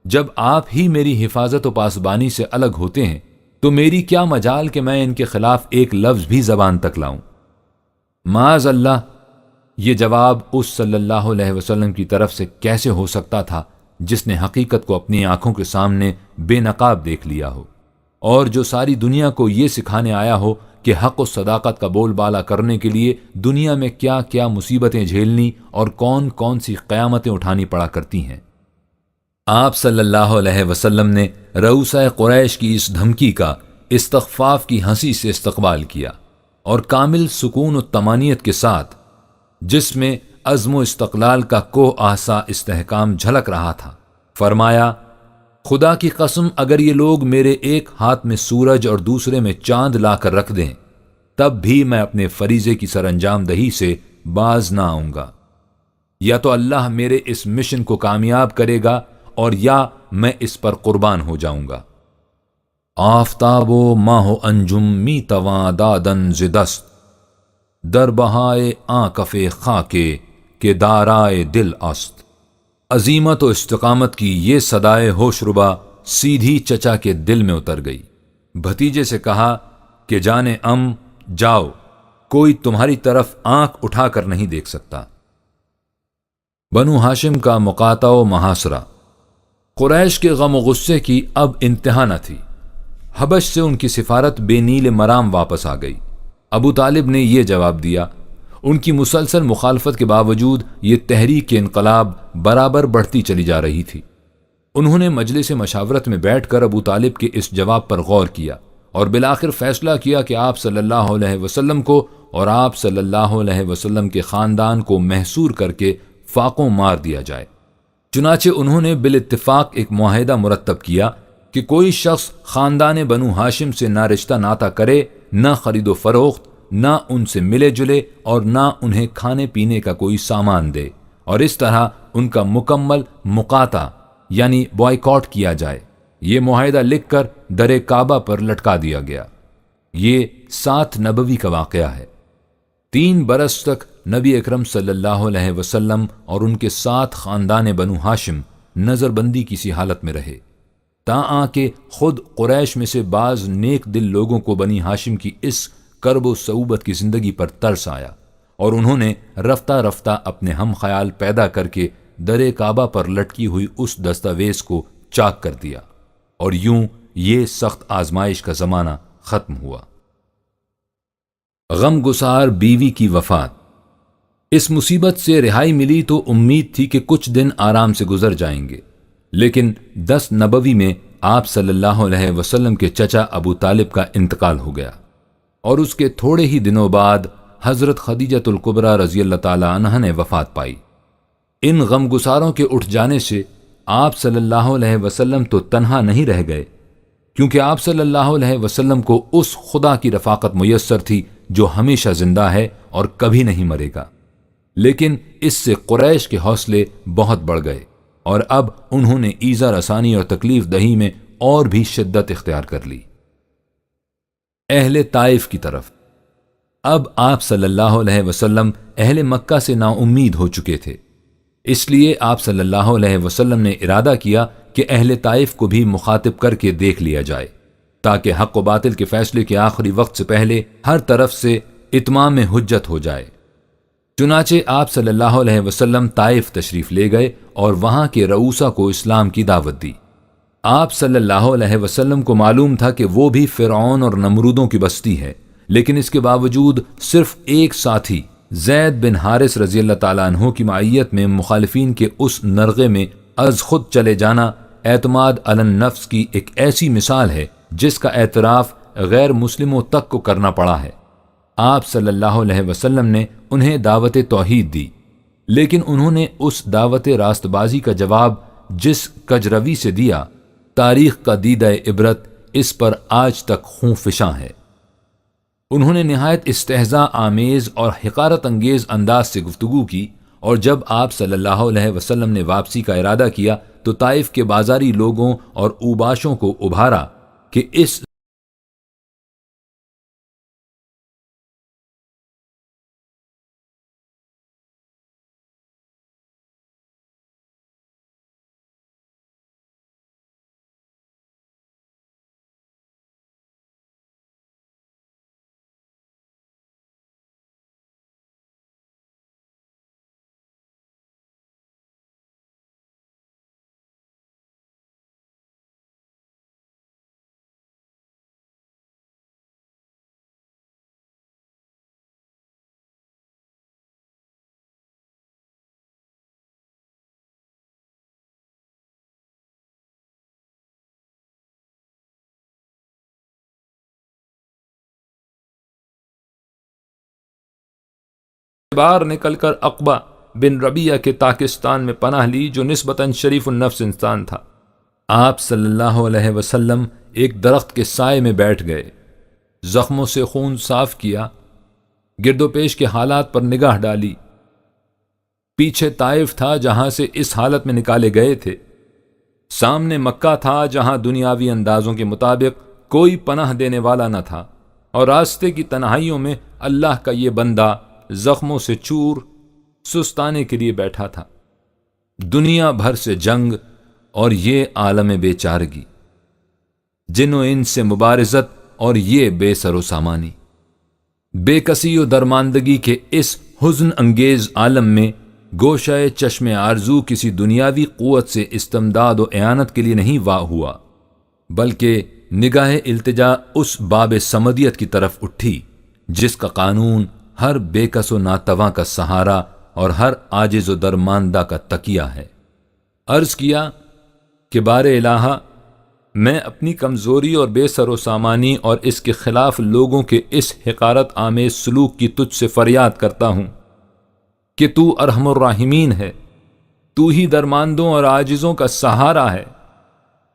جب آپ ہی میری حفاظت و پاسبانی سے الگ ہوتے ہیں تو میری کیا مجال کہ میں ان کے خلاف ایک لفظ بھی زبان تک لاؤں۔ معاذ اللہ، یہ جواب اس صلی اللہ علیہ وسلم کی طرف سے کیسے ہو سکتا تھا جس نے حقیقت کو اپنی آنکھوں کے سامنے بے نقاب دیکھ لیا ہو، اور جو ساری دنیا کو یہ سکھانے آیا ہو کہ حق و صداقت کا بول بالا کرنے کے لیے دنیا میں کیا کیا مصیبتیں جھیلنی اور کون کون سی قیامتیں اٹھانی پڑا کرتی ہیں۔ آپ صلی اللہ علیہ وسلم نے رؤسائے قریش کی اس دھمکی کا استخفاف کی ہنسی سے استقبال کیا اور کامل سکون و طمانینت کے ساتھ، جس میں عزم و استقلال کا کوہ آسا استحکام جھلک رہا تھا، فرمایا، خدا کی قسم اگر یہ لوگ میرے ایک ہاتھ میں سورج اور دوسرے میں چاند لا کر رکھ دیں تب بھی میں اپنے فریضے کی سر انجام دہی سے باز نہ آؤں گا۔ یا تو اللہ میرے اس مشن کو کامیاب کرے گا اور یا میں اس پر قربان ہو جاؤں گا۔ آفتاب و ماہ و انجم می تواں دادن ز دست، در بہائے آنکف خاکے کے دارائے دل است۔ عظیمت و استقامت کی یہ صدائے ہوش ربا سیدھی چچا کے دل میں اتر گئی۔ بھتیجے سے کہا کہ جانے جاؤ، کوئی تمہاری طرف آنکھ اٹھا کر نہیں دیکھ سکتا۔ بنو ہاشم کا مقاطع و محاصرہ۔ قریش کے غم و غصے کی اب انتہا نہ تھی۔ حبش سے ان کی سفارت بے نیل مرام واپس آ گئی۔ ابو طالب نے یہ جواب دیا۔ ان کی مسلسل مخالفت کے باوجود یہ تحریک انقلاب برابر بڑھتی چلی جا رہی تھی۔ انہوں نے مجلس مشاورت میں بیٹھ کر ابو طالب کے اس جواب پر غور کیا اور بالآخر فیصلہ کیا کہ آپ صلی اللہ علیہ وسلم کو اور آپ صلی اللہ علیہ وسلم کے خاندان کو محصور کر کے فاقوں مار دیا جائے۔ چنانچہ انہوں نے بالاتفاق ایک معاہدہ مرتب کیا کہ کوئی شخص خاندان بنو ہاشم سے نہ رشتہ ناتا کرے، نہ خرید و فروخت، نہ ان سے ملے جلے اور نہ انہیں کھانے پینے کا کوئی سامان دے، اور اس طرح ان کا مکمل مقاطع یعنی بوائیکاٹ کیا جائے۔ یہ معاہدہ لکھ کر در کعبہ پر لٹکا دیا گیا۔ یہ 7 نبوی کا واقعہ ہے۔ 3 برس تک نبی اکرم صلی اللہ علیہ وسلم اور ان کے 7 خاندان بنو ہاشم نظر بندی کسی حالت میں رہے، تاں کہ خود قریش میں سے بعض نیک دل لوگوں کو بنی ہاشم کی اس کرب و صعوبت کی زندگی پر ترس آیا، اور انہوں نے رفتہ رفتہ اپنے ہم خیال پیدا کر کے در کعبہ پر لٹکی ہوئی اس دستاویز کو چاک کر دیا، اور یوں یہ سخت آزمائش کا زمانہ ختم ہوا۔ غم گسار بیوی کی وفات۔ اس مصیبت سے رہائی ملی تو امید تھی کہ کچھ دن آرام سے گزر جائیں گے، لیکن 10 نبوی میں آپ صلی اللہ علیہ وسلم کے چچا ابو طالب کا انتقال ہو گیا، اور اس کے تھوڑے ہی دنوں بعد حضرت خدیجۃ الکبریٰ رضی اللہ تعالی عنہا نے وفات پائی۔ ان غم گساروں کے اٹھ جانے سے آپ صلی اللہ علیہ وسلم تو تنہا نہیں رہ گئے، کیونکہ آپ صلی اللہ علیہ وسلم کو اس خدا کی رفاقت میسر تھی جو ہمیشہ زندہ ہے اور کبھی نہیں مرے گا۔ لیکن اس سے قریش کے حوصلے بہت بڑھ گئے، اور اب انہوں نے ایذا رسانی اور تکلیف دہی میں اور بھی شدت اختیار کر لی۔ اہل طائف کی طرف۔ اب آپ صلی اللہ علیہ وسلم اہل مکہ سے نا امید ہو چکے تھے، اس لیے آپ صلی اللہ علیہ وسلم نے ارادہ کیا کہ اہل طائف کو بھی مخاطب کر کے دیکھ لیا جائے، تاکہ حق و باطل کے فیصلے کے آخری وقت سے پہلے ہر طرف سے اتمام حجت ہو جائے۔ چنانچہ آپ صلی اللہ علیہ وسلم طائف تشریف لے گئے اور وہاں کے رؤوسا کو اسلام کی دعوت دی۔ آپ صلی اللہ علیہ وسلم کو معلوم تھا کہ وہ بھی فرعون اور نمرودوں کی بستی ہے، لیکن اس کے باوجود صرف ایک ساتھی زید بن حارث رضی اللہ تعالیٰ عنہ کی معیت میں مخالفین کے اس نرغے میں از خود چلے جانا اعتماد علی النفس کی ایک ایسی مثال ہے جس کا اعتراف غیر مسلموں تک کو کرنا پڑا ہے۔ آپ صلی اللہ علیہ وسلم نے انہیں دعوت توحید دی، لیکن انہوں نے اس دعوت راست بازی کا جواب جس کجروی سے دیا، تاریخ کا دیدہ عبرت اس پر آج تک خون فشاں ہے۔ انہوں نے نہایت استہزاء آمیز اور حقارت انگیز انداز سے گفتگو کی، اور جب آپ صلی اللہ علیہ وسلم نے واپسی کا ارادہ کیا تو طائف کے بازاری لوگوں اور اوباشوں کو ابھارا کہ اس بار نکل کر عقبہ بن ربیعہ کے تاکستان میں پناہ لی، جو نسبتاً شریف النفس انسان تھا۔ آپ صلی اللہ علیہ وسلم ایک درخت کے سائے میں بیٹھ گئے، زخموں سے خون صاف کیا، گرد و پیش کے حالات پر نگاہ ڈالی۔ پیچھے طائف تھا جہاں سے اس حالت میں نکالے گئے تھے، سامنے مکہ تھا جہاں دنیاوی اندازوں کے مطابق کوئی پناہ دینے والا نہ تھا، اور راستے کی تنہائیوں میں اللہ کا یہ بندہ زخموں سے چور سستانے کے لیے بیٹھا تھا۔ دنیا بھر سے جنگ اور یہ عالم بے چارگی، جن و انس سے مبارزت اور یہ بے سر و سامانی۔ بے کسی و درماندگی کے اس حزن انگیز عالم میں گوشہ چشم آرزو کسی دنیاوی قوت سے استمداد و اعانت کے لیے نہیں واہ ہوا، بلکہ نگاہ التجا اس باب صمدیت کی طرف اٹھی جس کا قانون ہر بے کس و ناتواں کا سہارا اور ہر عاجز و درماندہ کا تکیہ ہے۔ عرض کیا کہ بار الہا، میں اپنی کمزوری اور بے سر و سامانی اور اس کے خلاف لوگوں کے اس حقارت آمیز سلوک کی تجھ سے فریاد کرتا ہوں کہ تو ارحم الراحمین ہے، تو ہی درماندوں اور عاجزوں کا سہارا ہے،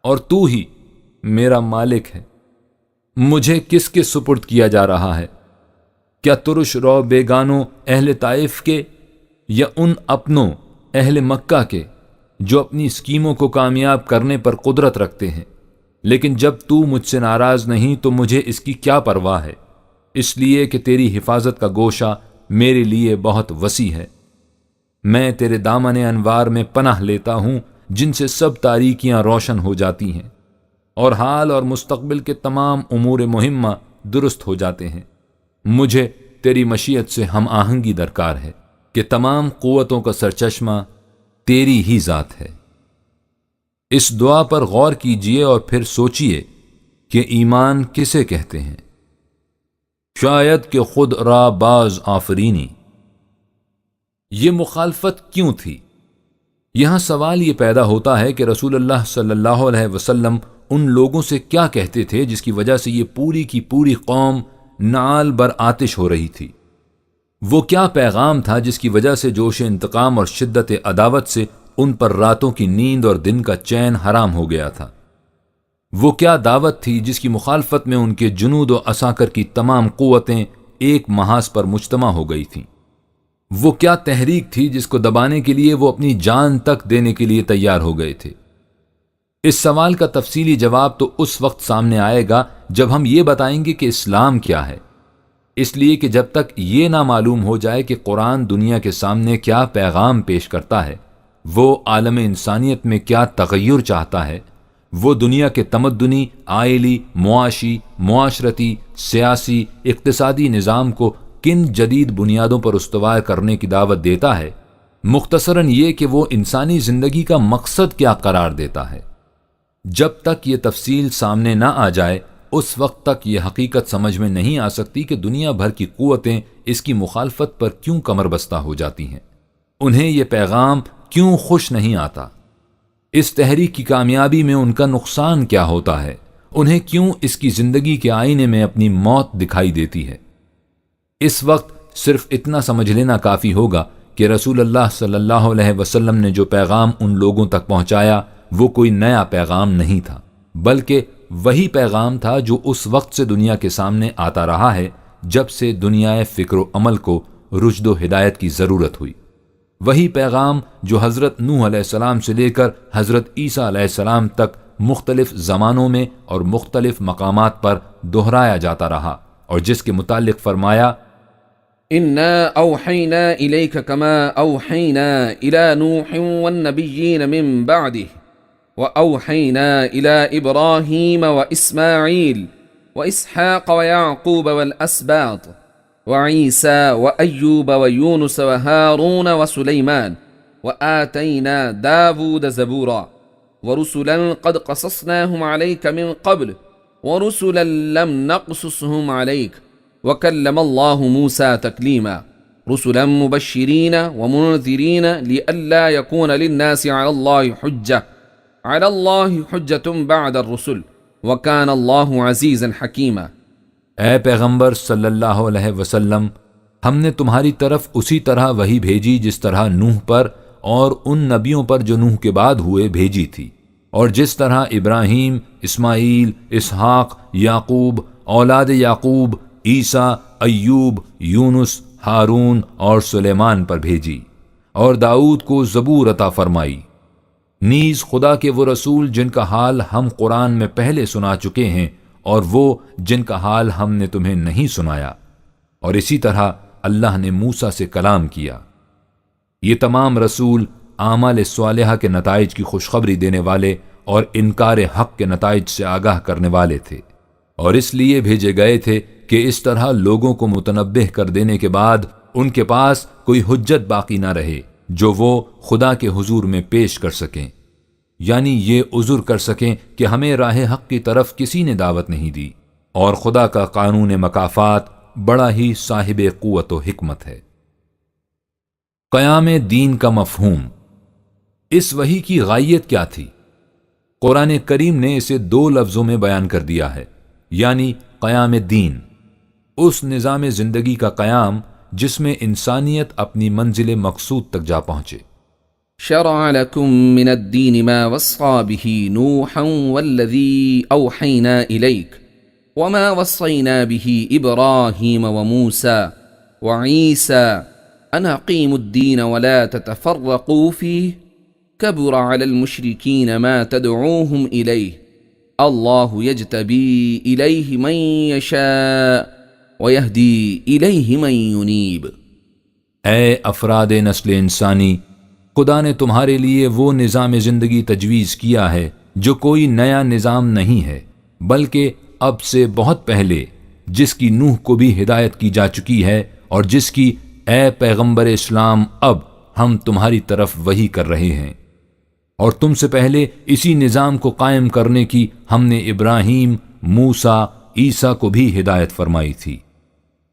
اور تو ہی میرا مالک ہے۔ مجھے کس کے سپرد کیا جا رہا ہے؟ کیا ترش رو بیگانوں اہل طائف کے، یا ان اپنوں اہل مکہ کے جو اپنی اسکیموں کو کامیاب کرنے پر قدرت رکھتے ہیں؟ لیکن جب تو مجھ سے ناراض نہیں تو مجھے اس کی کیا پرواہ ہے، اس لیے کہ تیری حفاظت کا گوشہ میرے لیے بہت وسیع ہے۔ میں تیرے دامن انوار میں پناہ لیتا ہوں جن سے سب تاریکیاں روشن ہو جاتی ہیں اور حال اور مستقبل کے تمام امور مہمہ درست ہو جاتے ہیں۔ مجھے تیری مشیت سے ہم آہنگی درکار ہے کہ تمام قوتوں کا سرچشمہ تیری ہی ذات ہے۔ اس دعا پر غور کیجئے اور پھر سوچئے کہ ایمان کسے کہتے ہیں۔ شاید کہ خود را باز آفرینی۔ یہ مخالفت کیوں تھی؟ یہاں سوال یہ پیدا ہوتا ہے کہ رسول اللہ صلی اللہ علیہ وسلم ان لوگوں سے کیا کہتے تھے جس کی وجہ سے یہ پوری کی پوری قوم نعال بر آتش ہو رہی تھی؟ وہ کیا پیغام تھا جس کی وجہ سے جوش انتقام اور شدت عداوت سے ان پر راتوں کی نیند اور دن کا چین حرام ہو گیا تھا؟ وہ کیا دعوت تھی جس کی مخالفت میں ان کے جنود و عساکر کی تمام قوتیں ایک محاذ پر مجتمع ہو گئی تھیں؟ وہ کیا تحریک تھی جس کو دبانے کے لیے وہ اپنی جان تک دینے کے لیے تیار ہو گئے تھے؟ اس سوال کا تفصیلی جواب تو اس وقت سامنے آئے گا جب ہم یہ بتائیں گے کہ اسلام کیا ہے، اس لیے کہ جب تک یہ نہ معلوم ہو جائے کہ قرآن دنیا کے سامنے کیا پیغام پیش کرتا ہے، وہ عالم انسانیت میں کیا تغیر چاہتا ہے، وہ دنیا کے تمدنی، آئلی، معاشی، معاشرتی، سیاسی، اقتصادی نظام کو کن جدید بنیادوں پر استوار کرنے کی دعوت دیتا ہے، مختصراً یہ کہ وہ انسانی زندگی کا مقصد کیا قرار دیتا ہے، جب تک یہ تفصیل سامنے نہ آ جائے اس وقت تک یہ حقیقت سمجھ میں نہیں آ سکتی کہ دنیا بھر کی قوتیں اس کی مخالفت پر کیوں کمر بستہ ہو جاتی ہیں، انہیں یہ پیغام کیوں خوش نہیں آتا، اس تحریک کی کامیابی میں ان کا نقصان کیا ہوتا ہے، انہیں کیوں اس کی زندگی کے آئینے میں اپنی موت دکھائی دیتی ہے۔ اس وقت صرف اتنا سمجھ لینا کافی ہوگا کہ رسول اللہ صلی اللہ علیہ وسلم نے جو پیغام ان لوگوں تک پہنچایا وہ کوئی نیا پیغام نہیں تھا، بلکہ وہی پیغام تھا جو اس وقت سے دنیا کے سامنے آتا رہا ہے جب سے دنیا فکر و عمل کو رشد و ہدایت کی ضرورت ہوئی، وہی پیغام جو حضرت نوح علیہ السلام سے لے کر حضرت عیسیٰ علیہ السلام تک مختلف زمانوں میں اور مختلف مقامات پر دہرایا جاتا رہا، اور جس کے متعلق فرمایا إنا أوحينا إليك كما أوحينا إلى نوح والنبيين من بعده وأوحينا إلى إبراهيم وإسماعيل وإسحاق ويعقوب والأسباط وعيسى وأيوب ويونس وهارون وسليمان وآتينا داود زبورا ورسلا قد قصصناهم عليك من قبل ورسلا لم نقصصهم عليك وكلم الله موسى تكليما رسلا مبشرين ومنذرين لئلا يكون للناس على الله حجة بعد الرسل وكان الله عزيزا حكيما۔ اے پیغمبر صلی اللہ علیہ وسلم، ہم نے تمہاری طرف اسی طرح وحی بھیجی جس طرح نوح پر اور ان نبیوں پر جو نوح کے بعد ہوئے بھیجی تھی، اور جس طرح ابراہیم، اسماعیل، اسحاق، یعقوب، اولاد یعقوب، عیسیٰ، ایوب، یونس، ہارون اور سلیمان پر بھیجی، اور داؤد کو زبور عطا فرمائی، نیز خدا کے وہ رسول جن کا حال ہم قرآن میں پہلے سنا چکے ہیں اور وہ جن کا حال ہم نے تمہیں نہیں سنایا، اور اسی طرح اللہ نے موسیٰ سے کلام کیا۔ یہ تمام رسول اعمال صالحہ کے نتائج کی خوشخبری دینے والے اور انکار حق کے نتائج سے آگاہ کرنے والے تھے۔ اور اس لیے بھیجے گئے تھے کہ اس طرح لوگوں کو متنبہ کر دینے کے بعد ان کے پاس کوئی حجت باقی نہ رہے جو وہ خدا کے حضور میں پیش کر سکیں، یعنی یہ عذر کر سکیں کہ ہمیں راہ حق کی طرف کسی نے دعوت نہیں دی، اور خدا کا قانون مکافات بڑا ہی صاحب قوت و حکمت ہے۔ قیام دین کا مفہوم، اس وحی کی غائیت کیا تھی؟ قرآن کریم نے اسے 2 لفظوں میں بیان کر دیا ہے، یعنی قیام دین، اس نظام زندگی کا قیام جس میں انسانیت اپنی منزل مقصود تک جا پہنچے۔ شرع لكم من الدين ما وصى به نوحا والذي أوحينا إليك وما وصينا به إبراهيم وموسى وعيسى أن أقيموا الدين ولا تتفرقوا فيه كبر على المشركين ما تدعوهم إليه الله يجتبي إليه من يشاء ويهدي إليه من ينيب۔ اے افراد نسل انسانی، خدا نے تمہارے لیے وہ نظام زندگی تجویز کیا ہے جو کوئی نیا نظام نہیں ہے، بلکہ اب سے بہت پہلے جس کی نوح کو بھی ہدایت کی جا چکی ہے، اور جس کی اے پیغمبر اسلام اب ہم تمہاری طرف وحی کر رہے ہیں، اور تم سے پہلے اسی نظام کو قائم کرنے کی ہم نے ابراہیم، موسیٰ، عیسیٰ کو بھی ہدایت فرمائی تھی۔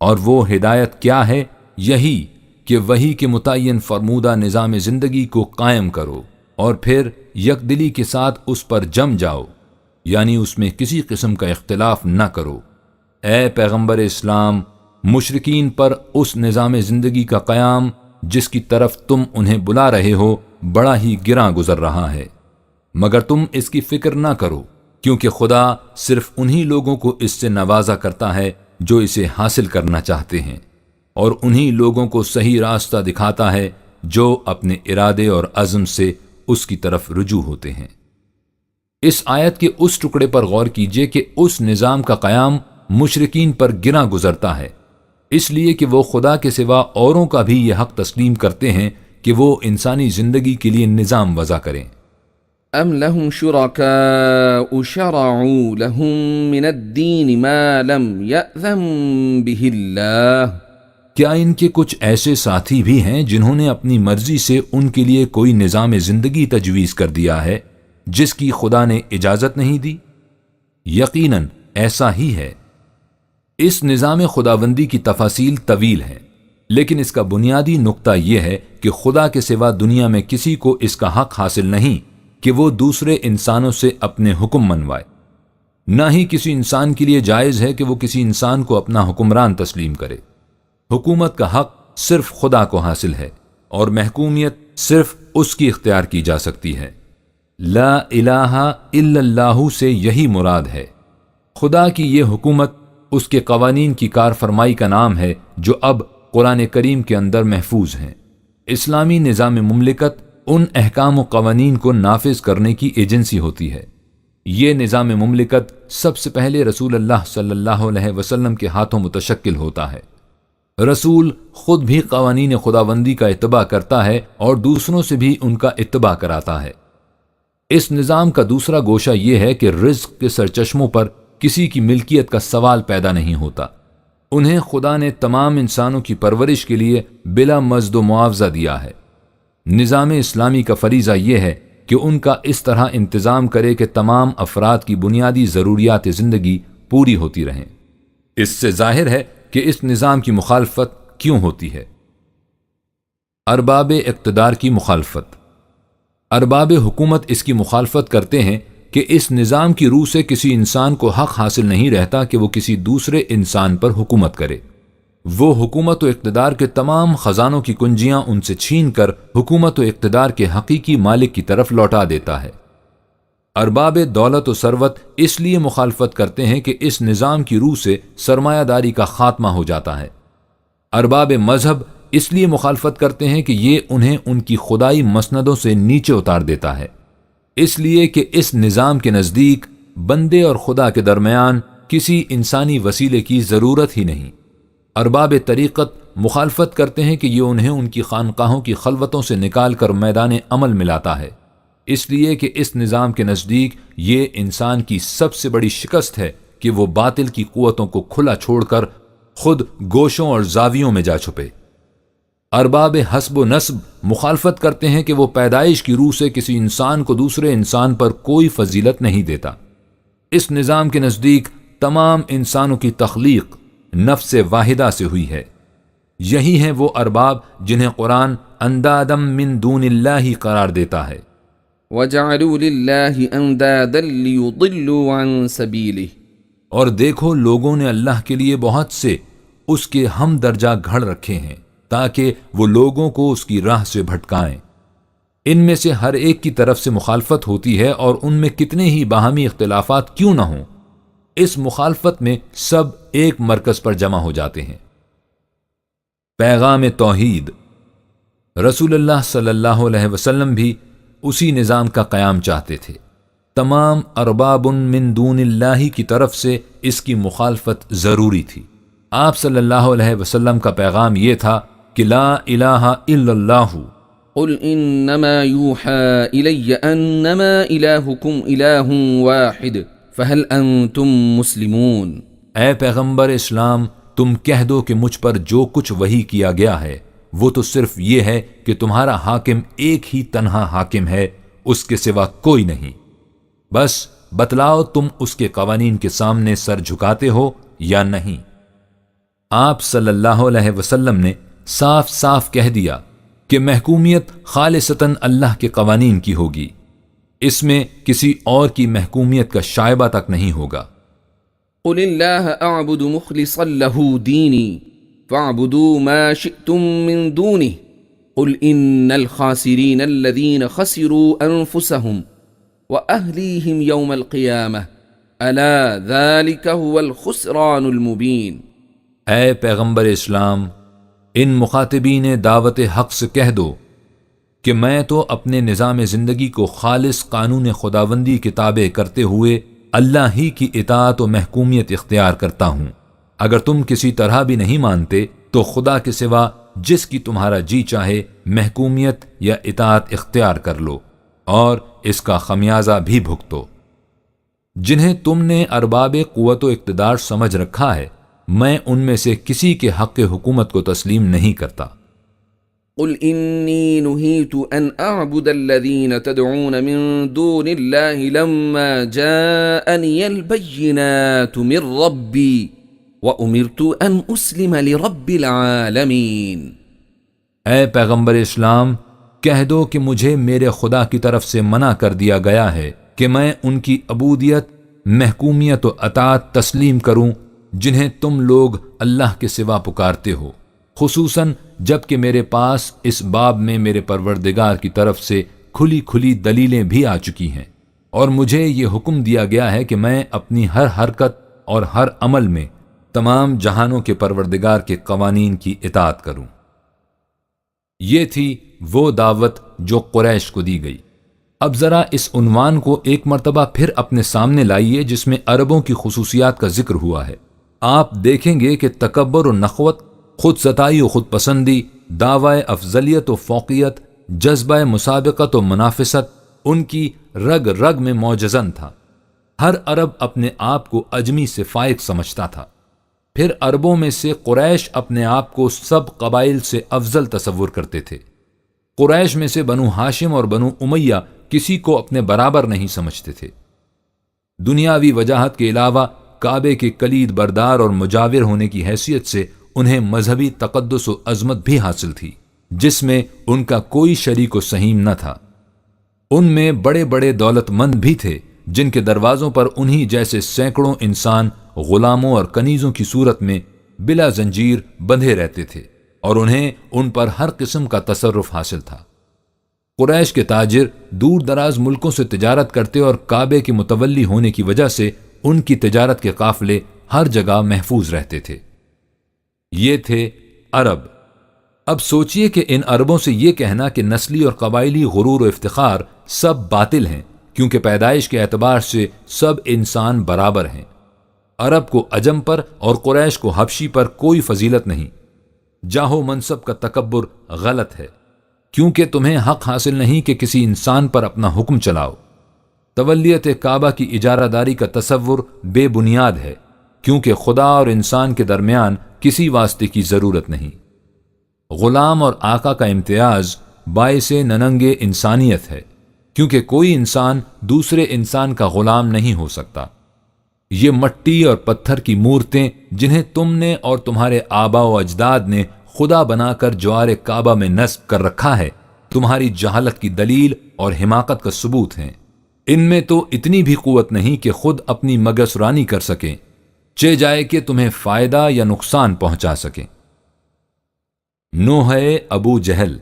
اور وہ ہدایت کیا ہے؟ یہی کہ وحی کے متعین فرمودہ نظام زندگی کو قائم کرو اور پھر یکدلی کے ساتھ اس پر جم جاؤ، یعنی اس میں کسی قسم کا اختلاف نہ کرو۔ اے پیغمبر اسلام، مشرکین پر اس نظام زندگی کا قیام جس کی طرف تم انہیں بلا رہے ہو بڑا ہی گراں گزر رہا ہے، مگر تم اس کی فکر نہ کرو، کیونکہ خدا صرف انہی لوگوں کو اس سے نوازا کرتا ہے جو اسے حاصل کرنا چاہتے ہیں، اور انہی لوگوں کو صحیح راستہ دکھاتا ہے جو اپنے ارادے اور عزم سے اس کی طرف رجوع ہوتے ہیں۔ اس آیت کے اس ٹکڑے پر غور کیجئے کہ اس نظام کا قیام مشرکین پر گراں گزرتا ہے، اس لیے کہ وہ خدا کے سوا اوروں کا بھی یہ حق تسلیم کرتے ہیں کہ وہ انسانی زندگی کے لیے نظام وضع کریں۔ ام لهم شركاء شرعوا لهم من الدين ما لم يأذن به الله، کیا ان کے کچھ ایسے ساتھی بھی ہیں جنہوں نے اپنی مرضی سے ان کے لیے کوئی نظام زندگی تجویز کر دیا ہے جس کی خدا نے اجازت نہیں دی؟ یقیناً ایسا ہی ہے۔ اس نظام خداوندی کی تفاصیل طویل ہیں، لیکن اس کا بنیادی نقطہ یہ ہے کہ خدا کے سوا دنیا میں کسی کو اس کا حق حاصل نہیں کہ وہ دوسرے انسانوں سے اپنے حکم منوائے، نہ ہی کسی انسان کے لیے جائز ہے کہ وہ کسی انسان کو اپنا حکمران تسلیم کرے۔ حکومت کا حق صرف خدا کو حاصل ہے، اور محکومیت صرف اس کی اختیار کی جا سکتی ہے۔ لا الہ الا اللہ سے یہی مراد ہے۔ خدا کی یہ حکومت اس کے قوانین کی کار فرمائی کا نام ہے جو اب قرآن کریم کے اندر محفوظ ہیں۔ اسلامی نظام مملکت ان احکام و قوانین کو نافذ کرنے کی ایجنسی ہوتی ہے۔ یہ نظام مملکت سب سے پہلے رسول اللہ صلی اللہ علیہ وسلم کے ہاتھوں متشکل ہوتا ہے۔ رسول خود بھی قوانین خداوندی کا اتباع کرتا ہے اور دوسروں سے بھی ان کا اتباع کراتا ہے۔ اس نظام کا دوسرا گوشہ یہ ہے کہ رزق کے سرچشموں پر کسی کی ملکیت کا سوال پیدا نہیں ہوتا۔ انہیں خدا نے تمام انسانوں کی پرورش کے لیے بلا مزد و معاوضہ دیا ہے۔ نظام اسلامی کا فریضہ یہ ہے کہ ان کا اس طرح انتظام کرے کہ تمام افراد کی بنیادی ضروریات زندگی پوری ہوتی رہیں۔ اس سے ظاہر ہے کہ اس نظام کی مخالفت کیوں ہوتی ہے۔ ارباب اقتدار کی مخالفت۔ ارباب حکومت اس کی مخالفت کرتے ہیں کہ اس نظام کی روح سے کسی انسان کو حق حاصل نہیں رہتا کہ وہ کسی دوسرے انسان پر حکومت کرے۔ وہ حکومت و اقتدار کے تمام خزانوں کی کنجیاں ان سے چھین کر حکومت و اقتدار کے حقیقی مالک کی طرف لوٹا دیتا ہے۔ ارباب دولت و ثروت اس لیے مخالفت کرتے ہیں کہ اس نظام کی روح سے سرمایہ داری کا خاتمہ ہو جاتا ہے۔ ارباب مذہب اس لیے مخالفت کرتے ہیں کہ یہ انہیں ان کی خدائی مسندوں سے نیچے اتار دیتا ہے، اس لیے کہ اس نظام کے نزدیک بندے اور خدا کے درمیان کسی انسانی وسیلے کی ضرورت ہی نہیں۔ ارباب طریقت مخالفت کرتے ہیں کہ یہ انہیں ان کی خانقاہوں کی خلوتوں سے نکال کر میدان عمل میں لاتا ہے، اس لیے کہ اس نظام کے نزدیک یہ انسان کی سب سے بڑی شکست ہے کہ وہ باطل کی قوتوں کو کھلا چھوڑ کر خود گوشوں اور زاویوں میں جا چھپے۔ ارباب حسب و نسب مخالفت کرتے ہیں کہ وہ پیدائش کی روح سے کسی انسان کو دوسرے انسان پر کوئی فضیلت نہیں دیتا۔ اس نظام کے نزدیک تمام انسانوں کی تخلیق نفس واحدہ سے ہوئی ہے۔ یہی ہیں وہ ارباب جنہیں قرآن اندادم من دون اللہ قرار دیتا ہے۔ وَجَعَلُوا لِلَّهِ أَنْدَادًا لِيُضِلُّوا عَنْ سَبِيلِهِ، اور دیکھو لوگوں نے اللہ کے لیے بہت سے اس کے ہم درجہ گھڑ رکھے ہیں تاکہ وہ لوگوں کو اس کی راہ سے بھٹکائیں۔ ان میں سے ہر ایک کی طرف سے مخالفت ہوتی ہے، اور ان میں کتنے ہی باہمی اختلافات کیوں نہ ہوں، اس مخالفت میں سب ایک مرکز پر جمع ہو جاتے ہیں۔ پیغام توحید۔ رسول اللہ صلی اللہ علیہ وسلم بھی اسی نظام کا قیام چاہتے تھے۔ تمام ارباب من دون اللہ کی طرف سے اس کی مخالفت ضروری تھی۔ آپ صلی اللہ علیہ وسلم کا پیغام یہ تھا کہ لا الہ الا اللہ، قل انما يوحى الي انما الهكم اله واحد فهل انتم مسلمون۔ اے پیغمبر اسلام، تم کہہ دو کہ مجھ پر جو کچھ وحی کیا گیا ہے وہ تو صرف یہ ہے کہ تمہارا حاکم ایک ہی تنہا حاکم ہے، اس کے سوا کوئی نہیں۔ بس بتلاؤ تم اس کے قوانین کے سامنے سر جھکاتے ہو یا نہیں۔ آپ صلی اللہ علیہ وسلم نے صاف صاف کہہ دیا کہ محکومیت خالصتاً اللہ کے قوانین کی ہوگی، اس میں کسی اور کی محکومیت کا شائبہ تک نہیں ہوگا۔ قل اللہ اعبد مخلصا له دینی فاعبدوا ما شئتم من دونه قل ان الخاسرین الذین خسروا انفسهم واہلیہم یوم القیامہ الا ذلك هو الخسران المبین۔ اے پیغمبر اسلام، ان مخاطبین دعوت حق سے کہہ دو کہ میں تو اپنے نظام زندگی کو خالص قانون خداوندی کے تابع کرتے ہوئے اللہ ہی کی اطاعت و محکومیت اختیار کرتا ہوں۔ اگر تم کسی طرح بھی نہیں مانتے تو خدا کے سوا جس کی تمہارا جی چاہے محکومیت یا اطاعت اختیار کر لو اور اس کا خمیازہ بھی بھگتو۔ جنہیں تم نے ارباب قوت و اقتدار سمجھ رکھا ہے، میں ان میں سے کسی کے حق حکومت کو تسلیم نہیں کرتا۔ قل انی نہیت ان اعبد الذین تدعون من دون اللہ لما جاءنی البینات من ربی وامرت ان اسلم لرب العالمین۔ اے پیغمبر اسلام، کہہ دو کہ مجھے میرے خدا کی طرف سے منع کر دیا گیا ہے کہ میں ان کی عبودیت، محکومیت و اطاعت تسلیم کروں جنہیں تم لوگ اللہ کے سوا پکارتے ہو، خصوصاً جب کہ میرے پاس اس باب میں میرے پروردگار کی طرف سے کھلی کھلی دلیلیں بھی آ چکی ہیں، اور مجھے یہ حکم دیا گیا ہے کہ میں اپنی ہر حرکت اور ہر عمل میں تمام جہانوں کے پروردگار کے قوانین کی اطاعت کروں۔ یہ تھی وہ دعوت جو قریش کو دی گئی۔ اب ذرا اس عنوان کو ایک مرتبہ پھر اپنے سامنے لائیے جس میں عربوں کی خصوصیات کا ذکر ہوا ہے۔ آپ دیکھیں گے کہ تکبر و نخوت، خود ستائی و خود پسندی، دعوی افضلیت و فوقیت، جذبہ مسابقت و منافست ان کی رگ رگ میں موجزن تھا۔ ہر عرب اپنے آپ کو اجمی سے فائق سمجھتا تھا۔ پھر عربوں میں سے قریش اپنے آپ کو سب قبائل سے افضل تصور کرتے تھے۔ قریش میں سے بنو ہاشم اور بنو امیہ کسی کو اپنے برابر نہیں سمجھتے تھے۔ دنیاوی وجاہت کے علاوہ کعبے کے کلید بردار اور مجاور ہونے کی حیثیت سے انہیں مذہبی تقدس و عظمت بھی حاصل تھی، جس میں ان کا کوئی شریک و سہیم نہ تھا۔ ان میں بڑے بڑے دولت مند بھی تھے جن کے دروازوں پر انہی جیسے سینکڑوں انسان غلاموں اور کنیزوں کی صورت میں بلا زنجیر بندھے رہتے تھے، اور انہیں ان پر ہر قسم کا تصرف حاصل تھا۔ قریش کے تاجر دور دراز ملکوں سے تجارت کرتے اور کعبے کے متولی ہونے کی وجہ سے ان کی تجارت کے قافلے ہر جگہ محفوظ رہتے تھے۔ یہ تھے عرب۔ اب سوچئے کہ ان عربوں سے یہ کہنا کہ نسلی اور قبائلی غرور و افتخار سب باطل ہیں، کیونکہ پیدائش کے اعتبار سے سب انسان برابر ہیں۔ عرب کو عجم پر اور قریش کو حبشی پر کوئی فضیلت نہیں۔ جاہ و منصب کا تکبر غلط ہے، کیونکہ تمہیں حق حاصل نہیں کہ کسی انسان پر اپنا حکم چلاؤ۔ تولیت کعبہ کی اجارہ داری کا تصور بے بنیاد ہے، کیونکہ خدا اور انسان کے درمیان کسی واسطے کی ضرورت نہیں۔ غلام اور آقا کا امتیاز باعث ننگ انسانیت ہے، کیونکہ کوئی انسان دوسرے انسان کا غلام نہیں ہو سکتا۔ یہ مٹی اور پتھر کی مورتیں جنہیں تم نے اور تمہارے آبا و اجداد نے خدا بنا کر جوار کعبہ میں نصب کر رکھا ہے، تمہاری جہالت کی دلیل اور حماقت کا ثبوت ہیں۔ ان میں تو اتنی بھی قوت نہیں کہ خود اپنی مگس رانی کر سکیں، چہ جائے کہ تمہیں فائدہ یا نقصان پہنچا سکیں۔ نوح ابو جہل،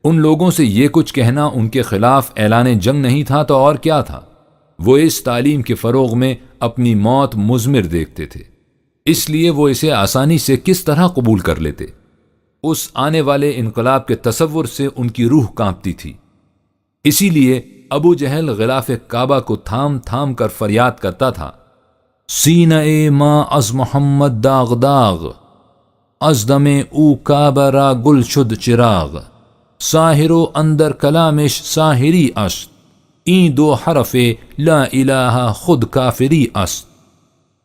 ان لوگوں سے یہ کچھ کہنا ان کے خلاف اعلان جنگ نہیں تھا تو اور کیا تھا؟ وہ اس تعلیم کے فروغ میں اپنی موت مضمر دیکھتے تھے، اس لیے وہ اسے آسانی سے کس طرح قبول کر لیتے؟ اس آنے والے انقلاب کے تصور سے ان کی روح کانپتی تھی۔ اسی لیے ابو جہل غلاف کعبہ کو تھام تھام کر فریاد کرتا تھا، سینہ ما از محمد داغ داغ، از دم او کعبہ را گل شد چراغ، ساحر و اندر کلامش ساحری است، این دو حرف لا الہ خود کافری است،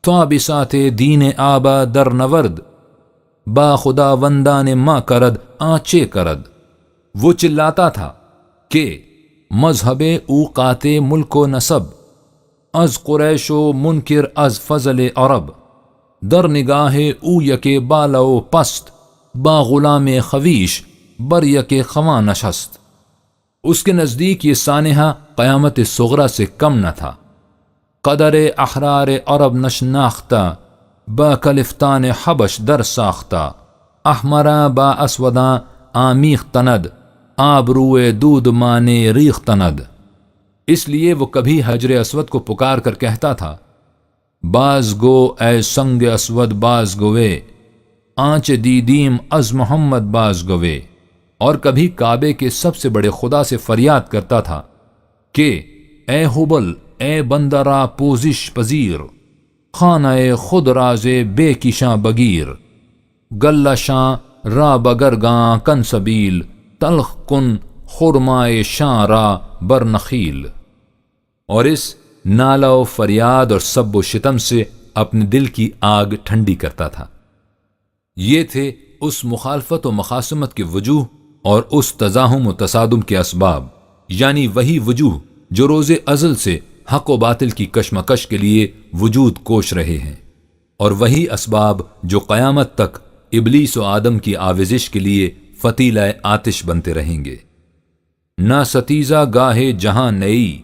تا بسات دین آبا در نورد، با خدا وندان ما کرد آنچے کرد۔ وہ چلاتا تھا کہ مذہب او قاطع ملک و نسب، از قریش و منکر از فضل عرب، در نگاہ او یک بالا و پست، با غلام خویش بر یک خواں نشست۔ اس کے نزدیک یہ سانحہ قیامت صغرا سے کم نہ تھا۔ قدر احرار عرب نشناختہ، با کلفتان حبش در ساختہ، احمرا با اسوداں آمیختند، آبروئے دود مانے ریختند۔ اس لیے وہ کبھی حجر اسود کو پکار کر کہتا تھا، باز گو اے سنگ اسود باز گوے، آنچ دیدیم از محمد باز گوے۔ اور کبھی کعبے کے سب سے بڑے خدا سے فریاد کرتا تھا کہ اے حبل، اے بندرا پوزش پذیر، خانہ خود راز بے کشاں بگیر، گلہ شاں را بگرگاں کن سبیل، تلخ کن خرمائے شاں را بر نخیل۔ اور اس نالہ و فریاد اور سب و شتم سے اپنے دل کی آگ ٹھنڈی کرتا تھا۔ یہ تھے اس مخالفت و مخاصمت کے وجوہ اور اس تزاحم و تصادم کے اسباب، یعنی وہی وجوہ جو روز ازل سے حق و باطل کی کشمکش کے لیے وجود کوش رہے ہیں، اور وہی اسباب جو قیامت تک ابلیس و آدم کی آویزش کے لیے فتیلہ آتش بنتے رہیں گے۔ نہ ستیزہ گاہے جہاں نئی،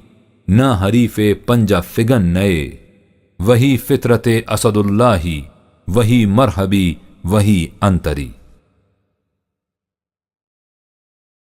نہ حریف پنجہ فگن نئے، وہی فطرت اسد اللہ، وہی مرحبی وہی انتری۔